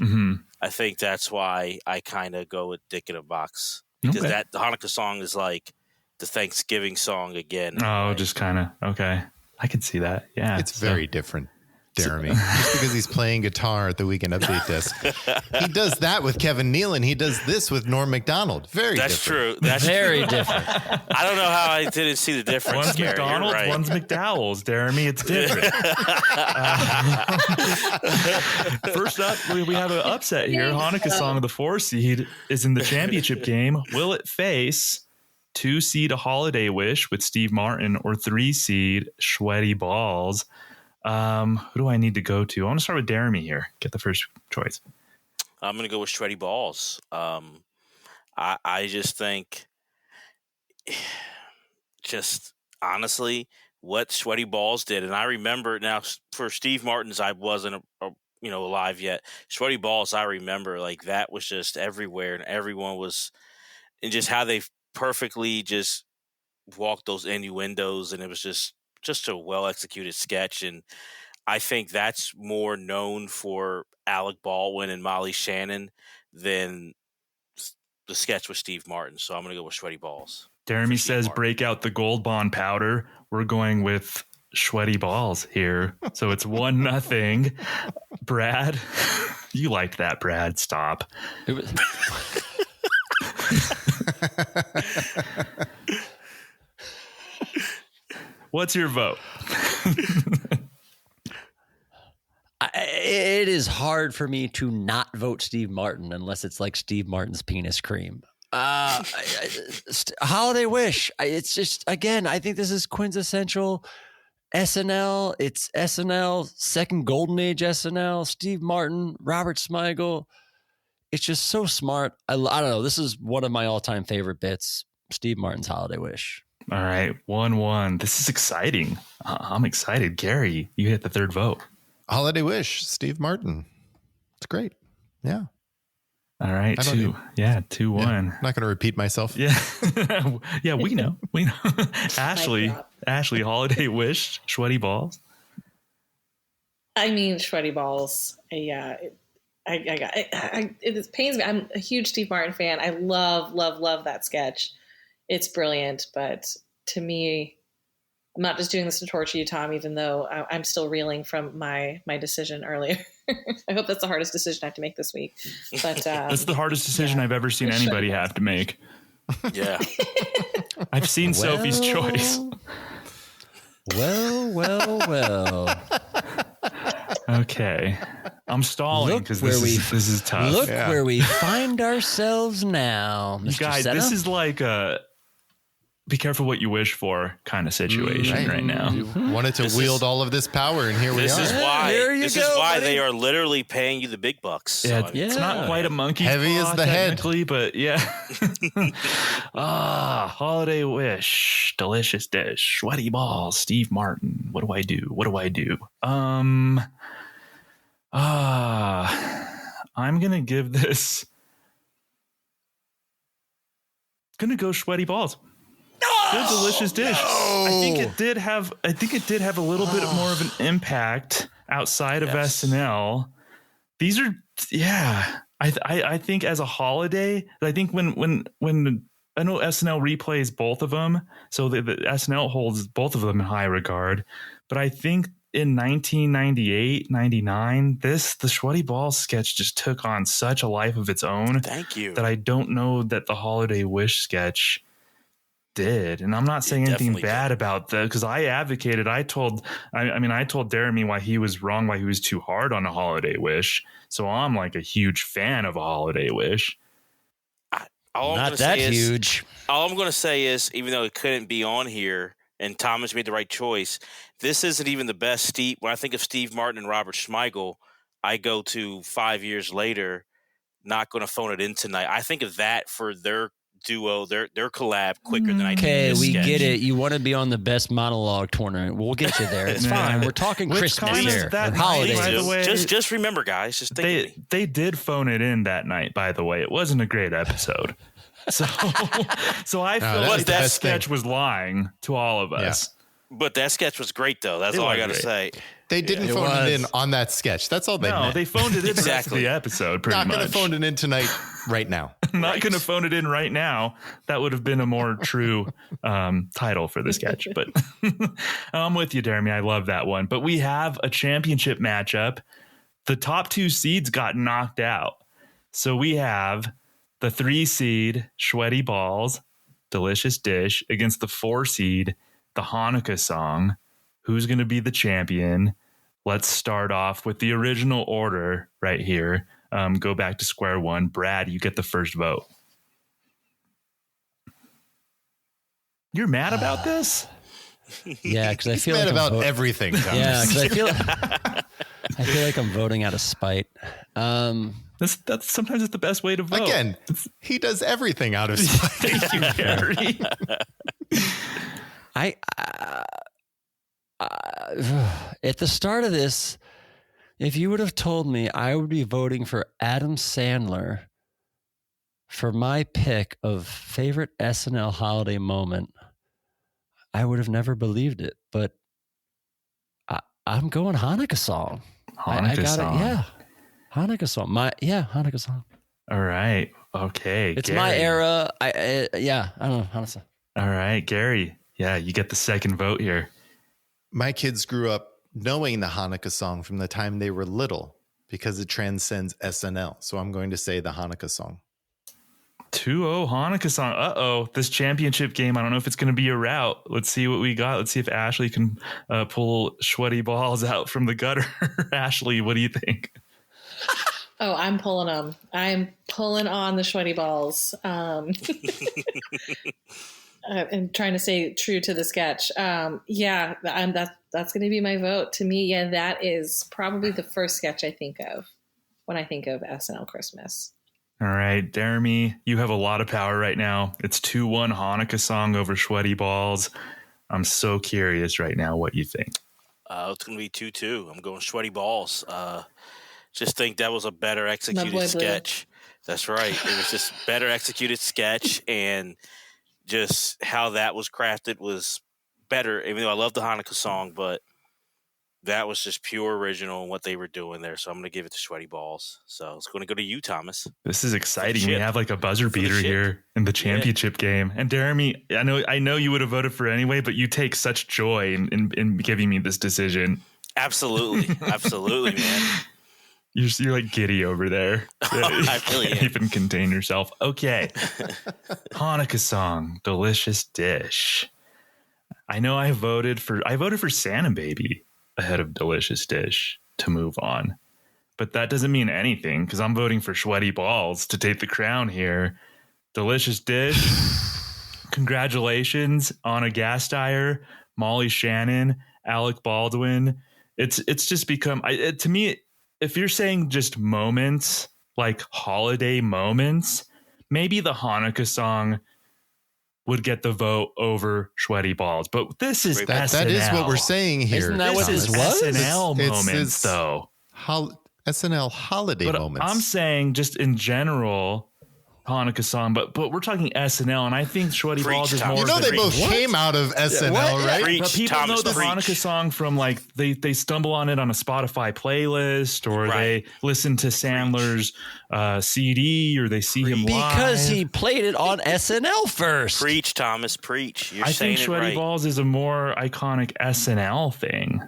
I think that's why I kind of go with Dick in a Box. Because that the Hanukkah song is like the Thanksgiving song again. Oh, just kind of, okay. I can see that. Yeah. It's very different, Jeremy. Just because he's playing guitar at the Weekend Update desk. He does that with Kevin Nealon. He does this with Norm Macdonald. That's different. True. That's very true. different. I don't know how I didn't see the difference. One's Gary. McDonald's, You're right. one's McDowell's, Jeremy. It's different. First up, we have an upset here. Hanukkah song of the 4 seed is in the championship game. Will it face 2 seed A Holiday Wish with Steve Martin or 3 seed Sweaty Balls? Who do I need to go to? I want to start with Jeremy here. Get the first choice. I'm going to go with Sweaty Balls. I just think, just honestly, what Sweaty Balls did, and I remember now for Steve Martin's, I wasn't alive yet. Sweaty Balls, I remember like that was just everywhere, and everyone was, and just how they perfectly just walked those innuendos, and it was just a well executed sketch. And I think that's more known for Alec Baldwin and Molly Shannon than the sketch with Steve Martin. So I'm going to go with Sweaty Balls. Jeremy says break out the Gold Bond powder. We're going with Sweaty Balls here. So it's 1-0. Brad, you liked that, Brad. Stop. It was, What's your vote? it is hard for me to not vote Steve Martin unless it's like Steve Martin's penis cream. Holiday Wish. It's just, again, I think this is quintessential SNL. It's SNL, second golden age SNL, Steve Martin, Robert Smigel. It's just so smart. I don't know. This is one of my all-time favorite bits. Steve Martin's Holiday Wish. All right, 1-1. This is exciting. I'm excited. Gary, you hit the third vote. Holiday Wish, Steve Martin. It's great. Yeah. All right, 2-1. Yeah, I'm not going to repeat myself. Yeah. Yeah, we know. Ashley, Holiday Wish, Sweaty Balls. I mean, Sweaty Balls. Yeah. It pains me. I'm a huge Steve Martin fan. I love that sketch. It's brilliant, but to me, I'm not just doing this to torture you, Tom, even though I'm still reeling from my decision earlier. I hope that's the hardest decision I have to make this week. But that's the hardest decision I've ever seen anybody have to make. Yeah. I've seen Sophie's Choice. Well. Okay. I'm stalling because this is tough. Look where we find ourselves now, Mr. You guys, Sena. this is like a be careful what you wish for kind of situation right now. You wanted to wield all of this power, and here we are. This is why buddy. they are literally paying you the big bucks. Yeah, So, I mean, it's not quite a monkey. Heavy claw, as the head. technically, but yeah. Holiday Wish, delicious dish, Sweaty Balls, Steve Martin. What do I do? I'm gonna give this. Gonna go Sweaty Balls. Good, delicious dish. I think it did have a little bit more of an impact outside of SNL. These are, I think as a holiday, I think when I know SNL replays both of them, so the SNL holds both of them in high regard. But I think in 1998, 99, the Sweaty Balls sketch just took on such a life of its own. Thank you. That I don't know that the Holiday Wish sketch did. And I'm not saying anything bad about that because I advocated. I told Jeremy why he was wrong, why he was too hard on A Holiday Wish. So I'm like a huge fan of A Holiday Wish. Not that huge. All I'm going to say is, even though it couldn't be on here, and Thomas made the right choice. This isn't even the best Steve. When I think of Steve Martin and Robert Schmeigel, I go to 5 years later. Not going to phone it in tonight. I think of that for their duo, their collab quicker than I do Okay, this we sketch. get it. You want to be on the best monologue tournament. We'll get you there. It's fine. We're talking Christmas here. that Or night, holidays. by the way. Just remember, guys. Just think of me. They did phone it in that night, by the way. It wasn't a great episode. So I feel that's like the that best thing. sketch was lying to all of us. But that sketch was great, though. That's It all I was got to great. say. They didn't It phone it in was. on that sketch. That's all they No, meant. they phoned it in the rest of Exactly. the episode, pretty Not much. going to phone it in tonight, right now. Not going to phone it in right now. That would have been a more true title for the sketch. But I'm with you, Jeremy. I love that one. But we have a championship matchup. The top 2 seeds got knocked out. So we have the 3 seed, Sweaty Balls, Delicious Dish, against the 4 seed, the Hanukkah Song. Who's going to be the champion? Let's start off with the original order right here. Go back to square one. Brad, you get the first vote. You're mad about this? Yeah, because I He's feel mad like about I'm everything, Thomas. Yeah, because I feel like I'm voting out of spite. That's sometimes it's the best way to vote. Again, he does everything out of spite. Thank you, Gary. At the start of this, if you would have told me I would be voting for Adam Sandler for my pick of favorite SNL holiday moment, I would have never believed it. But I'm going Hanukkah song. I got song. it. Yeah, Hanukkah song. Hanukkah song. All right. Okay. It's Gary. my era. I don't know. Honestly. All right, Gary. Yeah, you get the second vote here. My kids grew up knowing the Hanukkah song from the time they were little because it transcends SNL. So I'm going to say the Hanukkah song. 2-0 Hanukkah song. Uh-oh. This championship game, I don't know if it's going to be a rout. Let's see what we got. Let's see if Ashley can pull Sweaty Balls out from the gutter. Ashley, what do you think? Oh, I'm pulling them. I'm pulling on the sweaty balls. And trying to stay true to the sketch. That's going to be my vote. To me, that is probably the first sketch I think of when I think of SNL Christmas. All right, Jeremy, you have a lot of power right now. It's 2-1 Hanukkah song over Sweaty Balls. I'm so curious right now what you think. It's going to be 2-2. I'm going Sweaty Balls. Just think that was a better executed Blue. sketch. That's right. It was just better executed sketch, and just how that was crafted was better. Even though I love the Hanukkah song, but that was just pure original and what they were doing there. So I'm going to give it to Sweaty Balls. So it's going to go to you, Thomas. This is exciting. We chip. have like a buzzer For the beater chip. here in the championship game. And Jeremy, I know you would have voted for it anyway, but you take such joy in giving me this decision. Absolutely. Absolutely, man. You're like giddy over there. I really Can't am. even contain yourself. Okay. Hanukkah song, Delicious Dish. I know I voted for Santa Baby ahead of Delicious Dish to move on. But that doesn't mean anything because I'm voting for Sweaty Balls to take the crown here. Delicious Dish. Congratulations, Anna Gasteyer, Molly Shannon, Alec Baldwin. It's just become to me. If you're saying just moments, like holiday moments, maybe the Hanukkah song would get the vote over Sweaty Balls. But this is SNL. That is what we're saying here. Isn't that what This this is was? SNL It's moments, though. SNL holiday But moments. I'm saying just in general, Hanukkah song, but we're talking SNL, and I think Sweaty Preach, Balls is Tom. more. you know of they the- both came out of SNL, what? right? Preach, But people Thomas, know the preach. Hanukkah song from like they stumble on it on a Spotify playlist, or Right. they listen to Sandler's CD, or they see him live. Because he played it on SNL first. Preach, Thomas, preach. You're I saying think it Sweaty right. Balls is a more iconic SNL thing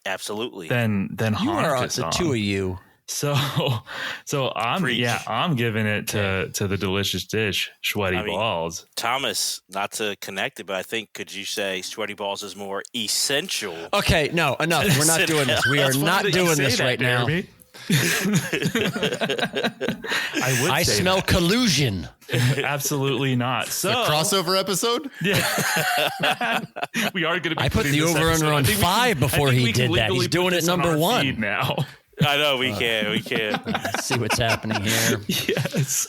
Absolutely. than You are Hanukkah the song. two of you. So I'm Preach. I'm giving it to the Delicious Dish, Sweaty I mean, Balls. Thomas, not to connect it, but I think could you say Sweaty Balls is more essential? Okay, no, enough. We're not doing this. We are It's funny not that you doing say this that, right now. Jeremy. I say smell that. collusion. Absolutely not. So A crossover episode? yeah, we are going to be. I put putting the this over episode- under I on think we 5 can- I before think he we can did that. He's legally doing put it this on number our 1 feed now. I know we can. See what's happening here. Yes.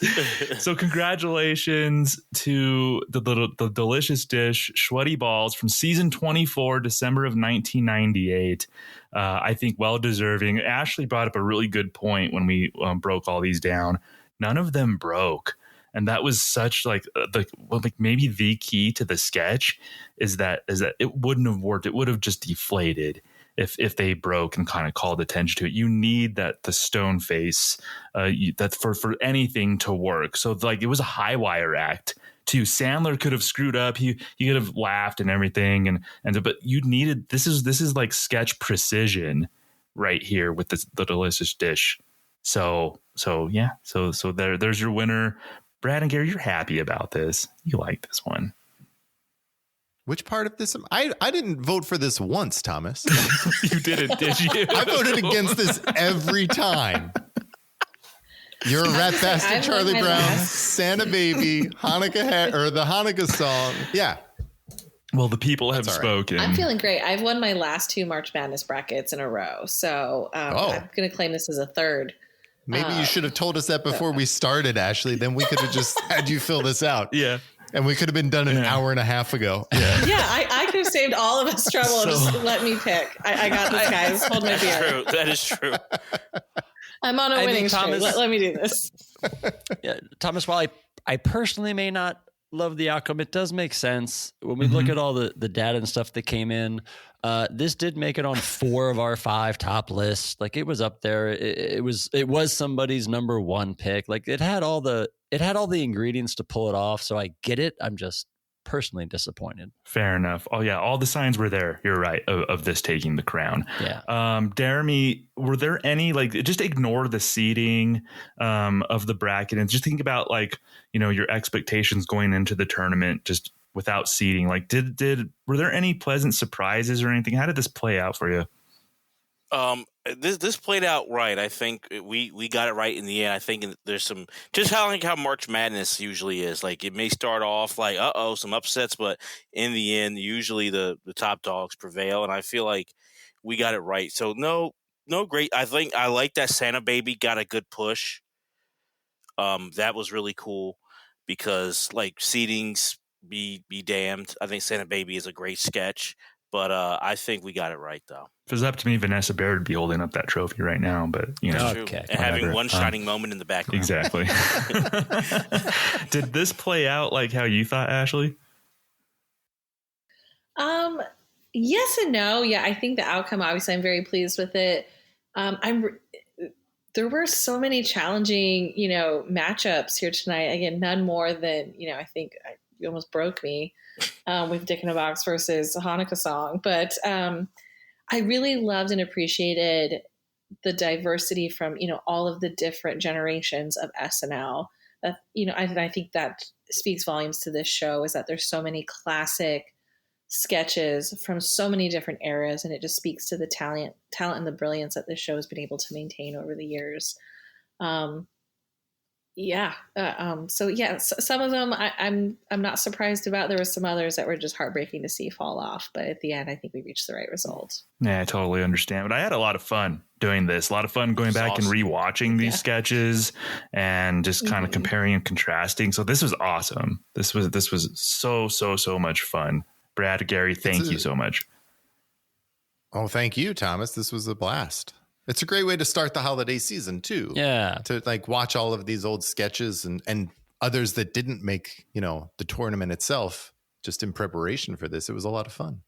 So congratulations to the delicious dish, Sweaty Balls, from season 24, December of 1998. I think well deserving. Ashley brought up a really good point when we broke all these down. None of them broke. And that was such like maybe the key to the sketch is that it wouldn't have worked. It would have just deflated if they broke and kind of called attention to it. You need the stone face that for anything to work. So like it was a high wire act too. Sandler could have screwed up. He could have laughed and everything. But you needed, this is like sketch precision right here with the delicious dish. So yeah. So there's your winner. Brad and Gary, you're happy about this. You like this one. Which part of this? I didn't vote for this once, Thomas. You didn't, did you? I voted against this every time. You're a rat bastard, I've Charlie won my Brown, last. Santa Baby, Hanukkah or the Hanukkah song. Yeah. Well, the people have That's all right. spoken. I'm feeling great. I've won my last 2 March Madness brackets in a row. So I'm going to claim this as a third. Maybe you should have told us that before we started, Ashley. Then we could have just had you fill this out. Yeah. And we could have been done an hour and a half ago. Yeah. Yeah, I could have saved all of us trouble. So- Just let me pick. I got this, guys. Hold my beer. True. That is true. I'm on a I winning think streak. Thomas- Let me do this. Yeah, Thomas, while I personally may not love the outcome, it does make sense when we look at all the data and stuff that came in. This did make it on 4 of our 5 top lists. Like it was up there. It was somebody's number 1 pick. Like it had all the ingredients to pull it off. So I get it. I'm just personally disappointed. Fair enough. Oh yeah, all the signs were there. You're right of this taking the crown. Yeah. Jeremy, were there any just ignore the seeding of the bracket and just think about your expectations going into the tournament just without seeding. Like were there any pleasant surprises or anything? How did this play out for you? This played out right. I think we got it right in the end. I think there's some just how March Madness usually is. Like it may start off like some upsets, but in the end, usually the top dogs prevail. And I feel like we got it right. So no great. I think I like that Santa Baby got a good push. That was really cool because like seedings be damned. I think Santa Baby is a great sketch. But I think we got it right, though. If it was up to me, Vanessa Baird would be holding up that trophy right now. But Okay. And having one shining moment in the background. Exactly. Did this play out like how you thought, Ashley? Yes and no. Yeah, I think the outcome. Obviously, I'm very pleased with it. There were so many challenging, matchups here tonight. Again, none more than I think you almost broke me. With Dick in a Box versus a Hanukkah song. But I really loved and appreciated the diversity from, all of the different generations of SNL. I think that speaks volumes to this show is that there's so many classic sketches from so many different eras. And it just speaks to the talent and the brilliance that this show has been able to maintain over the years. Some of them I'm not surprised about. There were some others that were just heartbreaking to see fall off. But at the end, I think we reached the right result. Yeah, I totally understand. But I had a lot of fun doing this. A lot of fun going back and rewatching these sketches and just kind of comparing and contrasting. So this was awesome. This was so much fun. Brad, Gary, thank you so much. Oh, thank you, Thomas. This was a blast. It's a great way to start the holiday season too. Yeah. To watch all of these old sketches and others that didn't make, the tournament itself just in preparation for this. It was a lot of fun.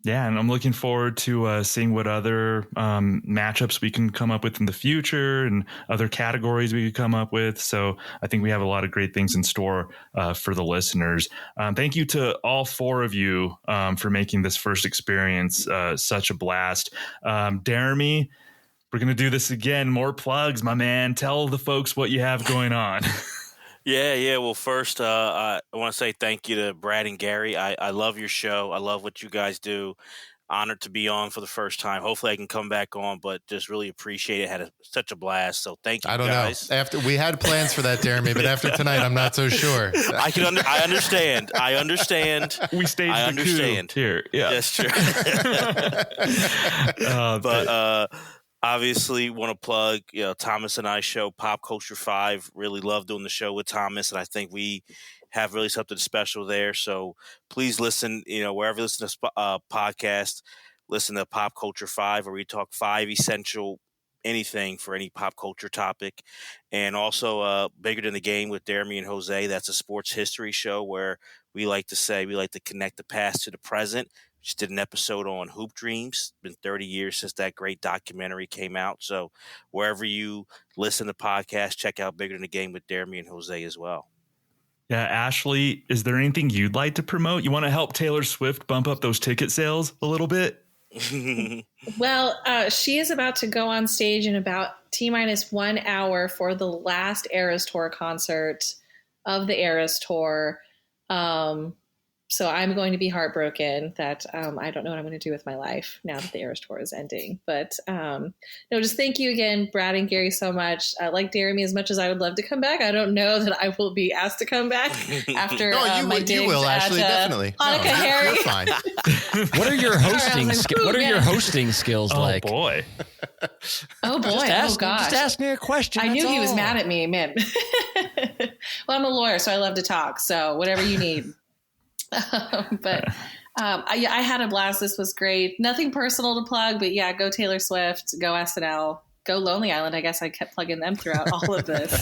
Yeah, and I'm looking forward to seeing what other matchups we can come up with in the future and other categories we could come up with. So I think we have a lot of great things in store for the listeners. Thank you to all 4 of you for making this first experience such a blast. Jeremy, we're going to do this again. More plugs, my man. Tell the folks what you have going on. Yeah. Well, first, I want to say thank you to Brad and Gary. I love your show. I love what you guys do. honored to be on for the first time. Hopefully I can come back on, but just really appreciate it. Had such a blast. So thank you, I don't guys. know. After we had plans for that, Jeremy, but after tonight, I'm not so sure. I understand. I understand. We staged I understand here. Yeah, that's true. But obviously, want to plug, Thomas and I show Pop Culture 5. Really love doing the show with Thomas, and I think we have really something special there. So please listen, wherever you listen to podcast, listen to Pop Culture 5, where we talk 5 essential anything for any pop culture topic. And also Bigger Than the Game with Jeremy and Jose. That's a sports history show where we like to connect the past to the present. Just did an episode on Hoop Dreams. It's been 30 years since that great documentary came out. So wherever you listen to podcasts, check out Bigger Than the Game with Jeremy and Jose as well. Yeah, Ashley, is there anything you'd like to promote? You want to help Taylor Swift bump up those ticket sales a little bit? Well, she is about to go on stage in about T-minus 1 hour for the last Eras Tour concert of the Eras Tour. So I'm going to be heartbroken that I don't know what I'm going to do with my life now that the Eras Tour is ending. But just thank you again, Brad and Gary, so much. I like Jeremy as much as I would love to come back. I don't know that I will be asked to come back after my digs you will, at, Ashley, definitely. Hanukkah Harry. You're fine. What are your hosting? What are your hosting skills like? Oh boy! Oh boy! Just Oh gosh! Just ask me a question. I knew that's he was all. mad at me, man. Well, I'm a lawyer, so I love to talk. So whatever you need. But I had a blast. This was great. Nothing personal to plug, but yeah, go Taylor Swift, go SNL, go Lonely Island. I guess I kept plugging them throughout all of this.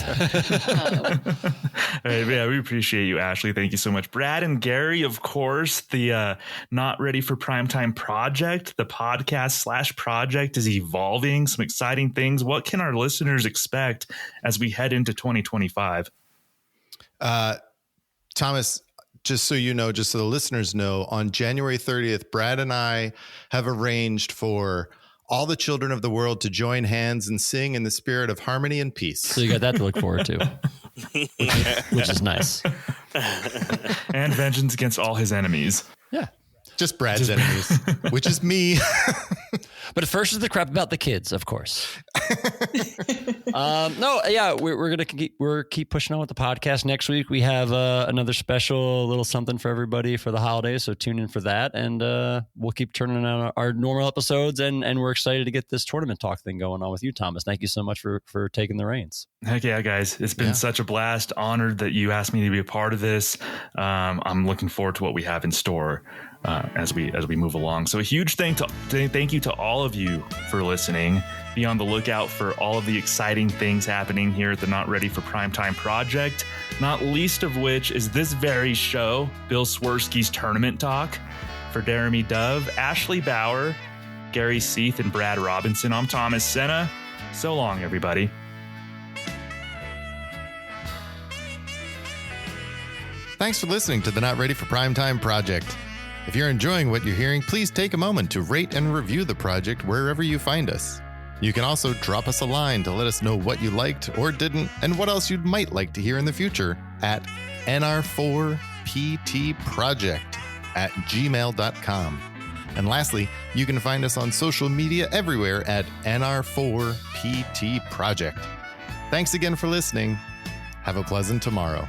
Right, yeah, we appreciate you, Ashley. Thank you so much. Brad and Gary, of course, the Not Ready for Primetime Project, the podcast/project is evolving. Some exciting things. What can our listeners expect as we head into 2025? Thomas, just so you know, just so the listeners know, on January 30th, Brad and I have arranged for all the children of the world to join hands and sing in the spirit of harmony and peace. So you got that to look forward to, which is nice. And vengeance against all his enemies. Yeah. Just Brad's enemies, which is me. But first is the crap about the kids, of course. We're gonna keep pushing on with the podcast. Next week we have another special little something for everybody for the holidays, so tune in for that, and we'll keep turning out our normal episodes. And we're excited to get this tournament talk thing going on with you, Thomas. Thank you so much for taking the reins. Heck yeah, guys! It's been such a blast. Honored that you asked me to be a part of this. I'm looking forward to what we have in store as we move along. So a huge thank you to all of you for listening. Be on the lookout for all of the exciting things happening here at the Not Ready for Primetime Project, not least of which is this very show, Bill Swirsky's Tournament Talk. For Jeremy Dove, Ashley Bauer, Gary Seath, and Brad Robinson, I'm Thomas Sena. So long, everybody. Thanks for listening to the Not Ready for Primetime Project. If you're enjoying what you're hearing, please take a moment to rate and review the project wherever you find us. You can also drop us a line to let us know what you liked or didn't and what else you might like to hear in the future at nr4ptproject@gmail.com. And lastly, you can find us on social media everywhere at nr4ptproject. Thanks again for listening. Have a pleasant tomorrow.